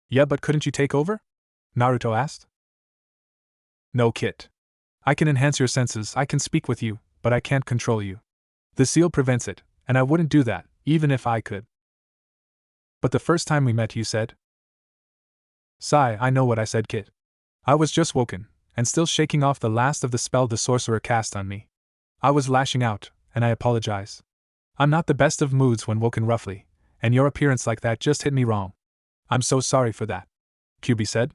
Yeah, but couldn't you take over? Naruto asked. No, Kit. I can enhance your senses, I can speak with you, but I can't control you. The seal prevents it, and I wouldn't do that, even if I could. But the first time we met, you said. Sigh, I know what I said, Kit. I was just woken, and still shaking off the last of the spell the sorcerer cast on me. I was lashing out, and I apologize. I'm not the best of moods when woken roughly, and your appearance like that just hit me wrong. I'm so sorry for that, Kyubi said.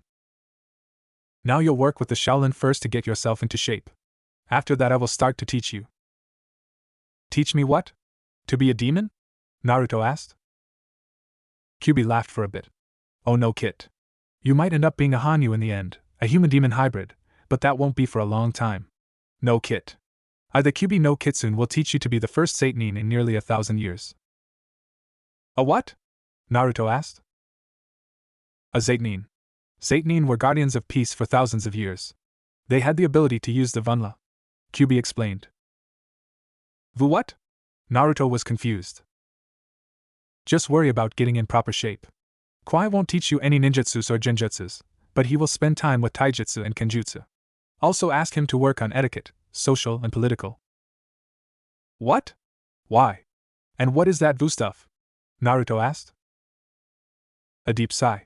Now you'll work with the Shaolin first to get yourself into shape. After that I will start to teach you. Teach me what? To be a demon? Naruto asked. Kyubi laughed for a bit. Oh no, Kit. You might end up being a Hanyu in the end, a human-demon hybrid, but that won't be for a long time. No, Kit. I, the Kyubi no Kitsune, will teach you to be the first Sainin in nearly 1,000 years. A what? Naruto asked. A Sainin. Sainin were guardians of peace for thousands of years. They had the ability to use the Vunla. Kyubi explained. Vu what? Naruto was confused. Just worry about getting in proper shape. Kwai won't teach you any ninjutsus or genjutsus, but he will spend time with taijutsu and kenjutsu. Also ask him to work on etiquette, social and political. What? Why? And what is that Vu stuff? Naruto asked. A deep sigh.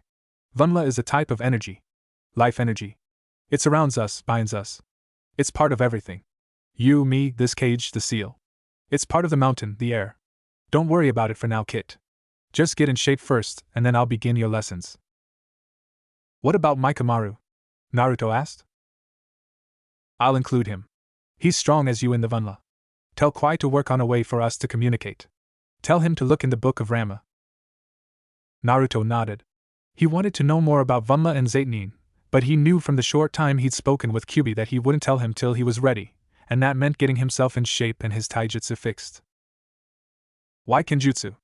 Vunla is a type of energy. Life energy. It surrounds us, binds us. It's part of everything. You, me, this cage, the seal. It's part of the mountain, the air. Don't worry about it for now, Kit. Just get in shape first, and then I'll begin your lessons. What about Mikamaru? Naruto asked. I'll include him. He's strong as you in the Vunla. Tell Kwai to work on a way for us to communicate. Tell him to look in the Book of Rama. Naruto nodded. He wanted to know more about Vunla and Sainin, but he knew from the short time he'd spoken with Kyubi that he wouldn't tell him till he was ready, and that meant getting himself in shape and his taijutsu fixed. Why kenjutsu?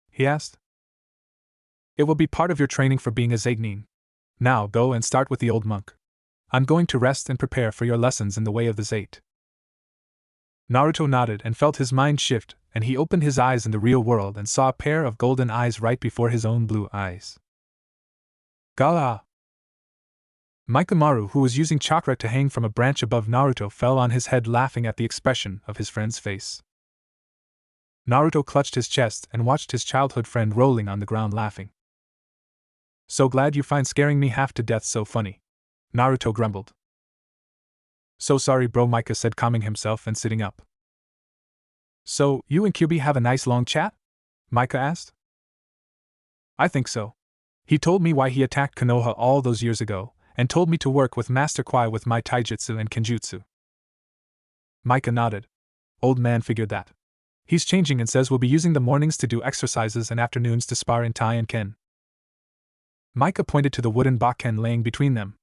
He asked. It will be part of your training for being a Sainin. Now go and start with the old monk. I'm going to rest and prepare for your lessons in the way of the Zate. Naruto nodded and felt his mind shift, and he opened his eyes in the real world and saw a pair of golden eyes right before his own blue eyes. Gala! Mikamaru, who was using chakra to hang from a branch above Naruto, fell on his head laughing at the expression of his friend's face. Naruto clutched his chest and watched his childhood friend rolling on the ground laughing. So glad you find scaring me half to death so funny, Naruto grumbled. So sorry bro, Mika said, calming himself and sitting up. So, you and Kyubi have a nice long chat? Mika asked. I think so. He told me why he attacked Konoha all those years ago, and told me to work with Master Kwai with my taijutsu and kenjutsu. Mika nodded. Old man figured that. He's changing and says we'll be using the mornings to do exercises and afternoons to spar in Tai and Ken. Mika pointed to the wooden bakken laying between them.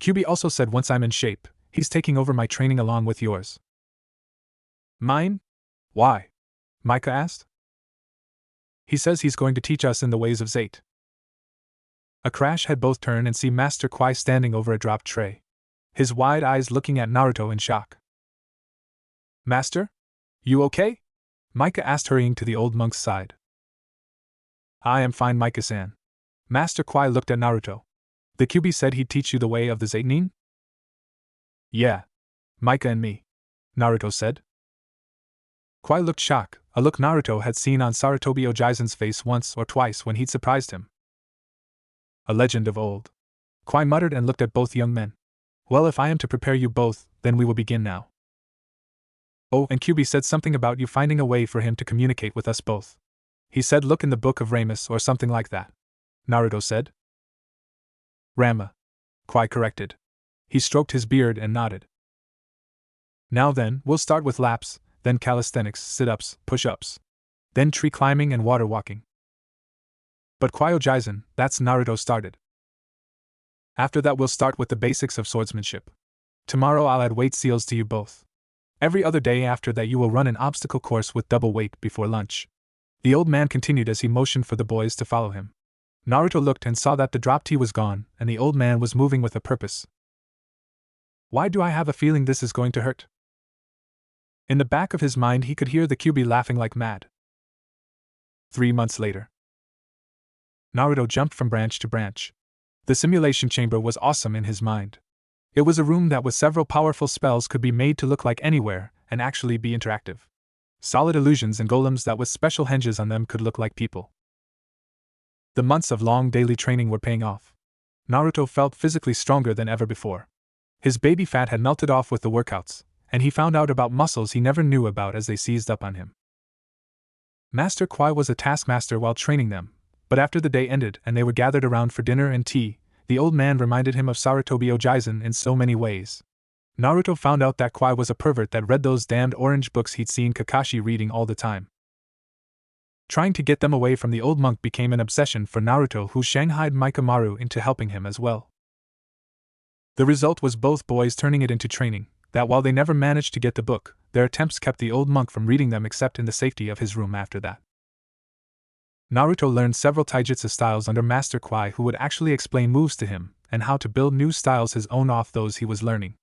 Kyubi also said once I'm in shape, he's taking over my training along with yours. Mine? Why? Mika asked. He says he's going to teach us in the ways of Zate. A crash had both turn and see Master Kwai standing over a dropped tray, his wide eyes looking at Naruto in shock. Master? You okay? Mika asked, hurrying to the old monk's side. I am fine, Mika-san. Master Kwai looked at Naruto. The Kyubi said he'd teach you the way of the Sainin? Yeah. Mika and me, Naruto said. Kwai looked shocked, a look Naruto had seen on Sarutobi Ojaizen's face once or twice when he'd surprised him. A legend of old. Kwai muttered and looked at both young men. Well, if I am to prepare you both, then we will begin now. Oh, and Kyubi said something about you finding a way for him to communicate with us both. He said look in the book of Ramus or something like that. Naruto said. Rama. Kwai corrected. He stroked his beard and nodded. Now then, we'll start with laps, then calisthenics, sit-ups, push-ups. Then tree climbing and water walking. But Kwai Ojaizen, that's Naruto started. After that we'll start with the basics of swordsmanship. Tomorrow I'll add weight seals to you both. Every other day after that you will run an obstacle course with double weight before lunch. The old man continued as he motioned for the boys to follow him. Naruto looked and saw that the drop tea was gone, and the old man was moving with a purpose. Why do I have a feeling this is going to hurt? In the back of his mind he could hear the Kyubi laughing like mad. 3 months later. Naruto jumped from branch to branch. The simulation chamber was awesome in his mind. It was a room that with several powerful spells could be made to look like anywhere, and actually be interactive. Solid illusions and golems that with special hinges on them could look like people. The months of long daily training were paying off. Naruto felt physically stronger than ever before. His baby fat had melted off with the workouts, and he found out about muscles he never knew about as they seized up on him. Master Kwai was a taskmaster while training them, but after the day ended and they were gathered around for dinner and tea, the old man reminded him of Sarutobi Ojaizen in so many ways. Naruto found out that Kwai was a pervert that read those damned orange books he'd seen Kakashi reading all the time. Trying to get them away from the old monk became an obsession for Naruto, who shanghaied Mikamaru into helping him as well. The result was both boys turning it into training, that while they never managed to get the book, their attempts kept the old monk from reading them except in the safety of his room after that. Naruto learned several taijutsu styles under Master Kwai, who would actually explain moves to him, and how to build new styles his own off those he was learning.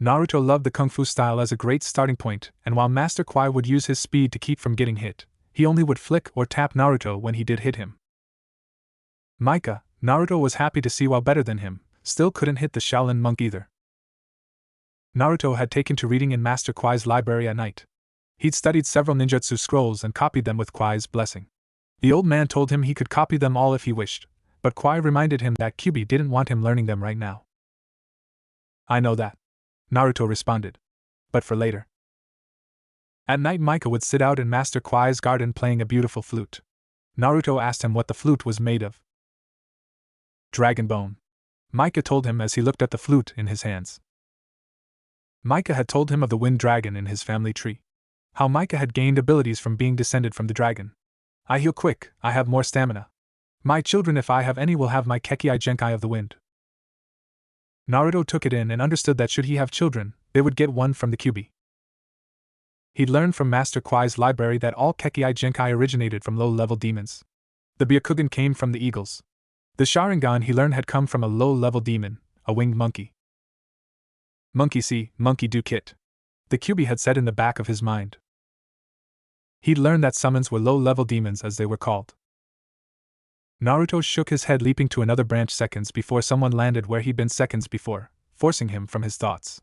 Naruto loved the kung fu style as a great starting point, and while Master Kwai would use his speed to keep from getting hit, he only would flick or tap Naruto when he did hit him. Micah, Naruto was happy to see while better than him, still couldn't hit the Shaolin monk either. Naruto had taken to reading in Master Kwai's library at night. He'd studied several ninjutsu scrolls and copied them with Kwai's blessing. The old man told him he could copy them all if he wished, but Kwai reminded him that Kyubi didn't want him learning them right now. I know that, Naruto responded. But for later. At night Micah would sit out in Master Kwai's garden playing a beautiful flute. Naruto asked him what the flute was made of. Dragon bone. Micah told him as he looked at the flute in his hands. Micah had told him of the wind dragon in his family tree. How Micah had gained abilities from being descended from the dragon. I heal quick, I have more stamina. My children, if I have any, will have my Kekkei Genkai of the wind. Naruto took it in and understood that should he have children, they would get one from the Kyubi. He'd learned from Master Kwai's library that all Kekkei Genkai originated from low-level demons. The Byakugan came from the eagles. The Sharingan he learned had come from a low-level demon, a winged monkey. Monkey see, monkey do kit. The Kyubi had said in the back of his mind. He'd learned that summons were low-level demons as they were called. Naruto shook his head, leaping to another branch seconds before someone landed where he'd been seconds before, forcing him from his thoughts.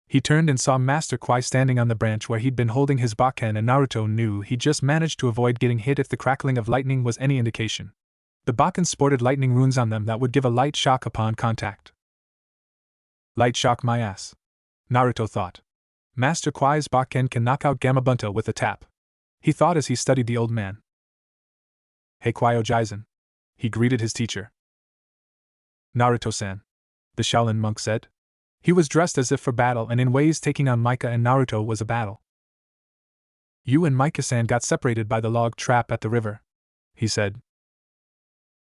He turned and saw Master Kwai standing on the branch where he'd been holding his Bakken, and Naruto knew he'd just managed to avoid getting hit if the crackling of lightning was any indication. The Bakken sported lightning runes on them that would give a light shock upon contact. Light shock my ass, Naruto thought. Master Kwai's Bakken can knock out Gamabunta with a tap. He thought as he studied the old man. Hey Kwai Ojaizen. He greeted his teacher. Naruto-san, the Shaolin monk said. He was dressed as if for battle, and in ways taking on Micah and Naruto was a battle. You and Micah-san got separated by the log trap at the river, he said.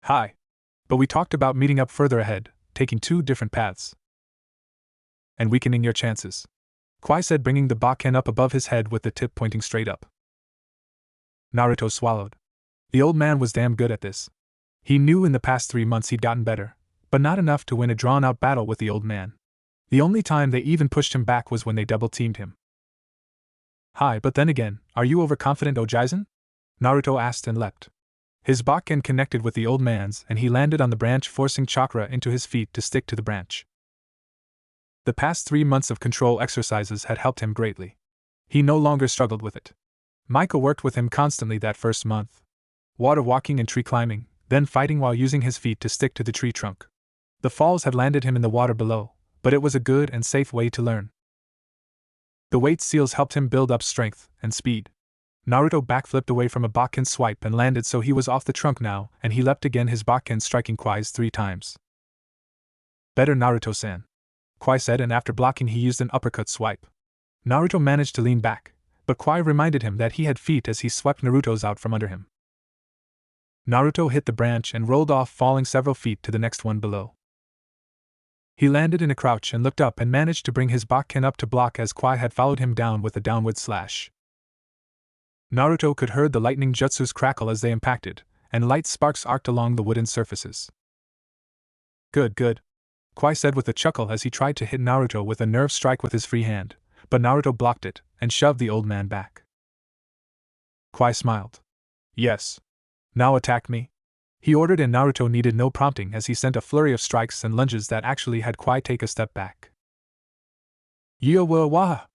Hi. But we talked about meeting up further ahead, taking 2 different paths. And weakening your chances, Kwai said, bringing the Bakken up above his head with the tip pointing straight up. Naruto swallowed. The old man was damn good at this. He knew in the past 3 months he'd gotten better, but not enough to win a drawn-out battle with the old man. The only time they even pushed him back was when they double-teamed him. Hi, but then again, are you overconfident, Ojaizen? Naruto asked and leapt. His Bakken connected with the old man's, and he landed on the branch, forcing chakra into his feet to stick to the branch. The past 3 months of control exercises had helped him greatly. He no longer struggled with it. Micah worked with him constantly that first month. Water walking and tree climbing, then fighting while using his feet to stick to the tree trunk. The falls had landed him in the water below, but it was a good and safe way to learn. The weight seals helped him build up strength and speed. Naruto backflipped away from a Bakken swipe and landed so he was off the trunk now, and he leapt again, his Bakken striking Kwai's 3 times. Better, Naruto-san, Kwai said, and after blocking he used an uppercut swipe. Naruto managed to lean back, but Kwai reminded him that he had feet as he swept Naruto's out from under him. Naruto hit the branch and rolled off, falling several feet to the next one below. He landed in a crouch and looked up and managed to bring his Bakken up to block as Kwai had followed him down with a downward slash. Naruto could hear the lightning jutsus crackle as they impacted, and light sparks arced along the wooden surfaces. Good, good, Kwai said with a chuckle as he tried to hit Naruto with a nerve strike with his free hand, but Naruto blocked it and shoved the old man back. Kwai smiled. Yes. Now attack me, he ordered, and Naruto needed no prompting as he sent a flurry of strikes and lunges that actually had Kwai take a step back. Yo-wa-wa!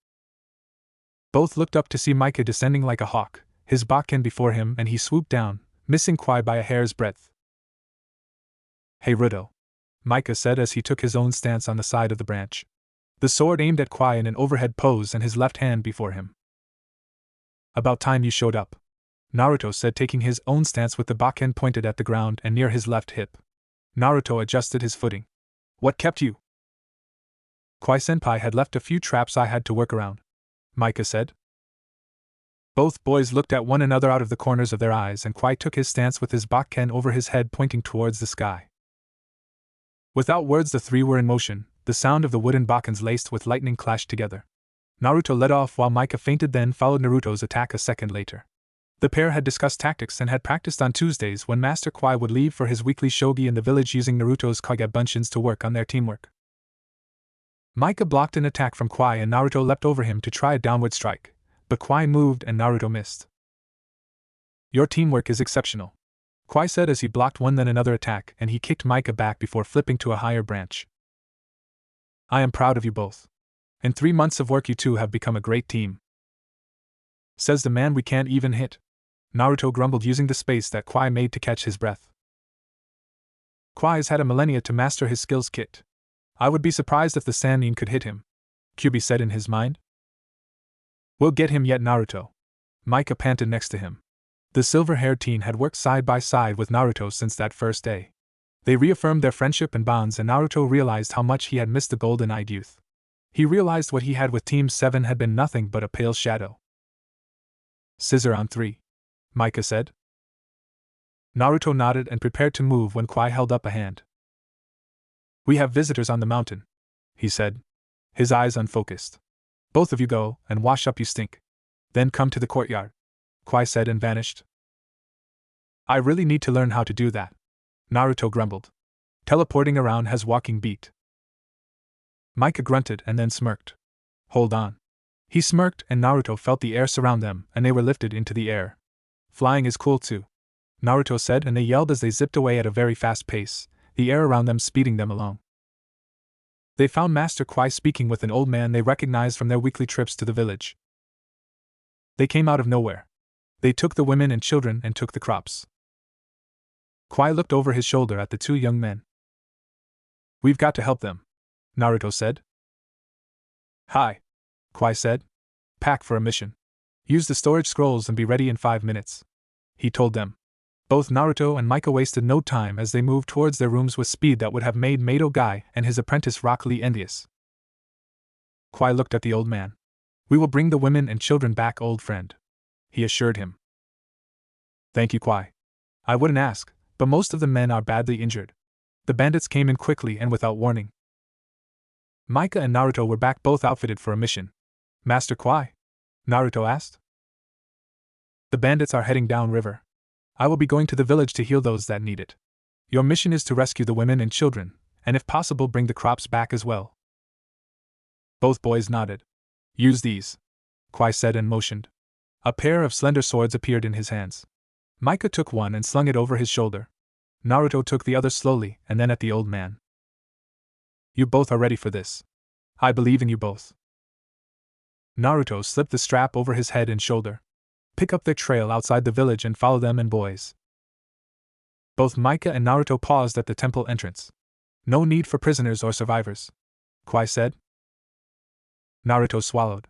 Both looked up to see Micah descending like a hawk, his Bakken before him, and he swooped down, missing Kwai by a hair's breadth. Hey Ruto, Micah said as he took his own stance on the side of the branch. The sword aimed at Kwai in an overhead pose and his left hand before him. About time you showed up, Naruto said, taking his own stance with the Bakken pointed at the ground and near his left hip. Naruto adjusted his footing. What kept you? Kwai-senpai had left a few traps I had to work around, Micah said. Both boys looked at one another out of the corners of their eyes, and Kwai took his stance with his Bakken over his head pointing towards the sky. Without words the three were in motion, the sound of the wooden Bakkens laced with lightning clashed together. Naruto led off while Micah feinted, then followed Naruto's attack a second later. The pair had discussed tactics and had practiced on Tuesdays when Master Kwai would leave for his weekly shogi in the village, using Naruto's Kage Bunshin to work on their teamwork. Micah blocked an attack from Kwai and Naruto leapt over him to try a downward strike, but Kwai moved and Naruto missed. Your teamwork is exceptional, Kwai said as he blocked one then another attack, and he kicked Micah back before flipping to a higher branch. I am proud of you both. In 3 months of work you two have become a great team. Says the man we can't even hit, Naruto grumbled, using the space that Kwai made to catch his breath. Kwai's had a millennia to master his skills kit. I would be surprised if the Sannin could hit him, Kyubi said in his mind. We'll get him yet, Naruto, Micah panted next to him. The silver-haired teen had worked side by side with Naruto since that first day. They reaffirmed their friendship and bonds, and Naruto realized how much he had missed the golden-eyed youth. He realized what he had with Team 7 had been nothing but a pale shadow. Scissor on 3, Micah said. Naruto nodded and prepared to move when Kwai held up a hand. We have visitors on the mountain, he said, his eyes unfocused. Both of you go and wash up, you stink. Then come to the courtyard, Kwai said and vanished. I really need to learn how to do that, Naruto grumbled. Teleporting around has walking beat. Micah grunted and then smirked. Hold on. He smirked and Naruto felt the air surround them and they were lifted into the air. Flying is cool too, Naruto said, and they yelled as they zipped away at a very fast pace, the air around them speeding them along. They found Master Kwai speaking with an old man they recognized from their weekly trips to the village. They came out of nowhere. They took the women and children and took the crops. Kwai looked over his shoulder at the 2 young men. We've got to help them, Naruto said. Hi, Kwai said. Pack for a mission. Use the storage scrolls and be ready in 5 minutes, he told them. Both Naruto and Micah wasted no time as they moved towards their rooms with speed that would have made Mato Guy and his apprentice Rock Lee envious. Kwai looked at the old man. We will bring the women and children back, old friend, he assured him. Thank you, Kwai. I wouldn't ask, but most of the men are badly injured. The bandits came in quickly and without warning. Micah and Naruto were back, both outfitted for a mission. Master Kwai? Naruto asked. The bandits are heading downriver. I will be going to the village to heal those that need it. Your mission is to rescue the women and children, and if possible bring the crops back as well. Both boys nodded. Use these, Kwai said and motioned. A pair of slender swords appeared in his hands. Micah took one and slung it over his shoulder. Naruto took the other slowly and then at the old man. You both are ready for this. I believe in you both. Naruto slipped the strap over his head and shoulder. Pick up their trail outside the village and follow them and boys. Both Micah and Naruto paused at the temple entrance. No need for prisoners or survivors, Kwai said. Naruto swallowed.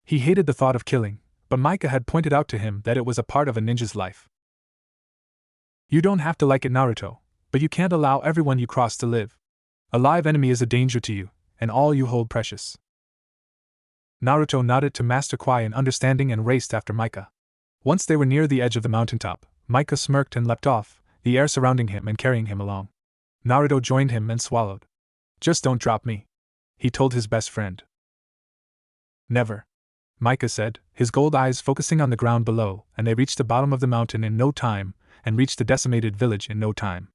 He hated the thought of killing, but Micah had pointed out to him that it was a part of a ninja's life. You don't have to like it, Naruto, but you can't allow everyone you cross to live. A live enemy is a danger to you, and all you hold precious. Naruto nodded to Master Kwai in understanding and raced after Micah. Once they were near the edge of the mountaintop, Micah smirked and leapt off, the air surrounding him and carrying him along. Naruto joined him and swallowed. Just don't drop me, he told his best friend. Never, Micah said, his gold eyes focusing on the ground below, and they reached the bottom of the mountain in no time, and reached the decimated village in no time.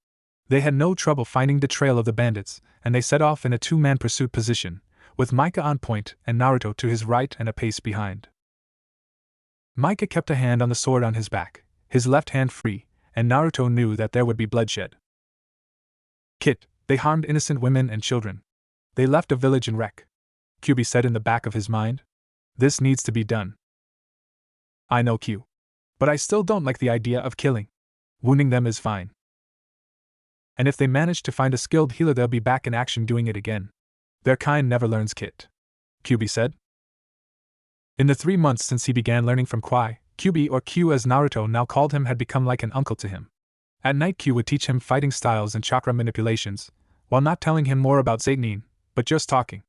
They had no trouble finding the trail of the bandits, and they set off in a two-man pursuit position, with Micah on point and Naruto to his right and a pace behind. Micah kept a hand on the sword on his back, his left hand free, and Naruto knew that there would be bloodshed. Kit, they harmed innocent women and children. They left a village in wreck, Kyuubi said in the back of his mind. This needs to be done. I know, Q. But I still don't like the idea of killing. Wounding them is fine. And if they manage to find a skilled healer, they'll be back in action doing it again. Their kind never learns, Kit, Kyuubi said. In the 3 months since he began learning from Kwai, Kyuubi, or Q as Naruto now called him, had become like an uncle to him. At night, Q would teach him fighting styles and chakra manipulations, while not telling him more about Zenin, but just talking.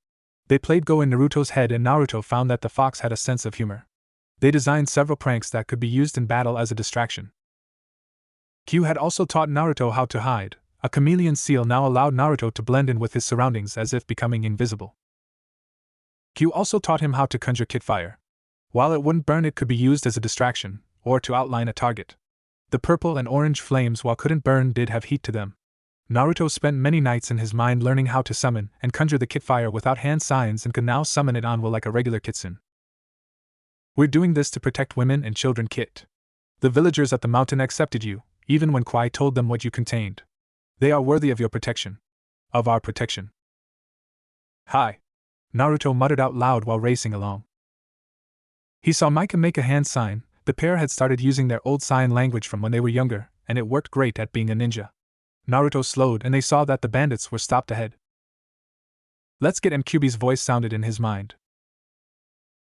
They played Go in Naruto's head, and Naruto found that the fox had a sense of humor. They designed several pranks that could be used in battle as a distraction. Q had also taught Naruto how to hide. A chameleon seal now allowed Naruto to blend in with his surroundings as if becoming invisible. Q also taught him how to conjure kit fire. While it wouldn't burn, it could be used as a distraction, or to outline a target. The purple and orange flames, while couldn't burn, did have heat to them. Naruto spent many nights in his mind learning how to summon and conjure the kit fire without hand signs, and could now summon it on will like a regular kitsune. We're doing this to protect women and children, Kit. The villagers at the mountain accepted you, even when Kwai told them what you contained. They are worthy of your protection. Of our protection. Hi, Naruto muttered out loud while racing along. He saw Micah make a hand sign. The pair had started using their old sign language from when they were younger, and it worked great at being a ninja. Naruto slowed, and they saw that the bandits were stopped ahead. Let's get him, Kyuubi's voice sounded in his mind.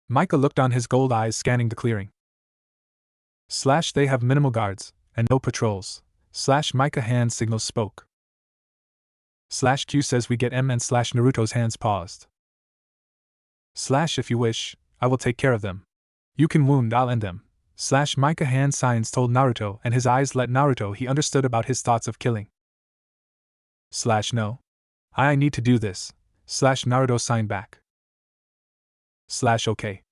Micah looked on, his gold eyes scanning the clearing. / they have minimal guards, and no patrols. / Micah hand signals spoke. / Q says we get M, and / Naruto's hands paused. / if you wish, I will take care of them. You can wound, I'll end them. / Micah hand signs told Naruto, and his eyes let Naruto he understood about his thoughts of killing. / no. I need to do this. / Naruto signed back. / okay.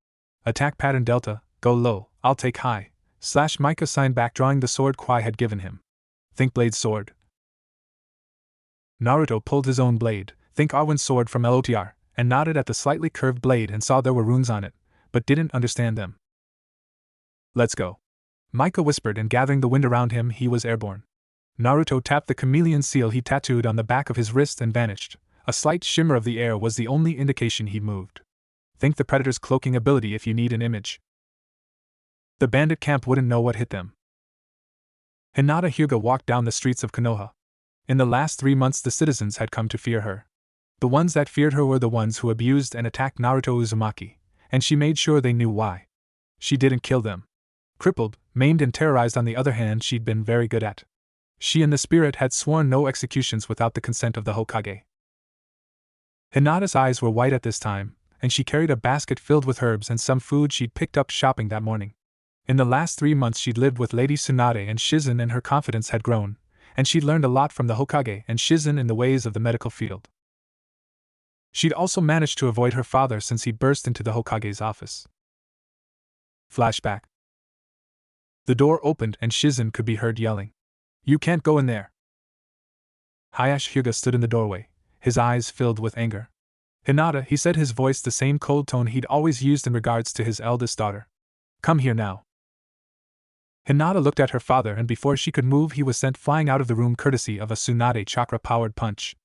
Attack pattern delta, go low, I'll take high. / Micah signed back, drawing the sword Kwai had given him. Think blade sword. Naruto pulled his own blade, Think Arwen's sword from LOTR, and nodded at the slightly curved blade and saw there were runes on it, but didn't understand them. Let's go. Micah whispered, and gathering the wind around him, he was airborne. Naruto tapped the chameleon seal he tattooed on the back of his wrist and vanished. A slight shimmer of the air was the only indication he moved. Think the predator's cloaking ability if you need an image. The bandit camp wouldn't know what hit them. Hinata Hyuga walked down the streets of Konoha. In the last 3 months, the citizens had come to fear her. The ones that feared her were the ones who abused and attacked Naruto Uzumaki, and she made sure they knew why. She didn't kill them. Crippled, maimed, and terrorized, on the other hand, she'd been very good at. She and the spirit had sworn no executions without the consent of the Hokage. Hinata's eyes were white at this time, and she carried a basket filled with herbs and some food she'd picked up shopping that morning. In the last 3 months she'd lived with Lady Tsunade and Shizen, and her confidence had grown, and she'd learned a lot from the Hokage and Shizen in the ways of the medical field. She'd also managed to avoid her father since he burst into the Hokage's office. Flashback. The door opened and Shizen could be heard yelling, "You can't go in there!" Hayashi Hyuga stood in the doorway, his eyes filled with anger. "Hinata," he said, his voice the same cold tone he'd always used in regards to his eldest daughter. "Come here now." Hinata looked at her father, and before she could move, he was sent flying out of the room courtesy of a Tsunade chakra-powered punch.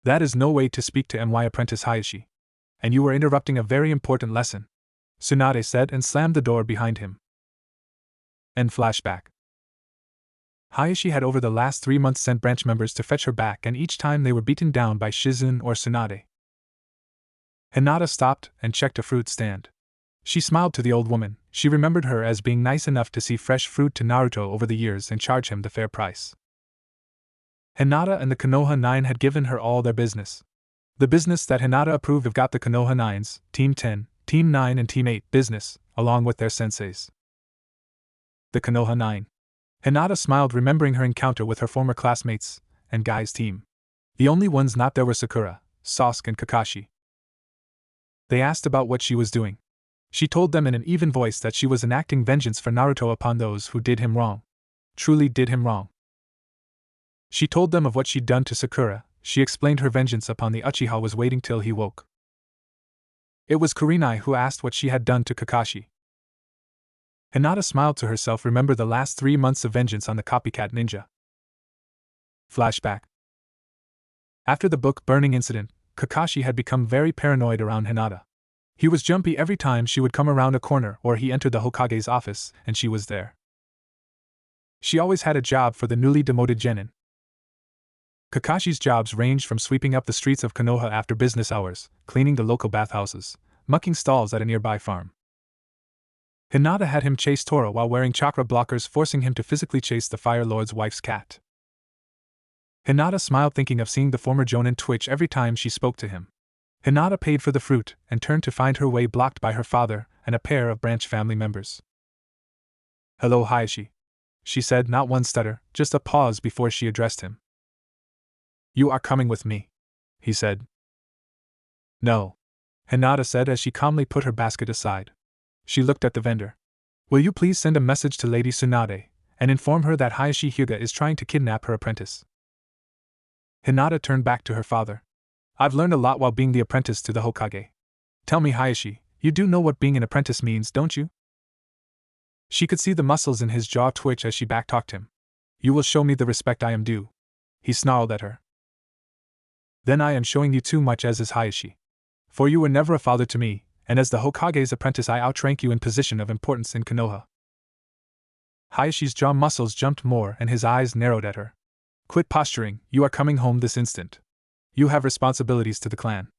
"That is no way to speak to my apprentice Hayashi. And you were interrupting a very important lesson," Tsunade said, and slammed the door behind him. End flashback. Hayashi had over the last 3 months sent branch members to fetch her back, and each time they were beaten down by Shizun or Tsunade. Hinata stopped and checked a fruit stand. She smiled to the old woman. She remembered her as being nice enough to see fresh fruit to Naruto over the years and charge him the fair price. Hinata and the Konoha 9 had given her all their business. The business that Hinata approved of got the Konoha 9's, Team 10, Team 9 and Team 8 business, along with their senseis. The Konoha 9. Hinata smiled, remembering her encounter with her former classmates and Guy's team. The only ones not there were Sakura, Sasuke and Kakashi. They asked about what she was doing. She told them in an even voice that she was enacting vengeance for Naruto upon those who did him wrong. Truly did him wrong. She told them of what she'd done to Sakura. She explained her vengeance upon the Uchiha was waiting till he woke. It was Kurenai who asked what she had done to Kakashi. Hinata smiled to herself, remember the last 3 months of vengeance on the copycat ninja. Flashback. After the book burning incident, Kakashi had become very paranoid around Hinata. He was jumpy every time she would come around a corner or he entered the Hokage's office and she was there. She always had a job for the newly demoted genin. Kakashi's jobs ranged from sweeping up the streets of Konoha after business hours, cleaning the local bathhouses, mucking stalls at a nearby farm. Hinata had him chase Tora while wearing chakra blockers, forcing him to physically chase the Fire Lord's wife's cat. Hinata smiled, thinking of seeing the former jonin twitch every time she spoke to him. Hinata paid for the fruit and turned to find her way blocked by her father and a pair of branch family members. "Hello, Hayashi," she said, not one stutter, just a pause before she addressed him. "You are coming with me," he said. "No," Hinata said as she calmly put her basket aside. She looked at the vendor. "Will you please send a message to Lady Tsunade and inform her that Hayashi Hyuga is trying to kidnap her apprentice?" Hinata turned back to her father. "I've learned a lot while being the apprentice to the Hokage. Tell me, Hayashi, you do know what being an apprentice means, don't you?" She could see the muscles in his jaw twitch as she backtalked him. "You will show me the respect I am due," he snarled at her. "Then I am showing you too much, as is Hayashi. For you were never a father to me, and as the Hokage's apprentice I outrank you in position of importance in Konoha." Hayashi's jaw muscles jumped more and his eyes narrowed at her. "Quit posturing, you are coming home this instant. You have responsibilities to the clan."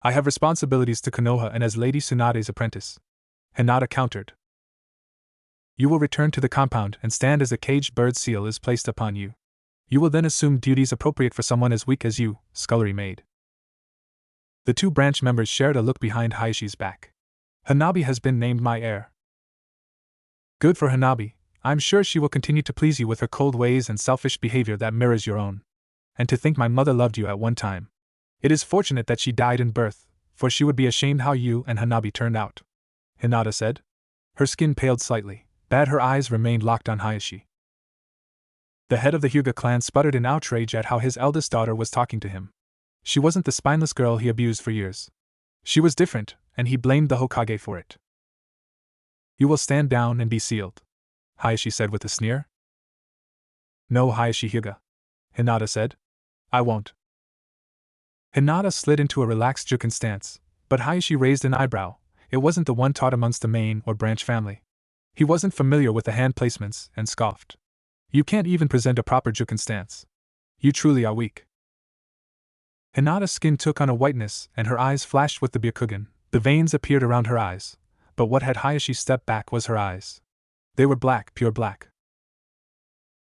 "I have responsibilities to Konoha and as Lady Tsunade's apprentice," Hinata countered. "You will return to the compound and stand as a caged bird seal is placed upon you. You will then assume duties appropriate for someone as weak as you, scullery maid." The two branch members shared a look behind Hayashi's back. "Hanabi has been named my heir." "Good for Hanabi. I'm sure she will continue to please you with her cold ways and selfish behavior that mirrors your own. And to think my mother loved you at one time. It is fortunate that she died in birth, for she would be ashamed how you and Hanabi turned out," Hinata said. Her skin paled slightly, but her eyes remained locked on Hayashi. The head of the Hyuga clan sputtered in outrage at how his eldest daughter was talking to him. She wasn't the spineless girl he abused for years. She was different, and he blamed the Hokage for it. "You will stand down and be sealed," Hayashi said with a sneer. "No, Hayashi Hyuga," Hinata said. "I won't." Hinata slid into a relaxed juken stance, but Hayashi raised an eyebrow. It wasn't the one taught amongst the main or branch family. He wasn't familiar with the hand placements and scoffed. "You can't even present a proper juken stance. You truly are weak." Hinata's skin took on a whiteness and her eyes flashed with the Byakugan. The veins appeared around her eyes, but what had Hayashi stepped back was her eyes. They were black, pure black.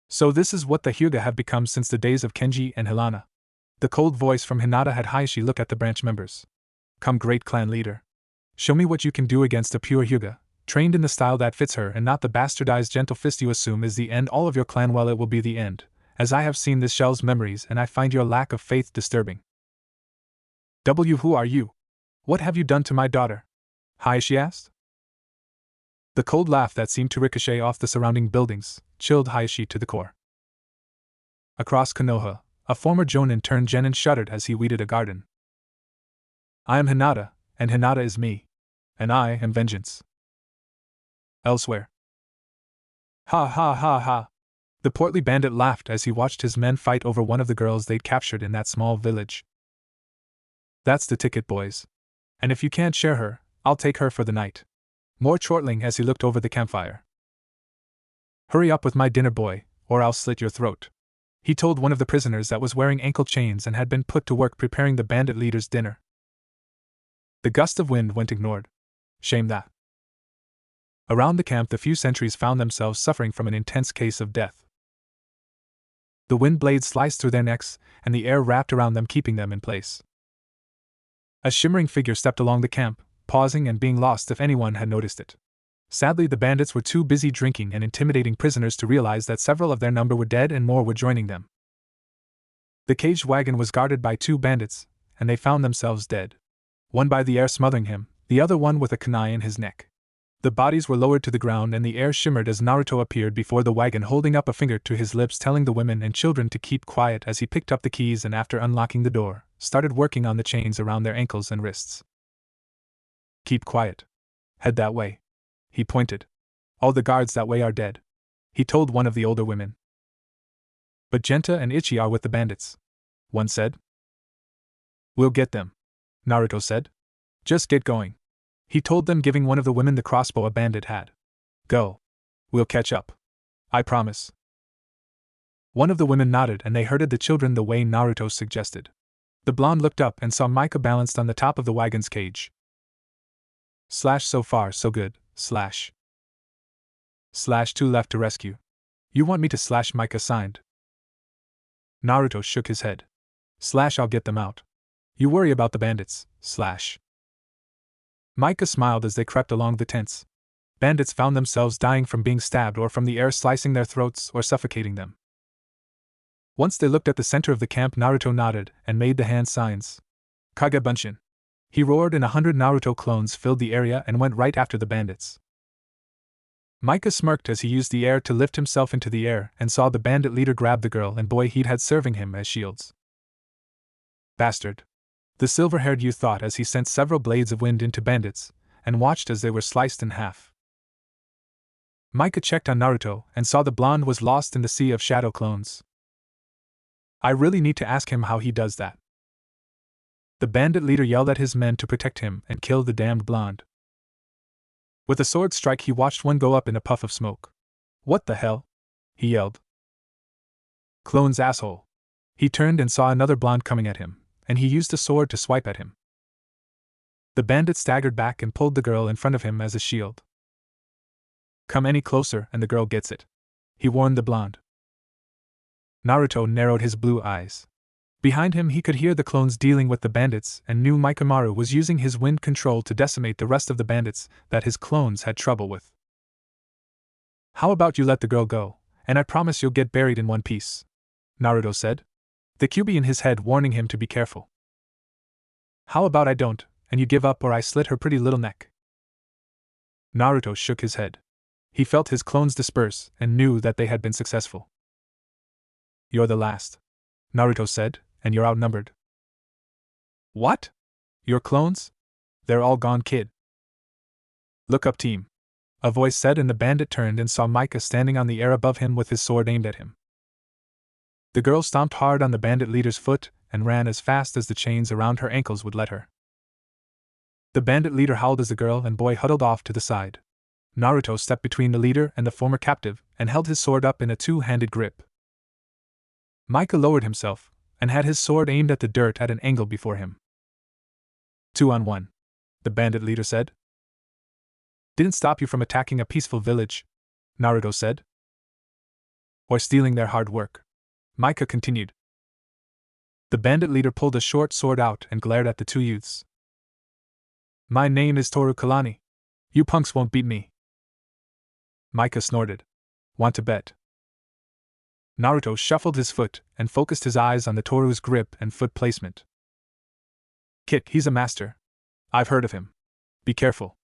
"So this is what the Hyuga have become since the days of Kenji and Hilana." The cold voice from Hinata had Hayashi look at the branch members. "Come, great clan leader. Show me what you can do against a pure Hyuga, trained in the style that fits her and not the bastardized gentle fist you assume is the end all of your clan. Well, it will be the end, as I have seen this shell's memories and I find your lack of faith disturbing." Who are you? What have you done to my daughter?" Hayashi asked. The cold laugh that seemed to ricochet off the surrounding buildings chilled Hayashi to the core. Across Konoha, a former jonin turned genin shuddered as he weeded a garden. "I am Hinata, and Hinata is me. And I am vengeance." Elsewhere. "Ha ha ha ha." The portly bandit laughed as he watched his men fight over one of the girls they'd captured in that small village. "That's the ticket, boys. And if you can't share her, I'll take her for the night," more chortling as he looked over the campfire. Hurry up with my dinner, boy, or I'll slit your throat, he told one of the prisoners that was wearing ankle chains and had been put to work preparing the bandit leader's dinner. The gust of wind went ignored. Shame that. Around the camp, the few sentries found themselves suffering from an intense case of death. The wind blades sliced through their necks, and the air wrapped around them, keeping them in place. A shimmering figure stepped along the camp, pausing and being lost if anyone had noticed it. Sadly, the bandits were too busy drinking and intimidating prisoners to realize that several of their number were dead and more were joining them. The caged wagon was guarded by 2 bandits, and they found themselves dead. One by the air smothering him, the other one with a kunai in his neck. The bodies were lowered to the ground and the air shimmered as Naruto appeared before the wagon, holding up a finger to his lips, telling the women and children to keep quiet as he picked up the keys and, after unlocking the door, started working on the chains around their ankles and wrists. Keep quiet. Head that way. He pointed. All the guards that way are dead, he told one of the older women. But Genta and Ichi are with the bandits, one said. We'll get them, Naruto said. Just get going, he told them, giving one of the women the crossbow a bandit had. Go. We'll catch up. I promise. One of the women nodded and they herded the children the way Naruto suggested. The blonde looked up and saw Micah balanced on the top of the wagon's cage. So far so good, / 2 left to rescue. You want me to / Micah signed. Naruto shook his head. / I'll get them out. You worry about the bandits, / Micah smiled as they crept along the tents. Bandits found themselves dying from being stabbed or from the air slicing their throats or suffocating them. Once they looked at the center of the camp, Naruto nodded and made the hand signs. Kage Bunshin. He roared and 100 Naruto clones filled the area and went right after the bandits. Micah smirked as he used the air to lift himself into the air and saw the bandit leader grab the girl and boy he'd had serving him as shields. Bastard. The silver-haired youth thought as he sent several blades of wind into bandits, and watched as they were sliced in half. Micah checked on Naruto and saw the blonde was lost in the sea of shadow clones. I really need to ask him how he does that. The bandit leader yelled at his men to protect him and kill the damned blonde. With a sword strike, he watched one go up in a puff of smoke. What the hell? He yelled. Clone's asshole. He turned and saw another blonde coming at him, and he used a sword to swipe at him. The bandit staggered back and pulled the girl in front of him as a shield. Come any closer and the girl gets it, he warned the blonde. Naruto narrowed his blue eyes. Behind him he could hear the clones dealing with the bandits and knew Mikomaru was using his wind control to decimate the rest of the bandits that his clones had trouble with. How about you let the girl go, and I promise you'll get buried in one piece, Naruto said, the QB in his head warning him to be careful. How about I don't, and you give up or I slit her pretty little neck? Naruto shook his head. He felt his clones disperse and knew that they had been successful. You're the last, Naruto said, and you're outnumbered. What? Your clones? They're all gone, kid. Look up, team, a voice said, and the bandit turned and saw Micah standing on the air above him with his sword aimed at him. The girl stomped hard on the bandit leader's foot and ran as fast as the chains around her ankles would let her. The bandit leader howled as the girl and boy huddled off to the side. Naruto stepped between the leader and the former captive and held his sword up in a two-handed grip. Micah lowered himself and had his sword aimed at the dirt at an angle before him. 2-on-1, the bandit leader said. Didn't stop you from attacking a peaceful village, Naruto said. Or stealing their hard work, Micah continued. The bandit leader pulled a short sword out and glared at the two youths. My name is Toru Kalani. You punks won't beat me. Micah snorted. Want to bet? Naruto shuffled his foot and focused his eyes on the Toru's grip and foot placement. Kit, he's a master. I've heard of him. Be careful,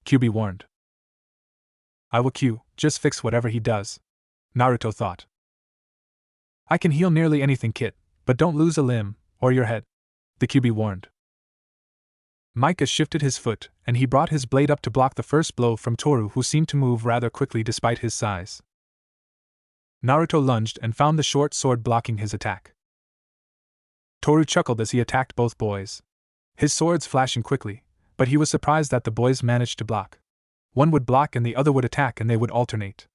QB warned. I will Q, just fix whatever he does, Naruto thought. I can heal nearly anything, Kit, but don't lose a limb, or your head, the QB warned. Micah shifted his foot, and he brought his blade up to block the first blow from Toru, who seemed to move rather quickly despite his size. Naruto lunged and found the short sword blocking his attack. Toru chuckled as he attacked both boys, his swords flashing quickly, but he was surprised that the boys managed to block. One would block and the other would attack, and they would alternate.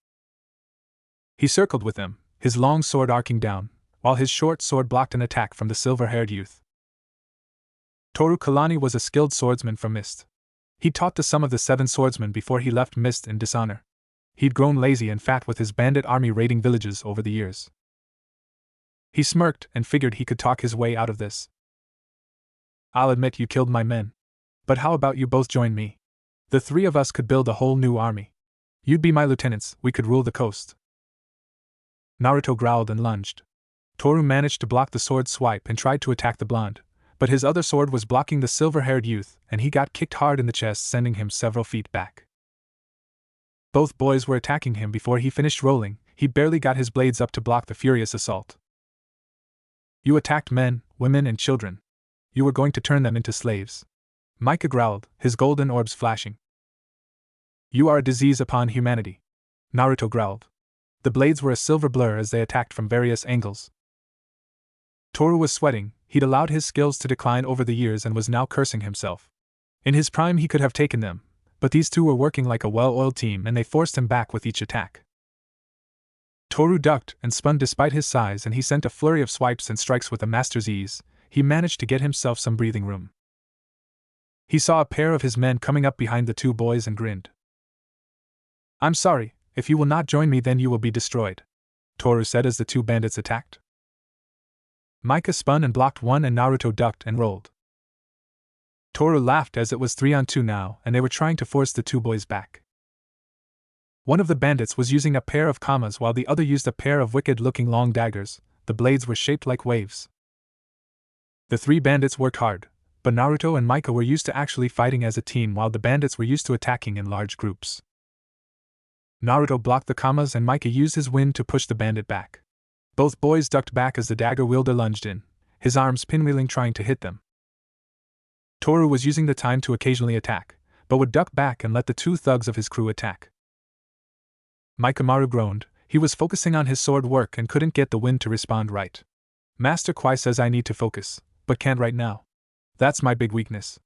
He circled with them, his long sword arcing down, while his short sword blocked an attack from the silver-haired youth. Toru Kalani was a skilled swordsman from Mist. He'd taught to some of the 7 swordsmen before he left Mist in dishonor. He'd grown lazy and fat with his bandit army raiding villages over the years. He smirked and figured he could talk his way out of this. I'll admit you killed my men. But how about you both join me? The 3 of us could build a whole new army. You'd be my lieutenants, we could rule the coast. Naruto growled and lunged. Toru managed to block the sword swipe and tried to attack the blonde, but his other sword was blocking the silver-haired youth, and he got kicked hard in the chest, sending him several feet back. Both boys were attacking him before he finished rolling. He barely got his blades up to block the furious assault. You attacked men, women, and children. You were going to turn them into slaves. Micah growled, his golden orbs flashing. You are a disease upon humanity. Naruto growled. The blades were a silver blur as they attacked from various angles. Toru was sweating. He'd allowed his skills to decline over the years and was now cursing himself. In his prime he could have taken them, but these 2 were working like a well-oiled team and they forced him back with each attack. Toru ducked and spun despite his size, and he sent a flurry of swipes and strikes with a master's ease. He managed to get himself some breathing room. He saw a pair of his men coming up behind the 2 boys and grinned. I'm sorry, if you will not join me then you will be destroyed, Toru said as the 2 bandits attacked. Micah spun and blocked one and Naruto ducked and rolled. Toru laughed as it was 3-on-2 now and they were trying to force the 2 boys back. One of the bandits was using a pair of kamas while the other used a pair of wicked-looking long daggers. The blades were shaped like waves. The 3 bandits worked hard, but Naruto and Micah were used to actually fighting as a team while the bandits were used to attacking in large groups. Naruto blocked the kamas and Micah used his wind to push the bandit back. Both boys ducked back as the dagger wielder lunged in, his arms pinwheeling trying to hit them. Toru was using the time to occasionally attack, but would duck back and let the 2 thugs of his crew attack. Mikamaru groaned. He was focusing on his sword work and couldn't get the wind to respond right. Master Kwai says I need to focus, but can't right now. That's my big weakness.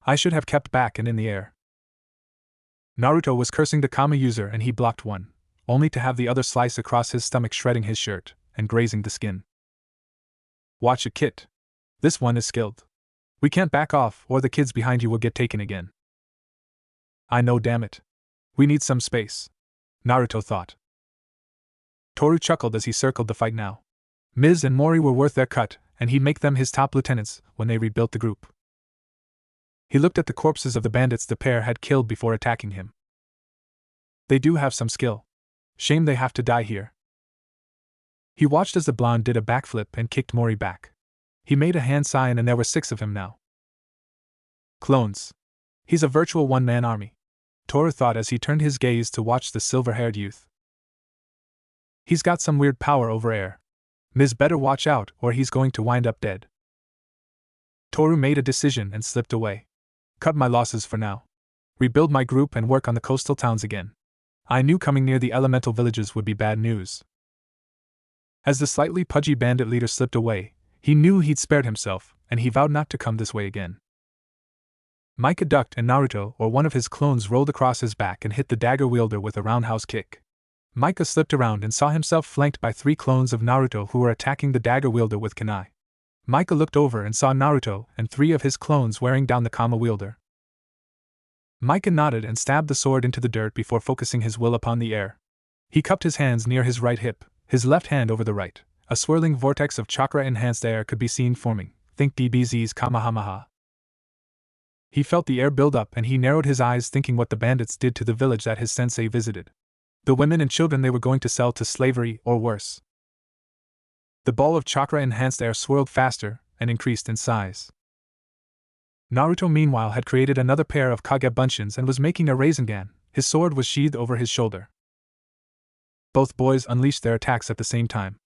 I should have kept back and in the air. Naruto was cursing the kama user and he blocked one, only to have the other slice across his stomach, shredding his shirt and grazing the skin. Watch it, Kit. This one is skilled. We can't back off or the kids behind you will get taken again. I know, damn it. We need some space, Naruto thought. Toru chuckled as he circled the fight now. Miz and Mori were worth their cut, and he'd make them his top lieutenants when they rebuilt the group. He looked at the corpses of the bandits the pair had killed before attacking him. They do have some skill. Shame they have to die here. He watched as the blonde did a backflip and kicked Mori back. He made a hand sign and there were 6 of him now. Clones. He's a virtual one-man army, Toru thought as he turned his gaze to watch the silver-haired youth. He's got some weird power over air. Miz better watch out or he's going to wind up dead. Toru made a decision and slipped away. Cut my losses for now. Rebuild my group and work on the coastal towns again. I knew coming near the elemental villages would be bad news. As the slightly pudgy bandit leader slipped away, he knew he'd spared himself, and he vowed not to come this way again. Micah ducked and Naruto or one of his clones rolled across his back and hit the dagger wielder with a roundhouse kick. Micah slipped around and saw himself flanked by 3 clones of Naruto who were attacking the dagger wielder with kunai. Micah looked over and saw Naruto and 3 of his clones wearing down the kama wielder. Micah nodded and stabbed the sword into the dirt before focusing his will upon the air. He cupped his hands near his right hip, his left hand over the right. A swirling vortex of chakra-enhanced air could be seen forming. Think DBZ's Kamehameha. He felt the air build up and he narrowed his eyes, thinking what the bandits did to the village that his sensei visited. The women and children they were going to sell to slavery or worse. The ball of chakra-enhanced air swirled faster and increased in size. Naruto meanwhile had created another pair of Kage Bunshins and was making a Rasengan. His sword was sheathed over his shoulder. Both boys unleashed their attacks at the same time.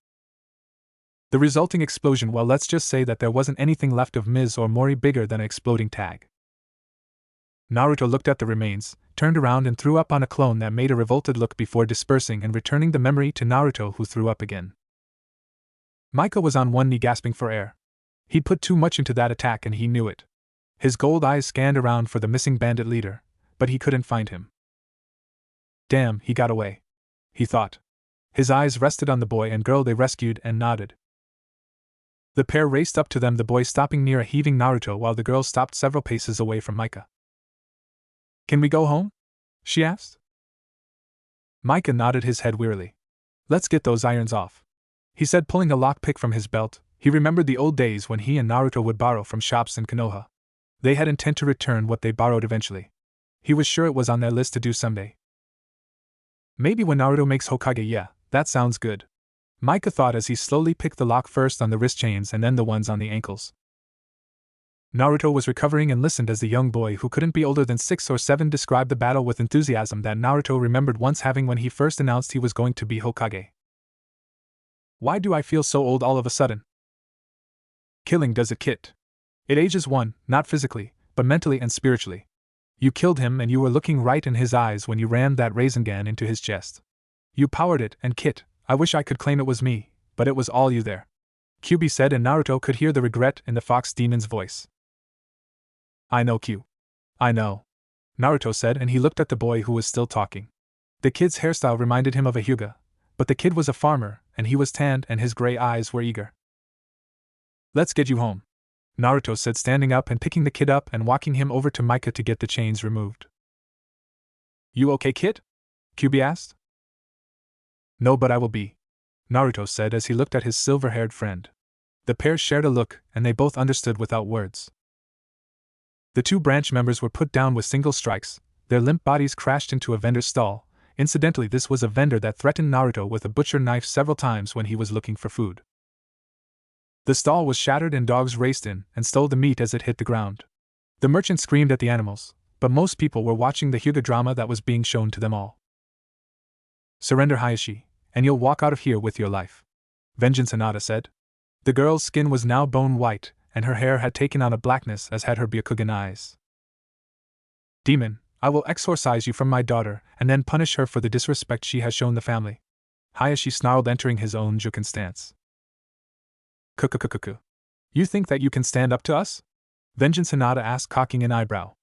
The resulting explosion, well, let's just say that there wasn't anything left of Miz or Mori bigger than an exploding tag. Naruto looked at the remains, turned around and threw up on a clone that made a revolted look before dispersing and returning the memory to Naruto, who threw up again. Micah was on one knee gasping for air. He'd put too much into that attack and he knew it. His gold eyes scanned around for the missing bandit leader, but he couldn't find him. Damn, he got away, he thought. His eyes rested on the boy and girl they rescued and nodded. The pair raced up to them, the boy stopping near a heaving Naruto while the girl stopped several paces away from Micah. "Can we go home?" she asked. Micah nodded his head wearily. "Let's get those irons off," he said, pulling a lockpick from his belt. He remembered the old days when he and Naruto would borrow from shops in Konoha. They had intent to return what they borrowed eventually. He was sure it was on their list to do someday. Maybe when Naruto makes Hokage, yeah, that sounds good. Micah thought as he slowly picked the lock first on the wrist chains and then the ones on the ankles. Naruto was recovering and listened as the young boy who couldn't be older than 6 or 7 described the battle with enthusiasm that Naruto remembered once having when he first announced he was going to be Hokage. "Why do I feel so old all of a sudden?" "Killing does it, Kit. It ages one, not physically, but mentally and spiritually. You killed him and you were looking right in his eyes when you rammed that Rasengan into his chest. You powered it, and Kit, I wish I could claim it was me, but it was all you there," Kyuubi said, and Naruto could hear the regret in the fox demon's voice. "I know, Q. I know," Naruto said, and he looked at the boy who was still talking. The kid's hairstyle reminded him of a Hyuga, but the kid was a farmer, and he was tanned and his gray eyes were eager. "Let's get you home," Naruto said, standing up and picking the kid up and walking him over to Micah to get the chains removed. "You okay, kid?" Kyuubi asked. "No, but I will be," Naruto said as he looked at his silver-haired friend. The pair shared a look, and they both understood without words. The 2 branch members were put down with single strikes, their limp bodies crashed into a vendor's stall. Incidentally, this was a vendor that threatened Naruto with a butcher knife several times when he was looking for food. The stall was shattered and dogs raced in and stole the meat as it hit the ground. The merchant screamed at the animals, but most people were watching the Hyuga drama that was being shown to them all. "Surrender, Hayashi, and you'll walk out of here with your life," Vengeance Hinata said. The girl's skin was now bone white, and her hair had taken on a blackness as had her Byakugan eyes. "Demon, I will exorcise you from my daughter, and then punish her for the disrespect she has shown the family," Hayashi snarled, entering his own Juken stance. "Kukukukuku. You think that you can stand up to us?" Vengeance Hinata asked, cocking an eyebrow.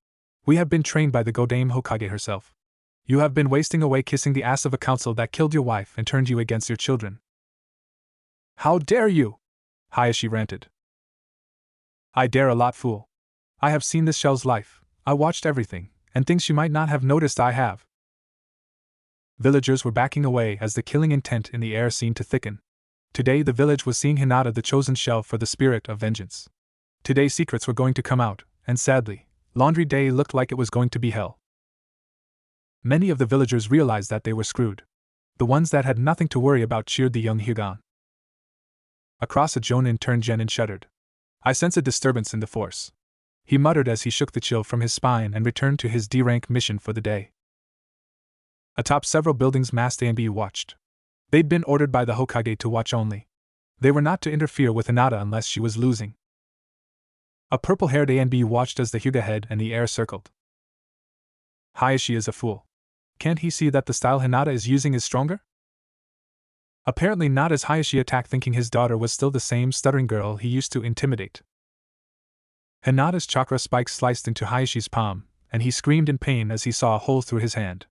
"We have been trained by the Godame Hokage herself. You have been wasting away kissing the ass of a council that killed your wife and turned you against your children." "How dare you!" Hayashi ranted. "I dare a lot, fool. I have seen this shell's life, I watched everything, and things you might not have noticed I have." Villagers were backing away as the killing intent in the air seemed to thicken. Today the village was seeing Hinata the chosen shell for the spirit of vengeance. Today secrets were going to come out, and sadly, Laundry Day looked like it was going to be hell. Many of the villagers realized that they were screwed. The ones that had nothing to worry about cheered the young Hyugan. Across a Jonin turned Genin shuddered. "I sense a disturbance in the force," he muttered as he shook the chill from his spine and returned to his D-rank mission for the day. Atop several buildings massed A and B watched. They'd been ordered by the Hokage to watch only. They were not to interfere with Hinata unless she was losing. A purple-haired A and B watched as the Hyuga head and the air circled. "Hayashi is a fool. Can't he see that the style Hinata is using is stronger?" Apparently not, as Hayashi attacked, thinking his daughter was still the same stuttering girl he used to intimidate. Hinata's chakra spike sliced into Hayashi's palm, and he screamed in pain as he saw a hole through his hand.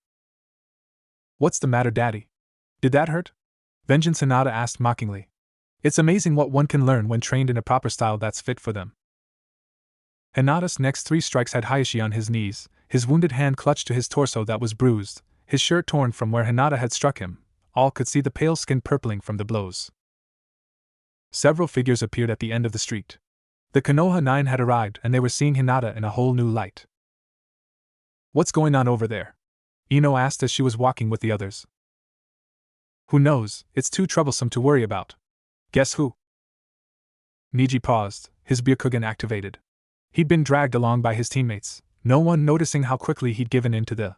"What's the matter, Daddy? Did that hurt?" Vengeance Hinata asked mockingly. "It's amazing what one can learn when trained in a proper style that's fit for them." Hinata's next 3 strikes had Hayashi on his knees, his wounded hand clutched to his torso that was bruised, his shirt torn from where Hinata had struck him. All could see the pale skin purpling from the blows. Several figures appeared at the end of the street. The Konoha 9 had arrived and they were seeing Hinata in a whole new light. "What's going on over there?" Ino asked as she was walking with the others. "Who knows, it's too troublesome to worry about." "Guess who?" Niji paused, his Byakugan activated. He'd been dragged along by his teammates, no one noticing how quickly he'd given in to the.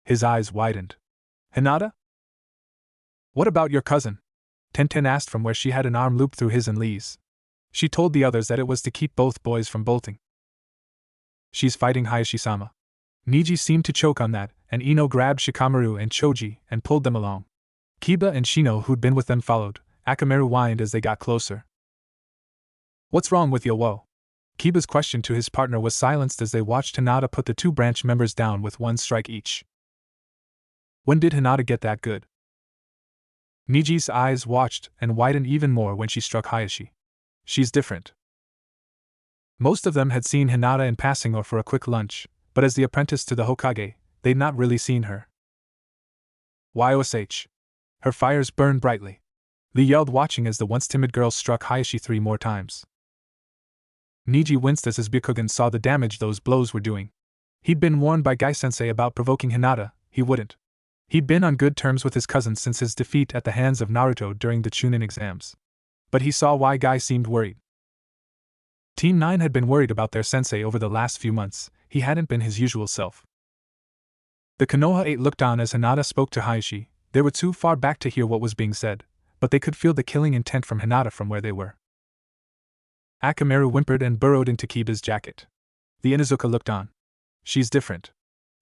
His eyes widened. "Hinata? What about your cousin?" Tenten asked from where she had an arm looped through his and Lee's. She told the others that it was to keep both boys from bolting. "She's fighting Hayashi-sama." Niji seemed to choke on that, and Ino grabbed Shikamaru and Choji and pulled them along. Kiba and Shino, who'd been with them, followed. Akamaru whined as they got closer. "What's wrong with Yowo?" Kiba's question to his partner was silenced as they watched Hinata put the 2 branch members down with 1 strike each. "When did Hinata get that good?" Niji's eyes watched and widened even more when she struck Hayashi. She's different. Most of them had seen Hinata in passing or for a quick lunch, but as the apprentice to the Hokage, they'd not really seen her. YOSH. Her fires burned brightly. Lee yelled, watching as the once timid girl struck Hayashi 3 more times. Niji winced as his Byakugan saw the damage those blows were doing. He'd been warned by Gai-sensei about provoking Hinata. He wouldn't. He'd been on good terms with his cousin since his defeat at the hands of Naruto during the Chunin exams. But he saw why Gai seemed worried. Team 9 had been worried about their sensei over the last few months. He hadn't been his usual self. The Konoha 8 looked on as Hinata spoke to Hayashi. They were too far back to hear what was being said, but they could feel the killing intent from Hinata from where they were. Akamaru whimpered and burrowed into Kiba's jacket. The Inuzuka looked on. She's different.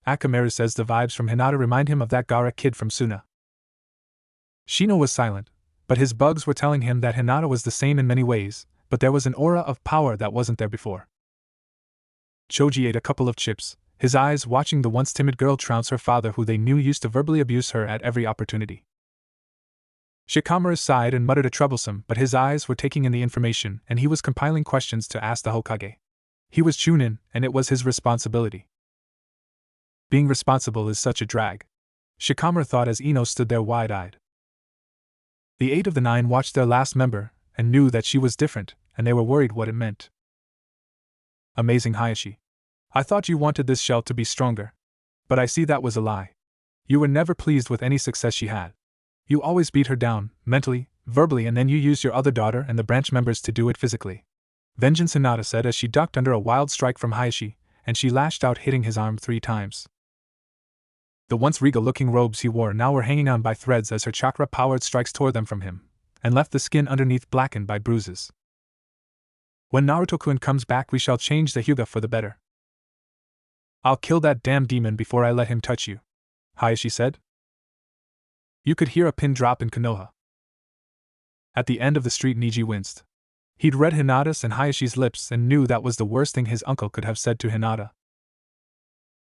Akamaru says the vibes from Hinata remind him of that Gaara kid from Suna. Shino was silent, but his bugs were telling him that Hinata was the same in many ways, but there was an aura of power that wasn't there before. Choji ate a couple of chips, his eyes watching the once timid girl trounce her father, who they knew used to verbally abuse her at every opportunity. Shikamaru sighed and muttered a troublesome, but his eyes were taking in the information and he was compiling questions to ask the Hokage. He was Chunin, and it was his responsibility. Being responsible is such a drag, Shikamaru thought as Ino stood there wide-eyed. The 8 of the 9 watched their last member, and knew that she was different, and they were worried what it meant. Amazing Hayashi. I thought you wanted this shell to be stronger. But I see that was a lie. You were never pleased with any success she had. You always beat her down, mentally, verbally, and then you used your other daughter and the branch members to do it physically. Vengeance, Hinata said as she ducked under a wild strike from Hayashi, and she lashed out, hitting his arm 3 times. The once regal-looking robes he wore now were hanging on by threads as her chakra-powered strikes tore them from him, and left the skin underneath blackened by bruises. When Naruto-kun comes back, we shall change the Hyuga for the better. I'll kill that damn demon before I let him touch you, Hayashi said. You could hear a pin drop in Konoha. At the end of the street, Niji winced. He'd read Hinata's and Hayashi's lips and knew that was the worst thing his uncle could have said to Hinata.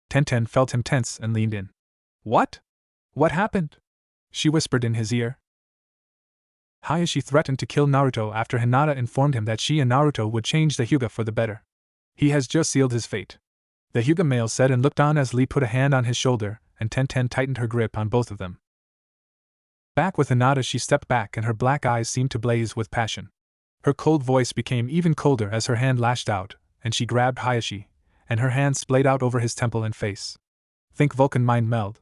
Tenten felt him tense and leaned in. What? What happened? She whispered in his ear. Hayashi threatened to kill Naruto after Hinata informed him that she and Naruto would change the Hyuga for the better. He has just sealed his fate. The Hyuga male said and looked on as Lee put a hand on his shoulder, and Tenten tightened her grip on both of them. Back with Hinata, she stepped back and her black eyes seemed to blaze with passion. Her cold voice became even colder as her hand lashed out, and she grabbed Hayashi, and her hand splayed out over his temple and face. Think Vulcan mind meld.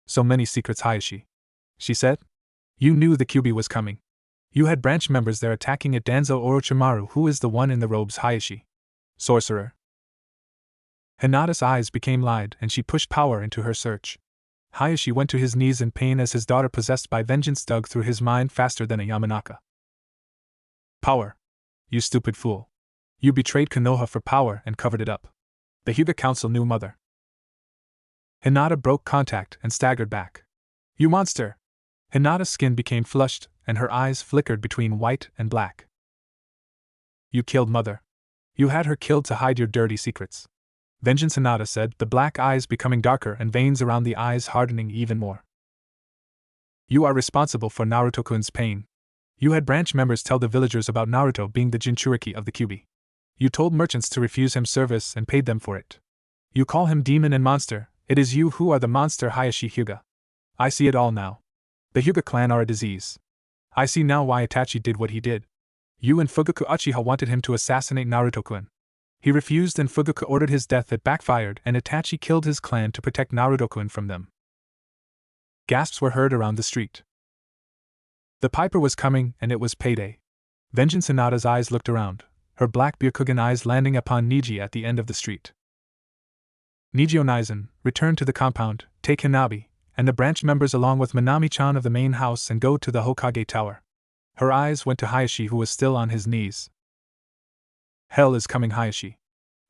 So many secrets, Hayashi, she said. You knew the Kyuubi was coming. You had branch members there attacking it. Danzo Orochimaru, who is the one in the robes, Hayashi. Sorcerer. Hinata's eyes became wide and she pushed power into her search. Hayashi went to his knees in pain as his daughter, possessed by vengeance, dug through his mind faster than a Yamanaka. Power. You stupid fool. You betrayed Konoha for power and covered it up. The Hyuga Council knew mother. Hinata broke contact and staggered back. You monster! Hinata's skin became flushed, and her eyes flickered between white and black. You killed mother. You had her killed to hide your dirty secrets. Vengeance, Hinata said, the black eyes becoming darker and veins around the eyes hardening even more. You are responsible for Naruto-kun's pain. You had branch members tell the villagers about Naruto being the Jinchuriki of the Kyuubi. You told merchants to refuse him service and paid them for it. You call him demon and monster. It is you who are the monster, Hayashi Hyuga. I see it all now. The Hyuga clan are a disease. I see now why Itachi did what he did. You and Fugaku Uchiha wanted him to assassinate Naruto-kun. He refused and Fugaku ordered his death. It backfired and Itachi killed his clan to protect Naruto-kun from them. Gasps were heard around the street. The Piper was coming and it was payday. Vengeance, Hinata's eyes looked around, her black Byakugan eyes landing upon Niji at the end of the street. Niji Onizen, return to the compound, take Hinabi and the branch members along with Minami-chan of the main house and go to the Hokage Tower. Her eyes went to Hayashi, who was still on his knees. Hell is coming, Hayashi.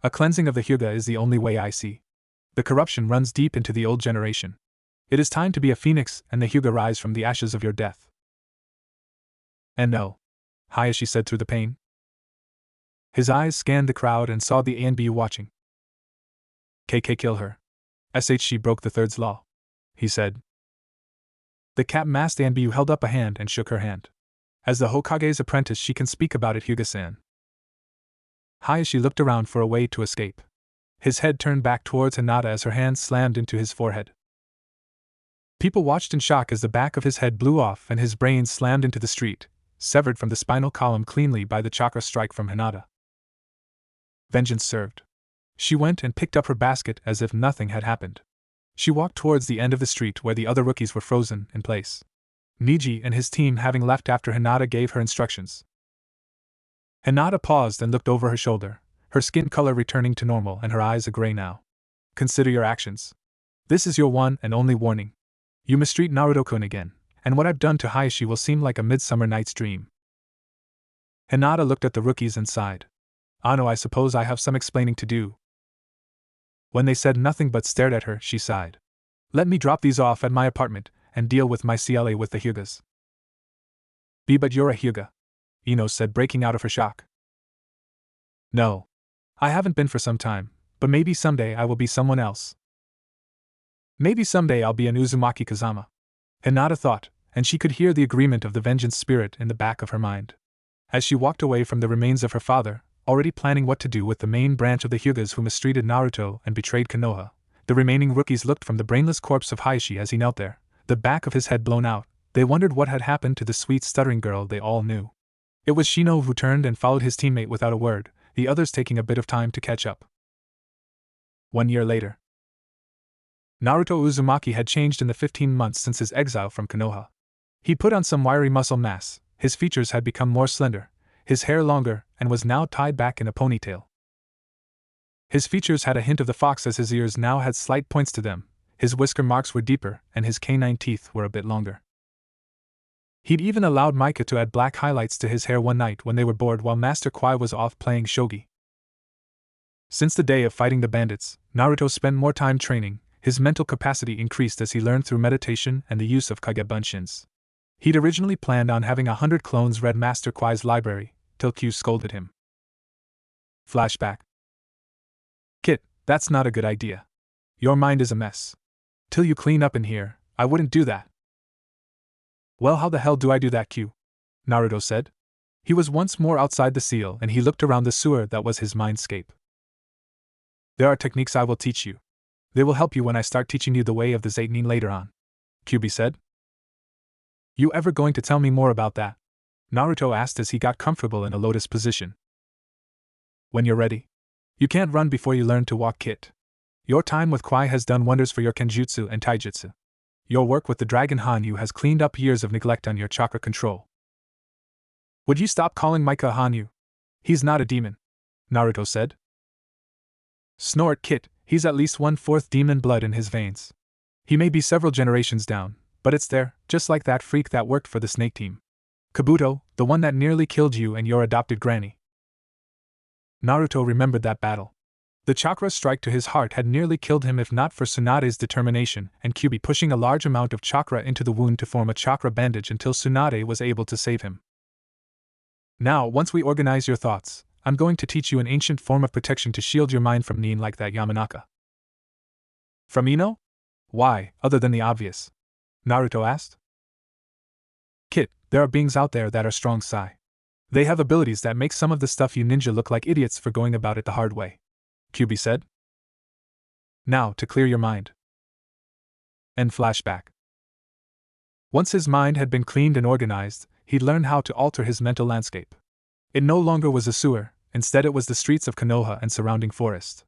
A cleansing of the Hyuga is the only way I see. The corruption runs deep into the old generation. It is time to be a phoenix and the Hyuga rise from the ashes of your death. And no, Hayashi said through the pain. His eyes scanned the crowd and saw the A and B watching. KK, kill her. She broke the third's law, he said. The cap-masked Anbiyu held up a hand and shook her hand. As the Hokage's apprentice, she can speak about it, Hyuga-san. Hayashi looked around for a way to escape. His head turned back towards Hinata as her hand slammed into his forehead. People watched in shock as the back of his head blew off and his brain slammed into the street, severed from the spinal column cleanly by the chakra strike from Hinata. Vengeance served. She went and picked up her basket as if nothing had happened. She walked towards the end of the street where the other rookies were frozen in place. Niji and his team, having left after Hinata gave her instructions. Hinata paused and looked over her shoulder, her skin color returning to normal and her eyes a gray now. Consider your actions. This is your one and only warning. You mistreat Naruto-kun again, and what I've done to Hayashi will seem like a Midsummer Night's Dream. Hinata looked at the rookies and sighed. Ano, I suppose I have some explaining to do. When they said nothing but stared at her, she sighed. Let me drop these off at my apartment and deal with my CLA with the Hyugas. But you're a Hyuga, Ino said, breaking out of her shock. No. I haven't been for some time, but maybe someday I will be someone else. Maybe someday I'll be an Uzumaki Kazama. Hinata thought, and she could hear the agreement of the vengeance spirit in the back of her mind. As she walked away from the remains of her father, already planning what to do with the main branch of the Hyugas who mistreated Naruto and betrayed Konoha, the remaining rookies looked from the brainless corpse of Hayashi as he knelt there, the back of his head blown out. They wondered what had happened to the sweet stuttering girl they all knew. It was Shino who turned and followed his teammate without a word, the others taking a bit of time to catch up. 1 year later. Naruto Uzumaki had changed in the 15 months since his exile from Konoha. He put on some wiry muscle mass, his features had become more slender, his hair longer, and was now tied back in a ponytail. His features had a hint of the fox as his ears now had slight points to them, his whisker marks were deeper, and his canine teeth were a bit longer. He'd even allowed Micah to add black highlights to his hair one night when they were bored while Master Kwai was off playing shogi. Since the day of fighting the bandits, Naruto spent more time training. His mental capacity increased as he learned through meditation and the use of Kage Bunshins. He'd originally planned on having 100 clones read Master Kwai's library, till Q scolded him. Flashback. Kit, that's not a good idea. Your mind is a mess. Till you clean up in here, I wouldn't do that. Well, how the hell do I do that, Q? Naruto said. He was once more outside the seal and he looked around the sewer that was his mindscape. There are techniques I will teach you. They will help you when I start teaching you the way of the Zeitnin later on, Kyubi said. You ever going to tell me more about that? Naruto asked as he got comfortable in a lotus position. When you're ready. You can't run before you learn to walk, Kit. Your time with Kwai has done wonders for your kenjutsu and taijutsu. Your work with the Dragon Hanyu has cleaned up years of neglect on your chakra control. Would you stop calling Micah Hanyu? He's not a demon, Naruto said. Snort, Kit. He's at least 1/4 demon blood in his veins. He may be several generations down, but it's there, just like that freak that worked for the snake team. Kabuto, the one that nearly killed you and your adopted granny. Naruto remembered that battle. The chakra strike to his heart had nearly killed him if not for Tsunade's determination and Kyubi pushing a large amount of chakra into the wound to form a chakra bandage until Tsunade was able to save him. Now, once we organize your thoughts, I'm going to teach you an ancient form of protection to shield your mind from Nin like that Yamanaka. From Ino? Why, other than the obvious? Naruto asked. Kit, there are beings out there that are strong Sai. They have abilities that make some of the stuff you ninja look like idiots for going about it the hard way, Kyubi said. Now, to clear your mind. End flashback. Once his mind had been cleaned and organized, he'd learned how to alter his mental landscape. It no longer was a sewer, instead it was the streets of Konoha and surrounding forest.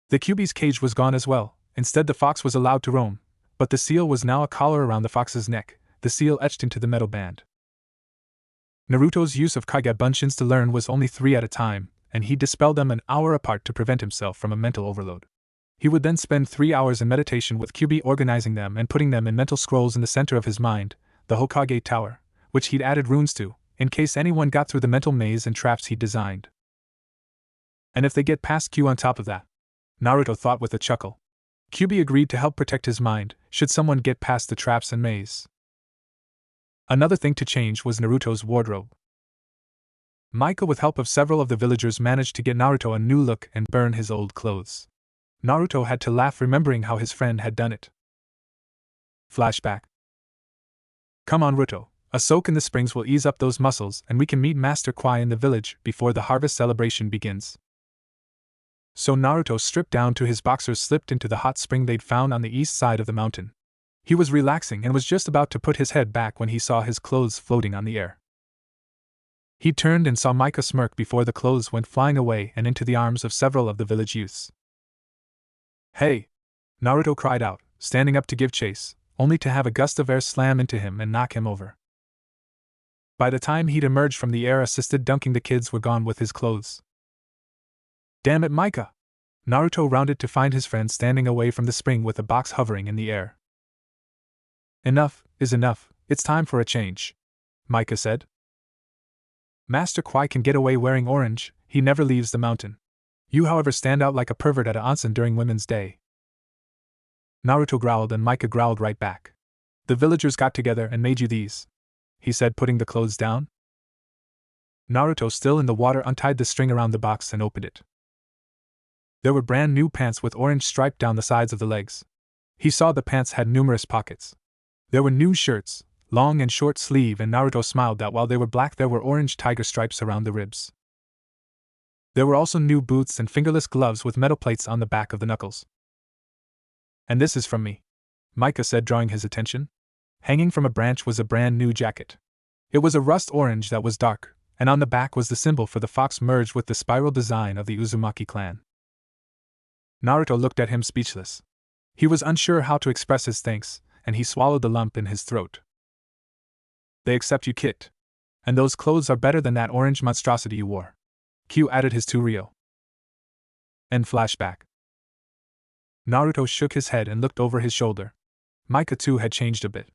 The Kyubi's cage was gone as well, instead the fox was allowed to roam, but the seal was now a collar around the fox's neck, the seal etched into the metal band. Naruto's use of Kage Bunshins to learn was only 3 at a time, and he dispelled them an hour apart to prevent himself from a mental overload. He would then spend 3 hours in meditation with Kyubi organizing them and putting them in mental scrolls in the center of his mind, the Hokage Tower, which he'd added runes to, in case anyone got through the mental maze and traps he'd designed. And if they get past Q on top of that, Naruto thought with a chuckle. Kyubi agreed to help protect his mind, should someone get past the traps and maze. Another thing to change was Naruto's wardrobe. Micah, with help of several of the villagers, managed to get Naruto a new look and burn his old clothes. Naruto had to laugh remembering how his friend had done it. Flashback. Come on, Ruto. A soak in the springs will ease up those muscles and we can meet Master Kwai in the village before the harvest celebration begins. So Naruto stripped down to his boxers, slipped into the hot spring they'd found on the east side of the mountain. He was relaxing and was just about to put his head back when he saw his clothes floating on the air. He turned and saw Micah smirk before the clothes went flying away and into the arms of several of the village youths. Hey! Naruto cried out, standing up to give chase, only to have a gust of air slam into him and knock him over. By the time he'd emerged from the air-assisted dunking, the kids were gone with his clothes. Damn it, Micah! Naruto rounded to find his friend standing away from the spring with a box hovering in the air. Enough is enough, it's time for a change, Micah said. Master Kwai can get away wearing orange, he never leaves the mountain. You, however, stand out like a pervert at a onsen during Women's Day. Naruto growled and Micah growled right back. The villagers got together and made you these, he said, putting the clothes down. Naruto, still in the water, untied the string around the box and opened it. There were brand new pants with orange stripe down the sides of the legs. He saw the pants had numerous pockets. There were new shirts, long and short sleeve, and Naruto smiled that while they were black there were orange tiger stripes around the ribs. There were also new boots and fingerless gloves with metal plates on the back of the knuckles. And this is from me, Micah said, drawing his attention. Hanging from a branch was a brand new jacket. It was a rust orange that was dark, and on the back was the symbol for the fox merged with the spiral design of the Uzumaki clan. Naruto looked at him speechless. He was unsure how to express his thanks, and he swallowed the lump in his throat. They accept you, Kit. And those clothes are better than that orange monstrosity you wore. Q added his to Rio. End flashback. Naruto shook his head and looked over his shoulder. Micah too had changed a bit.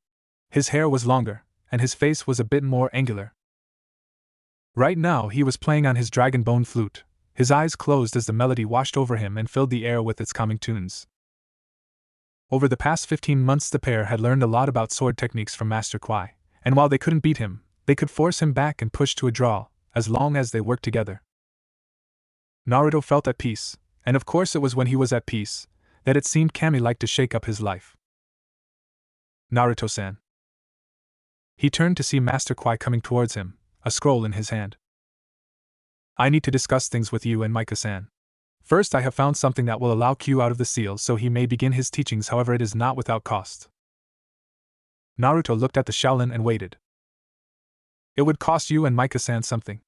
His hair was longer, and his face was a bit more angular. Right now he was playing on his dragon bone flute, his eyes closed as the melody washed over him and filled the air with its calming tunes. Over the past 15 months the pair had learned a lot about sword techniques from Master Kwai, and while they couldn't beat him, they could force him back and push to a draw, as long as they worked together. Naruto felt at peace, and of course it was when he was at peace that it seemed Kami-like to shake up his life. Naruto-san. He turned to see Master Kwai coming towards him, a scroll in his hand. I need to discuss things with you and Micah-san. First, I have found something that will allow Q out of the seal so he may begin his teachings, however it is not without cost. Naruto looked at the Shaolin and waited. It would cost you and Micah-san something.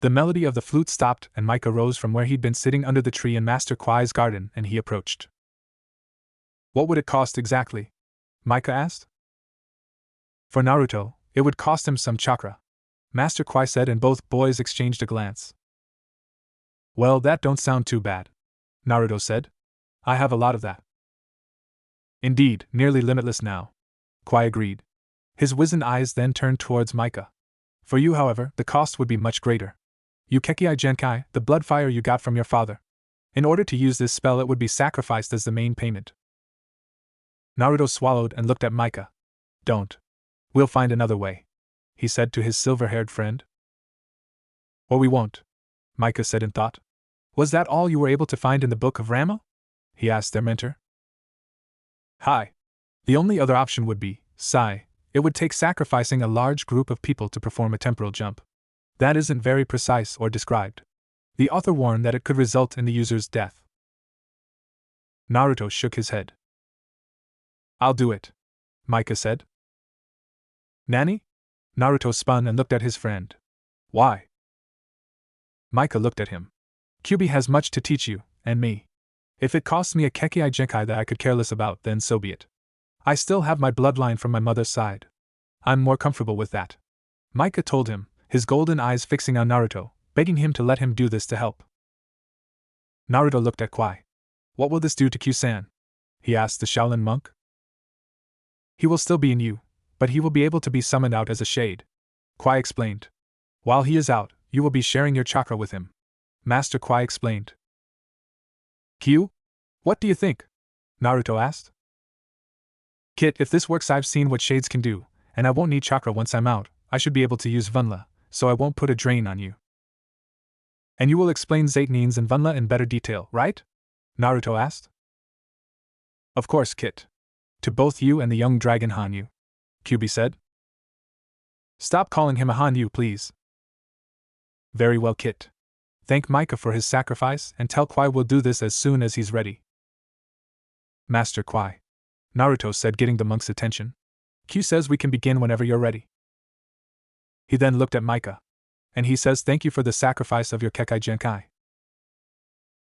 The melody of the flute stopped and Micah rose from where he'd been sitting under the tree in Master Kwai's garden and he approached. What would it cost exactly? Micah asked. For Naruto, it would cost him some chakra, Master Kwai said, and both boys exchanged a glance. Well, that don't sound too bad, Naruto said. I have a lot of that. Indeed, nearly limitless now, Kwai agreed. His wizened eyes then turned towards Micah. For you, however, the cost would be much greater. Ukekei Genkai, the blood fire you got from your father. In order to use this spell it would be sacrificed as the main payment. Naruto swallowed and looked at Micah. Don't. We'll find another way, he said to his silver-haired friend. Or we won't, Micah said in thought. Was that all you were able to find in the Book of Rama? He asked their mentor. Hi. The only other option would be, Sai, it would take sacrificing a large group of people to perform a temporal jump. That isn't very precise or described. The author warned that it could result in the user's death. Naruto shook his head. I'll do it, Micah said. Nani? Naruto spun and looked at his friend. Why? Micah looked at him. Kyubi has much to teach you, and me. If it costs me a Kekei Genkai that I could care less about, then so be it. I still have my bloodline from my mother's side. I'm more comfortable with that. Micah told him, his golden eyes fixing on Naruto, begging him to let him do this to help. Naruto looked at Kwai. What will this do to Q-san? He asked the Shaolin monk. He will still be in you, but he will be able to be summoned out as a shade, Kwai explained. While he is out, you will be sharing your chakra with him, Master Kwai explained. Q? What do you think? Naruto asked. Kit, if this works, I've seen what shades can do, and I won't need chakra once I'm out. I should be able to use Vunla, so I won't put a drain on you. And you will explain Zeitnines and Vunla in better detail, right? Naruto asked. Of course, Kit. To both you and the young dragon Hanyu. Kyubi said. Stop calling him a Hanyu, please. Very well, Kit. Thank Micah for his sacrifice and tell Kwai we'll do this as soon as he's ready. Master Kwai, Naruto said, getting the monk's attention. Q says we can begin whenever you're ready. He then looked at Micah. And he says thank you for the sacrifice of your Kekai Genkai.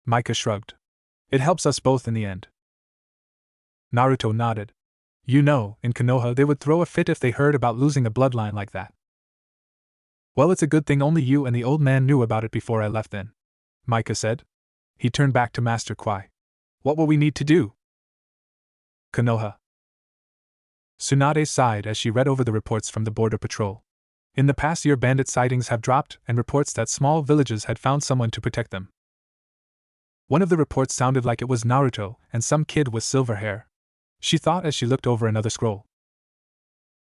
Micah shrugged. It helps us both in the end. Naruto nodded. You know, in Konoha they would throw a fit if they heard about losing a bloodline like that. Well, it's a good thing only you and the old man knew about it before I left then, Micah said. He turned back to Master Kwai. What will we need to do? Konoha. Tsunade sighed as she read over the reports from the border patrol. In the past year, bandit sightings have dropped and reports that small villages had found someone to protect them. One of the reports sounded like it was Naruto and some kid with silver hair. She thought as she looked over another scroll.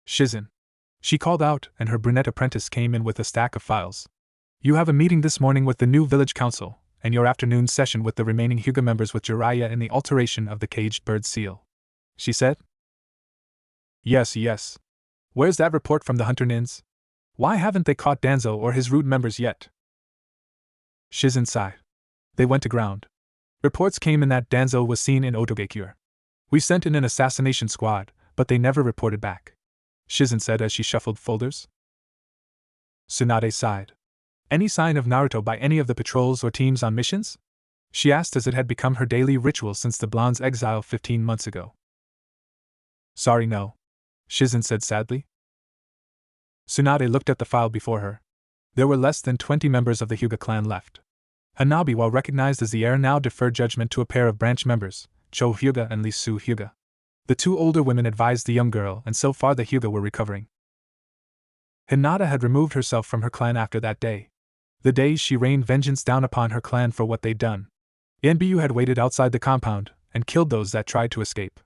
Shizen. She called out, and her brunette apprentice came in with a stack of files. You have a meeting this morning with the new village council, and your afternoon session with the remaining Hyuga members with Jiraiya in the alteration of the caged bird seal, she said. Yes. Where's that report from the Hunter Nins? Why haven't they caught Danzo or his root members yet? Shizen sighed. They went aground. Reports came in that Danzo was seen in Otogekure. We sent in an assassination squad, but they never reported back, Shizen said as she shuffled folders. Tsunade sighed. Any sign of Naruto by any of the patrols or teams on missions? She asked as it had become her daily ritual since the blonde's exile 15 months ago. Sorry, no, Shizen said sadly. Tsunade looked at the file before her. There were less than 20 members of the Hyuga clan left. Hanabi, while recognized as the heir, now deferred judgment to a pair of branch members, Cho Hyuga and Lisu Hyuga. The two older women advised the young girl, and so far the Hyuga were recovering. Hinata had removed herself from her clan after that day. The day she rained vengeance down upon her clan for what they'd done. Yenbyu had waited outside the compound, and killed those that tried to escape.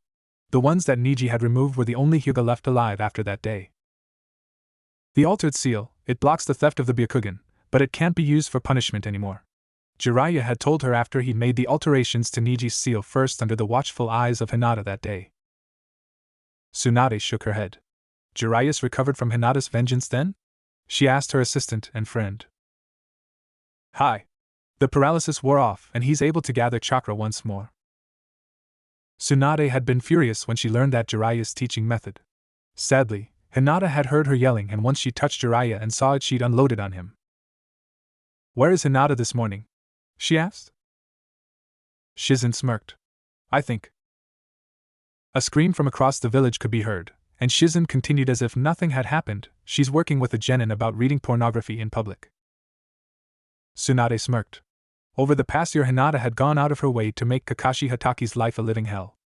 The ones that Niji had removed were the only Hyuga left alive after that day. The altered seal, it blocks the theft of the Byakugan, but it can't be used for punishment anymore. Jiraiya had told her after he'd made the alterations to Niji's seal first under the watchful eyes of Hinata that day. Tsunade shook her head. Jiraiya's recovered from Hinata's vengeance then? She asked her assistant and friend. Hi. The paralysis wore off and he's able to gather chakra once more. Tsunade had been furious when she learned that Jiraiya's teaching method. Sadly, Hinata had heard her yelling, and once she touched Jiraiya and saw it, she'd unloaded on him. Where is Hinata this morning? She asked. Shizen smirked. I think. A scream from across the village could be heard, and Shizen continued as if nothing had happened. She's working with a genin about reading pornography in public. Tsunade smirked. Over the past year, Hinata had gone out of her way to make Kakashi Hataki's life a living hell.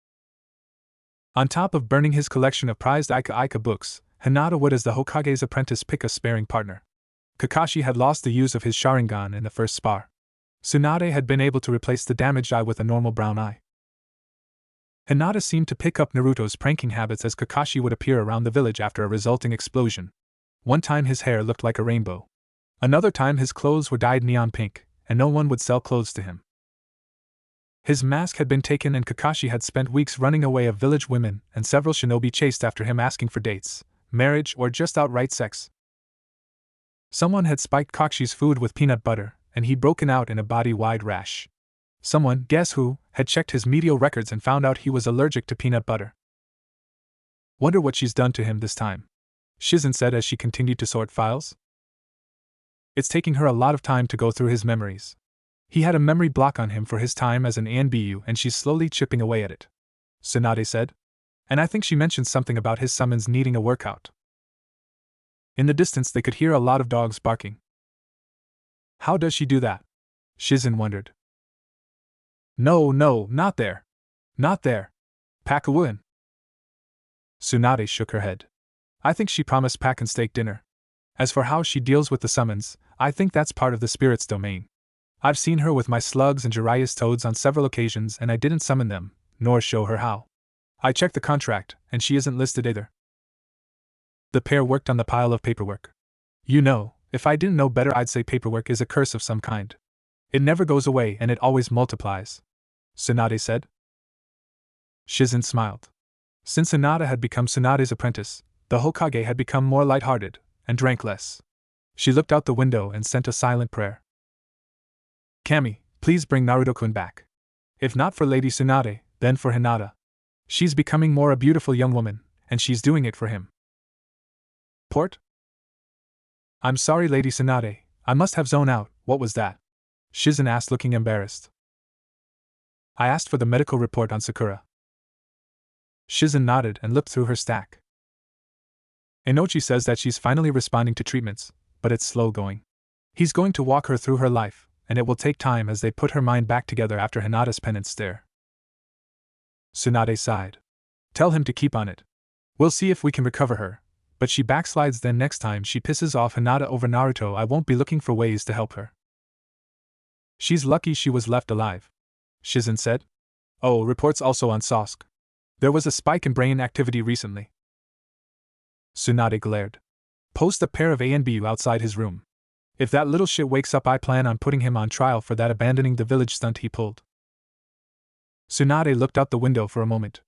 On top of burning his collection of prized Ika books, Hinata would, as the Hokage's apprentice, pick a sparring partner. Kakashi had lost the use of his Sharingan in the first spar. Tsunade had been able to replace the damaged eye with a normal brown eye. Hinata seemed to pick up Naruto's pranking habits as Kakashi would appear around the village after a resulting explosion. One time his hair looked like a rainbow. Another time his clothes were dyed neon pink, and no one would sell clothes to him. His mask had been taken and Kakashi had spent weeks running away of village women, and several shinobi chased after him asking for dates, marriage, or just outright sex. Someone had spiked Kakashi's food with peanut butter, and he'd broken out in a body-wide rash. Someone, guess who, had checked his Medio records and found out he was allergic to peanut butter. Wonder what she's done to him this time, Shizen said as she continued to sort files. It's taking her a lot of time to go through his memories. He had a memory block on him for his time as an ANBU, and she's slowly chipping away at it, Tsunade said. And I think she mentioned something about his summons needing a workout. In the distance they could hear a lot of dogs barking. How does she do that? Shizen wondered. No, not there. Not there. Pakawin. Tsunade shook her head. I think she promised Pak and steak dinner. As for how she deals with the summons, I think that's part of the spirit's domain. I've seen her with my slugs and Jiraiya's toads on several occasions, and I didn't summon them, nor show her how. I checked the contract, and she isn't listed either. The pair worked on the pile of paperwork. You know, if I didn't know better, I'd say paperwork is a curse of some kind. It never goes away and it always multiplies, Tsunade said. Shizen smiled. Since Hinata had become Tsunade's apprentice, The Hokage had become more light-hearted, and drank less. She looked out the window and sent a silent prayer. Kami, please bring Naruto-kun back. If not for Lady Tsunade, then for Hinata. She's becoming more a beautiful young woman, and she's doing it for him. Port? I'm sorry, Lady Tsunade, I must have zoned out. What was that? Shizen asked, looking embarrassed. I asked for the medical report on Sakura. Shizen nodded and looked through her stack. Inochi says that she's finally responding to treatments, but it's slow going. He's going to walk her through her life, and it will take time as they put her mind back together after Hinata's penance stare. Tsunade sighed. Tell him to keep on it. We'll see if we can recover her, but she backslides, then next time she pisses off Hinata over Naruto I won't be looking for ways to help her. She's lucky she was left alive, Shizen said. Oh, reports also on Sasuke. There was a spike in brain activity recently. Tsunade glared. Post a pair of ANBU outside his room. If that little shit wakes up I plan on putting him on trial for that abandoning the village stunt he pulled. Tsunade looked out the window for a moment.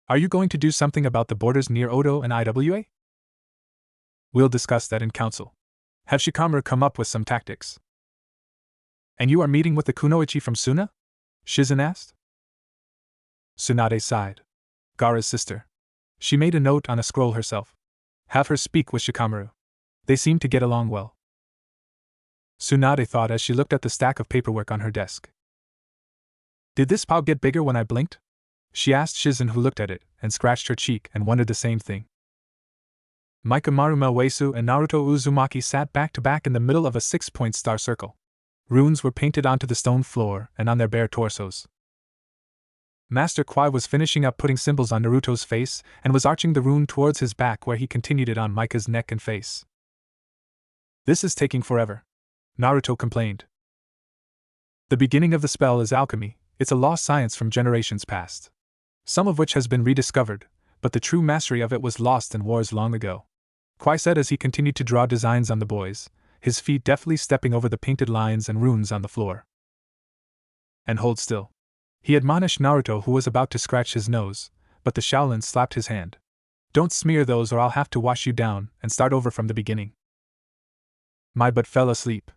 Are you going to do something about the borders near Odo and IWA? We'll discuss that in council. Have Shikamaru come up with some tactics. And you are meeting with the kunoichi from Suna? Shizen asked. Tsunade sighed. Gaara's sister. She made a note on a scroll herself. Have her speak with Shikamaru. They seem to get along well. Tsunade thought as she looked at the stack of paperwork on her desk. Did this pile get bigger when I blinked? She asked Shizen, who looked at it and scratched her cheek and wondered the same thing. Mikomaru Uesu and Naruto Uzumaki sat back to back in the middle of a 6-point star circle. Runes were painted onto the stone floor and on their bare torsos. Master Kwai was finishing up putting symbols on Naruto's face and was arching the rune towards his back, where he continued it on Mika's neck and face. This is taking forever, Naruto complained. The beginning of the spell is alchemy. It's a lost science from generations past, some of which has been rediscovered, but the true mastery of it was lost in wars long ago, Kwai said as he continued to draw designs on the boys, his feet deftly stepping over the painted lines and runes on the floor. And hold still, he admonished Naruto, who was about to scratch his nose, but the Shaolin slapped his hand. Don't smear those or I'll have to wash you down and start over from the beginning. My butt fell asleep,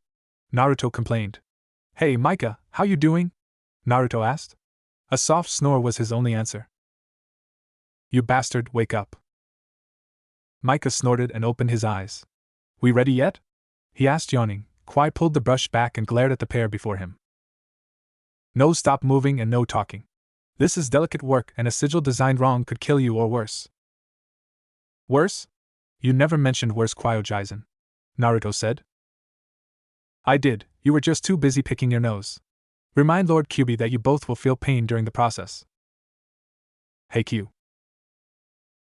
Naruto complained. Hey Mika, how you doing? Naruto asked. A soft snore was his only answer. You bastard, wake up. Mika snorted and opened his eyes. We ready yet? He asked, yawning. Kwai pulled the brush back and glared at the pair before him. No, stop moving and no talking. This is delicate work and a sigil designed wrong could kill you or worse. Worse? You never mentioned worse, Kwaiojaizen, Naruto said. I did, you were just too busy picking your nose. Remind Lord Kyuubi that you both will feel pain during the process. Hey Q.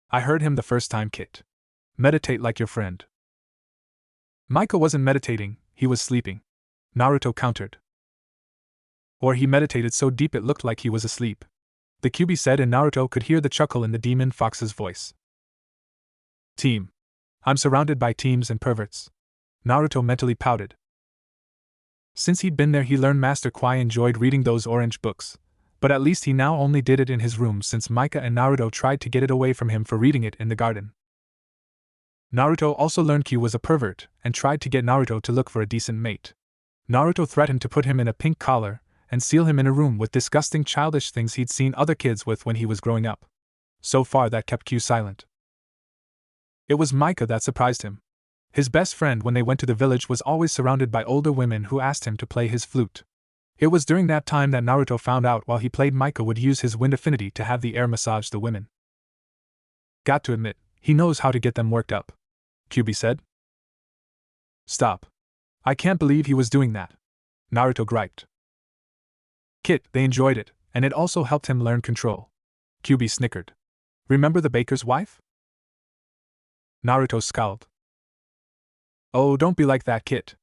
I heard him the first time, Kit. Meditate like your friend. Mika wasn't meditating, he was sleeping, Naruto countered. Or he meditated so deep it looked like he was asleep, the Kyuubi said, and Naruto could hear the chuckle in the demon fox's voice. Team. I'm surrounded by teams and perverts. Naruto mentally pouted. Since he'd been there, he learned Master Kwai enjoyed reading those orange books, but at least he now only did it in his room since Mika and Naruto tried to get it away from him for reading it in the garden. Naruto also learned Q was a pervert and tried to get Naruto to look for a decent mate. Naruto threatened to put him in a pink collar and seal him in a room with disgusting childish things he'd seen other kids with when he was growing up. So far that kept Q silent. It was Mika that surprised him. His best friend when they went to the village was always surrounded by older women who asked him to play his flute. It was during that time that Naruto found out while he played Mika would use his wind affinity to have the air massage the women. Got to admit, he knows how to get them worked up, Kyuubi said. Stop. I can't believe he was doing that, Naruto griped. Kit, they enjoyed it, and it also helped him learn control. Kyuubi snickered. Remember the baker's wife? Naruto scowled. Oh, don't be like that, Kit.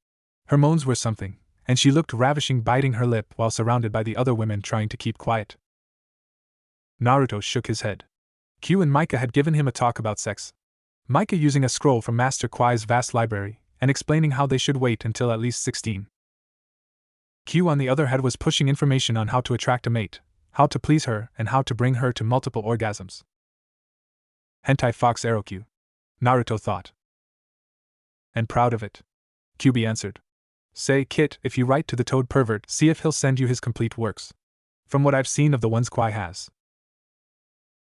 Her moans were something, and she looked ravishing, biting her lip while surrounded by the other women trying to keep quiet. Naruto shook his head. Q and Mika had given him a talk about sex. Mika using a scroll from Master Kwai's vast library, and explaining how they should wait until at least 16. Q on the other hand was pushing information on how to attract a mate, how to please her, and how to bring her to multiple orgasms. Hentai Fox Arrow Q. Naruto thought. And proud of it. Kyubi answered. Say, Kit, if you write to the toad pervert, see if he'll send you his complete works. From what I've seen of the ones Kwai has.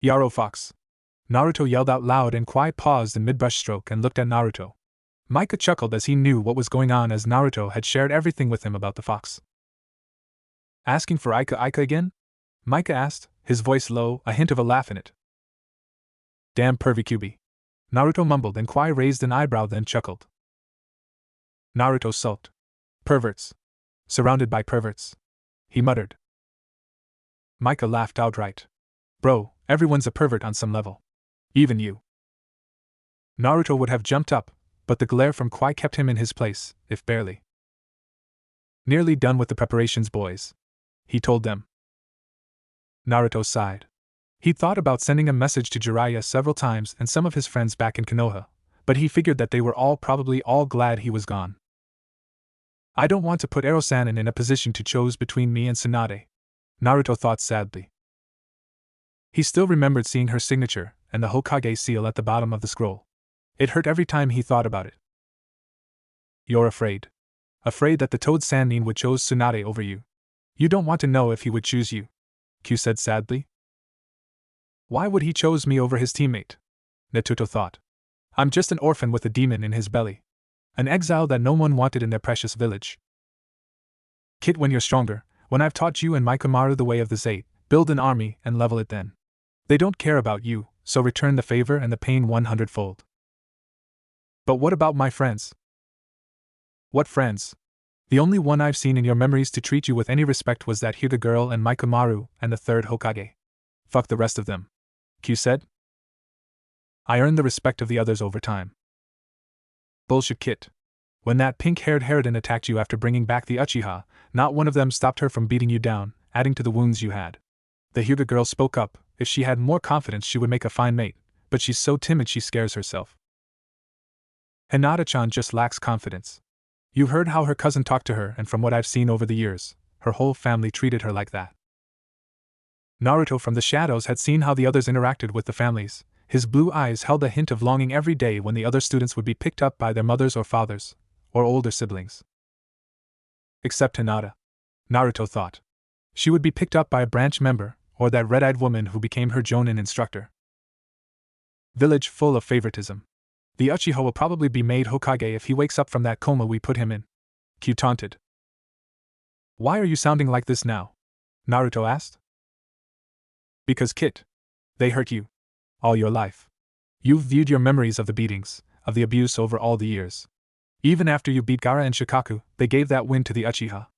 Yarrow Fox. Naruto yelled out loud, and Kwai paused in mid-brushstroke and looked at Naruto. Micah chuckled as he knew what was going on, as Naruto had shared everything with him about the fox. Asking for Ika again? Micah asked, his voice low, a hint of a laugh in it. Damn pervy Kyubi. Naruto mumbled, and Kwai raised an eyebrow then chuckled. Naruto sulked. Perverts. Surrounded by perverts. He muttered. Micah laughed outright. Bro, everyone's a pervert on some level. Even you. Naruto would have jumped up, but the glare from Kwai kept him in his place, if barely. Nearly done with the preparations, boys. He told them. Naruto sighed. He'd thought about sending a message to Jiraiya several times and some of his friends back in Konoha, but he figured that they were probably all glad he was gone. I don't want to put Ero-san in a position to choose between me and Tsunade, Naruto thought sadly. He still remembered seeing her signature and the Hokage seal at the bottom of the scroll. It hurt every time he thought about it. You're afraid. Afraid that the Toad Sannin would choose Tsunade over you. You don't want to know if he would choose you, Q said sadly. Why would he choose me over his teammate? Netuto thought. I'm just an orphan with a demon in his belly. An exile that no one wanted in their precious village. Kit, when you're stronger, when I've taught you and Mikomaru the way of the Zate, build an army and level it then. They don't care about you, so return the favor and the pain 100-fold. But what about my friends? What friends? The only one I've seen in your memories to treat you with any respect was that Hyuga girl and Mikomaru and the third Hokage. Fuck the rest of them, Q said. I earned the respect of the others over time. Bullshit, Kit. When that pink-haired harridan attacked you after bringing back the Uchiha, not one of them stopped her from beating you down, adding to the wounds you had. The Hyuga girl spoke up. If she had more confidence she would make a fine mate, but she's so timid she scares herself. Hinata-chan just lacks confidence. You heard how her cousin talked to her, and from what I've seen over the years, her whole family treated her like that. Naruto from the shadows had seen how the others interacted with the families. His blue eyes held a hint of longing every day when the other students would be picked up by their mothers or fathers, or older siblings. Except Hinata, Naruto thought. She would be picked up by a branch member, or that red-eyed woman who became her Jonin instructor. Village full of favoritism. The Uchiha will probably be made Hokage if he wakes up from that coma we put him in, Q taunted. Why are you sounding like this now? Naruto asked. Because, Kit. They hurt you. All your life. You've viewed your memories of the beatings, of the abuse over all the years. Even after you beat Gaara and Shikaku, they gave that win to the Uchiha.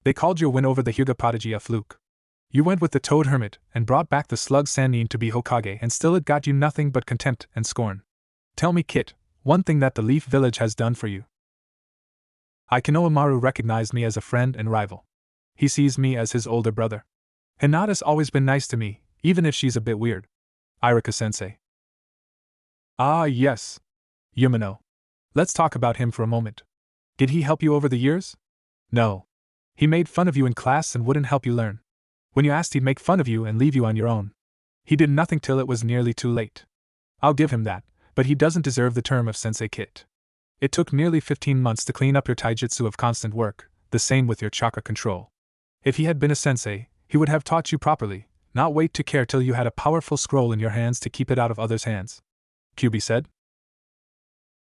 They called your win over the Hyuga prodigy a fluke. You went with the Toad Hermit and brought back the Slug Sannin to be Hokage, and still it got you nothing but contempt and scorn. Tell me, Kit, one thing that the Leaf Village has done for you. Ikonohamaru recognized me as a friend and rival. He sees me as his older brother. Hinata's always been nice to me, even if she's a bit weird. Iruka-sensei. Ah, yes. Yumino. Let's talk about him for a moment. Did he help you over the years? No. He made fun of you in class and wouldn't help you learn. When you asked, he'd make fun of you and leave you on your own. He did nothing till it was nearly too late. I'll give him that, but he doesn't deserve the term of Sensei Kit. It took nearly 15 months to clean up your taijutsu of constant work, the same with your chakra control. If he had been a sensei, he would have taught you properly, not wait to care till you had a powerful scroll in your hands to keep it out of others' hands, Kyubi said.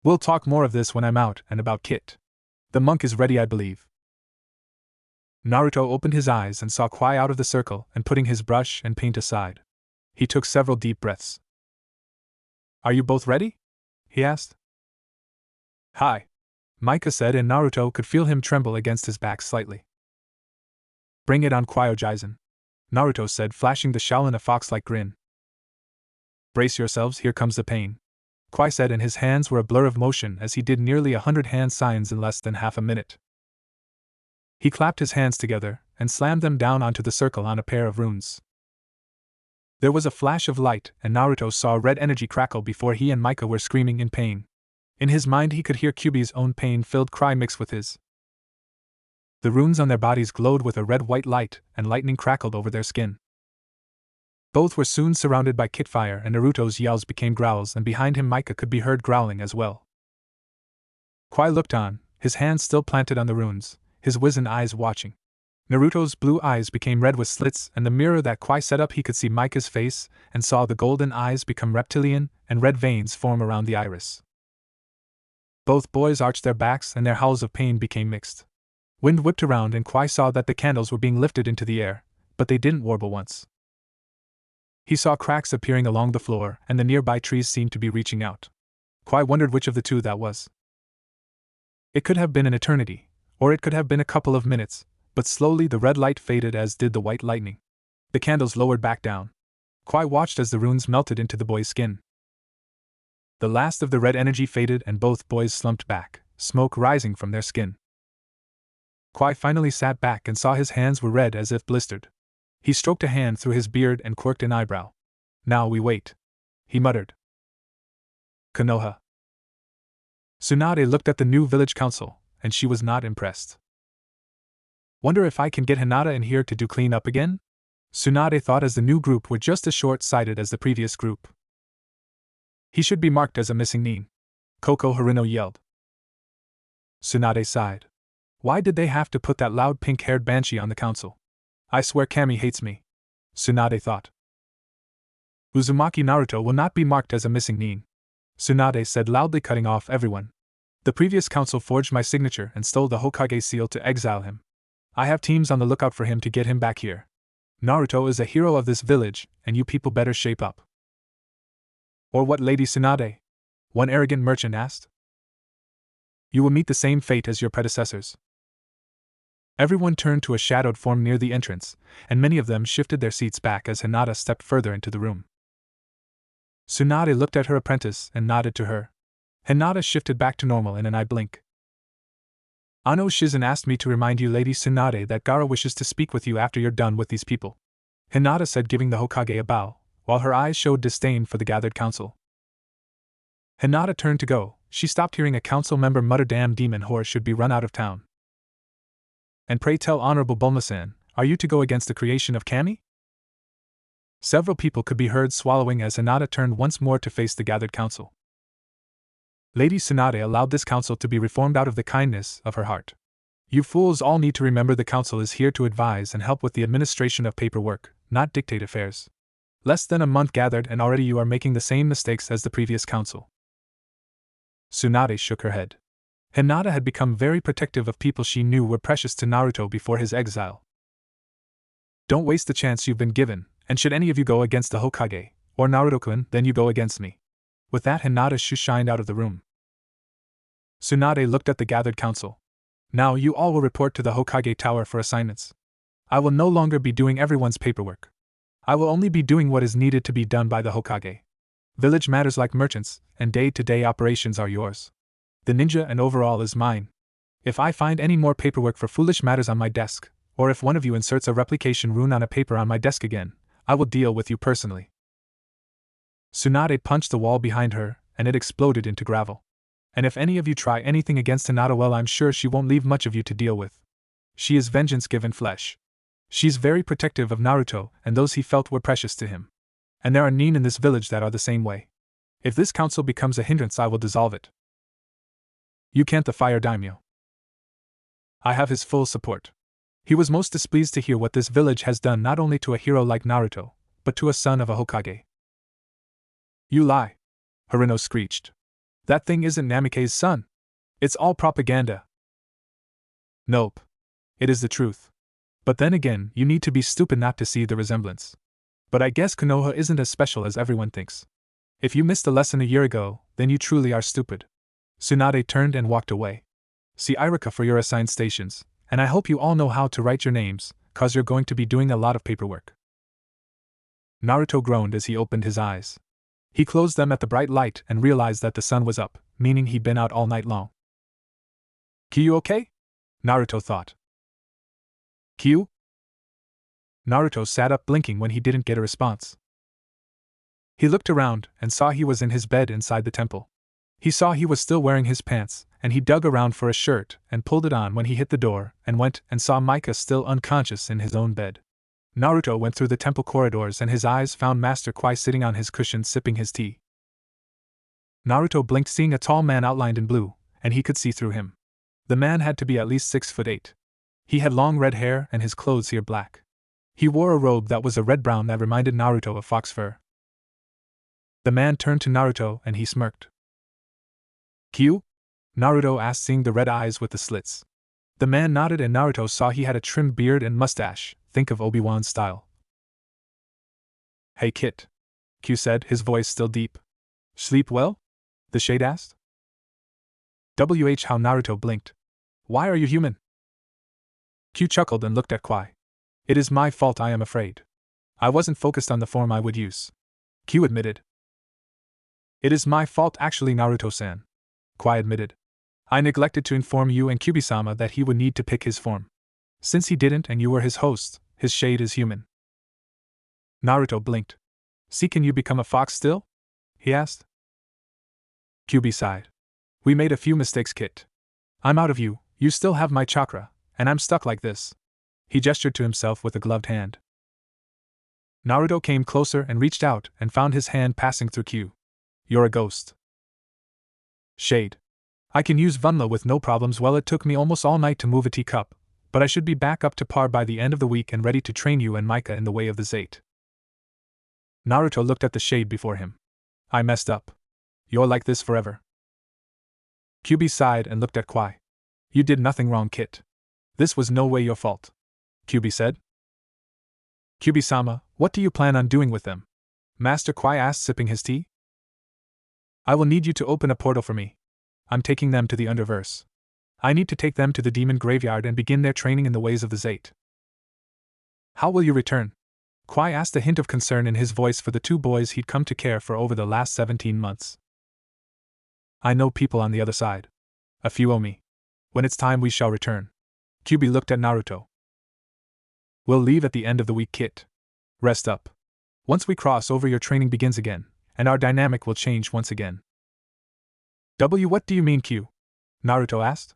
We'll talk more of this when I'm out and about Kit. The monk is ready, I believe. Naruto opened his eyes and saw Kwai out of the circle and putting his brush and paint aside. He took several deep breaths. Are you both ready? He asked. Hi, Micah said, and Naruto could feel him tremble against his back slightly. Bring it on, Kwai-o-Jisen, Naruto said, flashing the Shaolin a fox-like grin. Brace yourselves, here comes the pain, Kwai said, and his hands were a blur of motion as he did nearly 100 hand signs in less than half a minute. He clapped his hands together and slammed them down onto the circle on a pair of runes. There was a flash of light, and Naruto saw red energy crackle before he and Micah were screaming in pain. In his mind he could hear Kyubi's own pain-filled cry mix with his. The runes on their bodies glowed with a red-white light, and lightning crackled over their skin. Both were soon surrounded by kitfire, and Naruto's yells became growls, and behind him Micah could be heard growling as well. Kwai looked on, his hands still planted on the runes, his wizened eyes watching. Naruto's blue eyes became red with slits, and the mirror that Kwai set up he could see Micah's face, and saw the golden eyes become reptilian, and red veins form around the iris. Both boys arched their backs, and their howls of pain became mixed. Wind whipped around, and Kwai saw that the candles were being lifted into the air, but they didn't warble once. He saw cracks appearing along the floor, and the nearby trees seemed to be reaching out. Kwai wondered which of the two that was. It could have been an eternity, or it could have been a couple of minutes, but slowly the red light faded as did the white lightning. The candles lowered back down. Kwai watched as the runes melted into the boy's skin. The last of the red energy faded and both boys slumped back, smoke rising from their skin. Kwai finally sat back and saw his hands were red as if blistered. He stroked a hand through his beard and quirked an eyebrow. "Now we wait," he muttered. Konoha. Tsunade looked at the new village council, and she was not impressed. "Wonder if I can get Hinata in here to do clean up again?" Tsunade thought, as the new group were just as short-sighted as the previous group. "He should be marked as a missing nin," Koko Harino yelled. Tsunade sighed. Why did they have to put that loud pink-haired banshee on the council? I swear Kami hates me, Tsunade thought. Uzumaki Naruto will not be marked as a missing nin, Tsunade said loudly, cutting off everyone. The previous council forged my signature and stole the Hokage seal to exile him. I have teams on the lookout for him to get him back here. Naruto is a hero of this village, and you people better shape up. Or what, Lady Tsunade? One arrogant merchant asked. You will meet the same fate as your predecessors. Everyone turned to a shadowed form near the entrance, and many of them shifted their seats back as Hinata stepped further into the room. Tsunade looked at her apprentice and nodded to her. Hinata shifted back to normal in an eye blink. Ano Shizen asked me to remind you, Lady Tsunade, that Gaara wishes to speak with you after you're done with these people, Hinata said, giving the Hokage a bow, while her eyes showed disdain for the gathered council. Hinata turned to go. She stopped hearing a council member mutter, "Damn demon whore should be run out of town." And pray tell, Honorable Bulma-san, are you to go against the creation of Kami? Several people could be heard swallowing as Hinata turned once more to face the gathered council. Lady Tsunade allowed this council to be reformed out of the kindness of her heart. You fools all need to remember the council is here to advise and help with the administration of paperwork, not dictate affairs. Less than a month gathered and already you are making the same mistakes as the previous council. Tsunade shook her head. Hinata had become very protective of people she knew were precious to Naruto before his exile. Don't waste the chance you've been given, and should any of you go against the Hokage, or Naruto-kun, then you go against me. With that, Hinata shined out of the room. Tsunade looked at the gathered council. Now you all will report to the Hokage Tower for assignments. I will no longer be doing everyone's paperwork. I will only be doing what is needed to be done by the Hokage. Village matters like merchants and day-to-day operations are yours. The ninja and overall is mine. If I find any more paperwork for foolish matters on my desk, or if one of you inserts a replication rune on a paper on my desk again, I will deal with you personally. Tsunade punched the wall behind her, and it exploded into gravel. And if any of you try anything against Hinata, well, I'm sure she won't leave much of you to deal with. She is vengeance given flesh. She's very protective of Naruto and those he felt were precious to him. And there are nin in this village that are the same way. If this council becomes a hindrance, I will dissolve it. You can't, the Fire Daimyo. I have his full support. He was most displeased to hear what this village has done not only to a hero like Naruto, but to a son of a Hokage. You lie, Harino screeched. That thing isn't Namikaze's son. It's all propaganda. Nope. It is the truth. But then again, you need to be stupid not to see the resemblance. But I guess Konoha isn't as special as everyone thinks. If you missed a lesson a year ago, then you truly are stupid. Tsunade turned and walked away. See Irika for your assigned stations, and I hope you all know how to write your names, cause you're going to be doing a lot of paperwork. Naruto groaned as he opened his eyes. He closed them at the bright light and realized that the sun was up, meaning he'd been out all night long. Kyu okay? Naruto thought. Kyu? Naruto sat up, blinking when he didn't get a response. He looked around and saw he was in his bed inside the temple. He saw he was still wearing his pants, and he dug around for a shirt and pulled it on when he hit the door and went and saw Micah still unconscious in his own bed. Naruto went through the temple corridors and his eyes found Master Kwai sitting on his cushion sipping his tea. Naruto blinked, seeing a tall man outlined in blue, and he could see through him. The man had to be at least 6'8". He had long red hair and his clothes here black. He wore a robe that was a red-brown that reminded Naruto of fox fur. The man turned to Naruto and he smirked. "Kyu?" Naruto asked, seeing the red eyes with the slits. The man nodded and Naruto saw he had a trimmed beard and mustache, think of Obi-Wan's style. "Hey Kit," Kyu said, his voice still deep. "Sleep well?" the shade asked. How Naruto blinked. "Why are you human?" Kyu chuckled and looked at Kwai. "It is my fault, I am afraid. I wasn't focused on the form I would use," Kyu admitted. "It is my fault actually, Naruto-san," Kwai admitted. "I neglected to inform you and Kyubi-sama that he would need to pick his form. Since he didn't and you were his host, his shade is human." Naruto blinked. "See, can you become a fox still?" he asked. Kyubi sighed. "We made a few mistakes, Kit. I'm out of you, you still have my chakra, and I'm stuck like this." He gestured to himself with a gloved hand. Naruto came closer and reached out and found his hand passing through Kyu. "You're a ghost." "Shade. I can use Vunla with no problems. Well, it took me almost all night to move a teacup, but I should be back up to par by the end of the week and ready to train you and Micah in the way of the Zate." Naruto looked at the shade before him. "I messed up. You're like this forever." Kyubi sighed and looked at Kwai. "You did nothing wrong, Kit. This was no way your fault," Kyubi said. "Kyubi-sama, what do you plan on doing with them?" Master Kwai asked, sipping his tea. "I will need you to open a portal for me. I'm taking them to the Underverse. I need to take them to the demon graveyard and begin their training in the ways of the Zate." "How will you return?" Kwai asked, a hint of concern in his voice for the two boys he'd come to care for over the last 17 months. "I know people on the other side. A few owe me. When it's time, we shall return." Kyubi looked at Naruto. "We'll leave at the end of the week, Kit. Rest up. Once we cross over, your training begins again, and our dynamic will change once again." What do you mean, Kyu?" Naruto asked.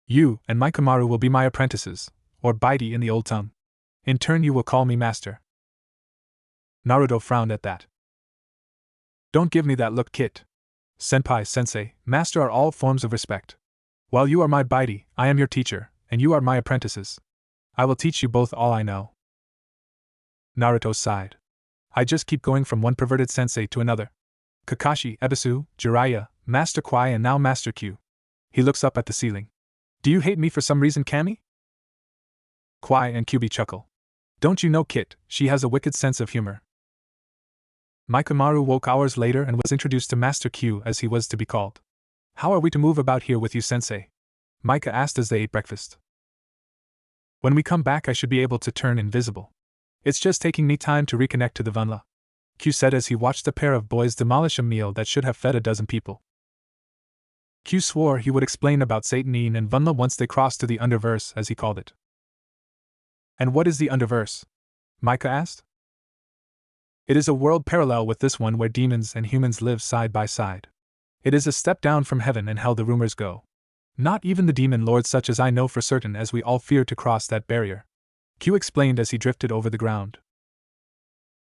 "You and Mikomaru will be my apprentices, or Baidi in the old tongue. In turn, you will call me master." Naruto frowned at that. "Don't give me that look, Kit. Senpai, sensei, master are all forms of respect. While you are my Baidi, I am your teacher, and you are my apprentices. I will teach you both all I know." Naruto sighed. "I just keep going from one perverted sensei to another. Kakashi, Ebisu, Jiraiya, Master Kwai, and now Master Q." He looks up at the ceiling. "Do you hate me for some reason, Kami?" Kwai and Kyubi chuckle. "Don't you know Kit, she has a wicked sense of humor." Mikomaru woke hours later and was introduced to Master Q, as he was to be called. "How are we to move about here with you, sensei?" Mika asked as they ate breakfast. "When we come back, I should be able to turn invisible. It's just taking me time to reconnect to the Vunla," Q said as he watched a pair of boys demolish a meal that should have fed a dozen people. Q swore he would explain about Satanine and Vunla once they crossed to the Underverse, as he called it. "And what is the Underverse?" Mika asked. "It is a world parallel with this one where demons and humans live side by side. It is a step down from heaven and hell, the rumors go. Not even the demon lords such as I know for certain, as we all fear to cross that barrier," Q explained as he drifted over the ground.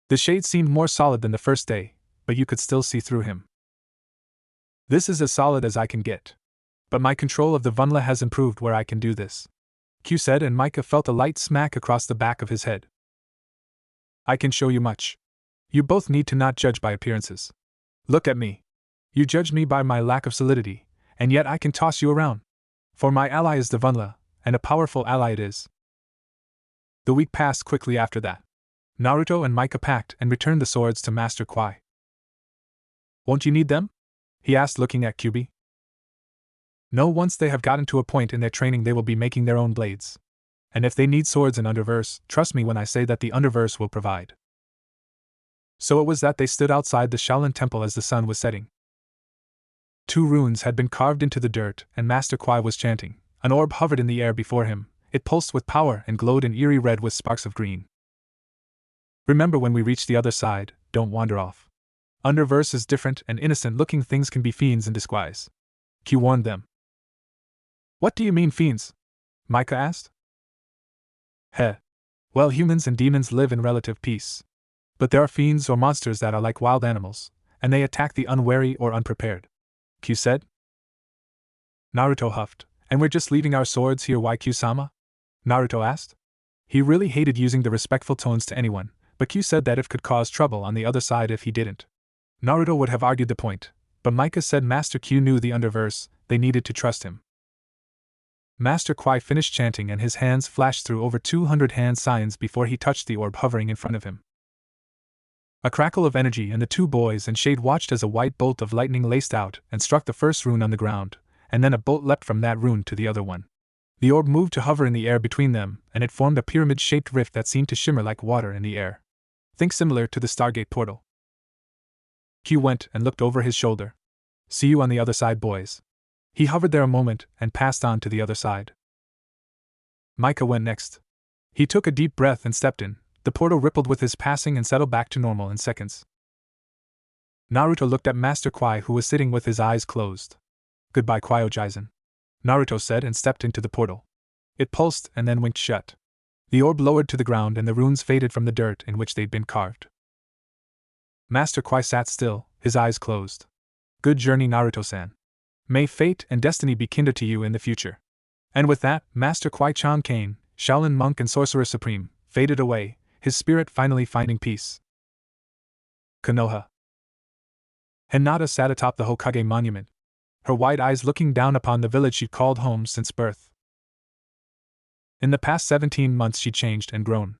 The shade seemed more solid than the first day, but you could still see through him. "This is as solid as I can get. But my control of the Vunla has improved where I can do this," Q said, and Micah felt a light smack across the back of his head. "I can show you much. You both need to not judge by appearances. Look at me. You judge me by my lack of solidity, and yet I can toss you around. For my ally is the Vunla, and a powerful ally it is." The week passed quickly after that. Naruto and Micah packed and returned the swords to Master Kwai. "Won't you need them?" he asked, looking at Kyubi. "No, once they have gotten to a point in their training they will be making their own blades. And if they need swords in Underverse, trust me when I say that the Underverse will provide." So it was that they stood outside the Shaolin Temple as the sun was setting. 2 runes had been carved into the dirt, and Master Kwai was chanting. An orb hovered in the air before him. It pulsed with power and glowed in eerie red with sparks of green. "Remember, when we reach the other side, don't wander off. Underverse is different, and innocent-looking things can be fiends in disguise," Q warned them. "What do you mean, fiends?" Micah asked. "Heh. Well, humans and demons live in relative peace. But there are fiends or monsters that are like wild animals, and they attack the unwary or unprepared. Q said. Naruto huffed. And we're just leaving our swords here, why, Q-sama? Naruto asked. He really hated using the respectful tones to anyone, but Q said that it could cause trouble on the other side if he didn't. Naruto would have argued the point, but Micah said Master Q knew the underverse, they needed to trust him. Master Kwai finished chanting and his hands flashed through over 200 hand signs before he touched the orb hovering in front of him. A crackle of energy, and the two boys and Shade watched as a white bolt of lightning laced out and struck the first rune on the ground, and then a bolt leapt from that rune to the other one. The orb moved to hover in the air between them, and it formed a pyramid-shaped rift that seemed to shimmer like water in the air. Think similar to the Stargate portal. Q went and looked over his shoulder. See you on the other side, boys. He hovered there a moment and passed on to the other side. Micah went next. He took a deep breath and stepped in. The portal rippled with his passing and settled back to normal in seconds. Naruto looked at Master Kwai, who was sitting with his eyes closed. Goodbye, Kwaiojisen, Naruto said and stepped into the portal. It pulsed and then winked shut. The orb lowered to the ground and the runes faded from the dirt in which they'd been carved. Master Kwai sat still, his eyes closed. Good journey, Naruto-san. May fate and destiny be kinder to you in the future. And with that, Master Kwai-chan Kane, Shaolin monk and sorcerer supreme, faded away, his spirit finally finding peace. Konoha. Hinata sat atop the Hokage monument, her wide eyes looking down upon the village she'd called home since birth. In the past 17 months she'd changed and grown.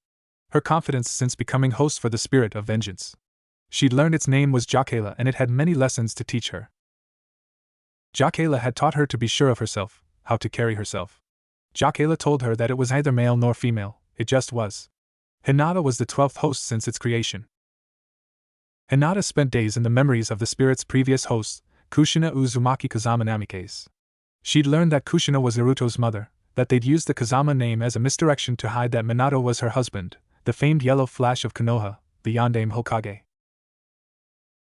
Her confidence since becoming host for the Spirit of Vengeance. She'd learned its name was Jakela, and it had many lessons to teach her. Jakela had taught her to be sure of herself, how to carry herself. Jakela told her that it was neither male nor female, it just was. Hinata was the 12th host since its creation. Hinata spent days in the memories of the spirit's previous hosts, Kushina Uzumaki Kazama Namikaze. She'd learned that Kushina was Naruto's mother, that they'd used the Kazama name as a misdirection to hide that Minato was her husband, the famed yellow flash of Konoha, the Yondaime Hokage.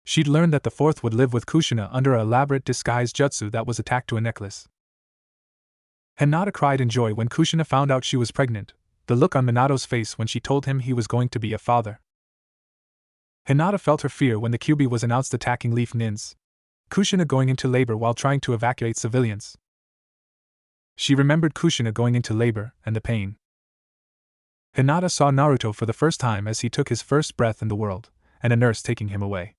She'd learned that the fourth would live with Kushina under an elaborate disguise jutsu that was attacked to a necklace. Hinata cried in joy when Kushina found out she was pregnant, the look on Minato's face when she told him he was going to be a father. Hinata felt her fear when the Kyuubi was announced attacking Leaf Nins. Kushina going into labor while trying to evacuate civilians. She remembered Kushina going into labor and the pain. Hinata saw Naruto for the first time as he took his first breath in the world, and a nurse taking him away.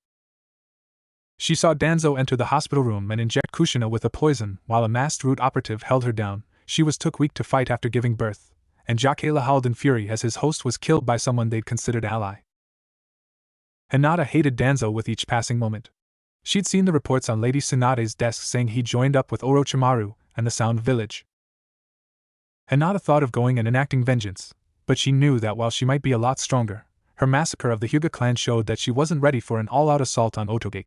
She saw Danzo enter the hospital room and inject Kushina with a poison while a masked root operative held her down. She was too weak to fight after giving birth, and Jakela howled in fury as his host was killed by someone they'd considered ally. Hinata hated Danzo with each passing moment. She'd seen the reports on Lady Tsunade's desk saying he joined up with Orochimaru and the Sound Village. Hinata thought of going and enacting vengeance, but she knew that while she might be a lot stronger, her massacre of the Hyuga clan showed that she wasn't ready for an all-out assault on Otoge.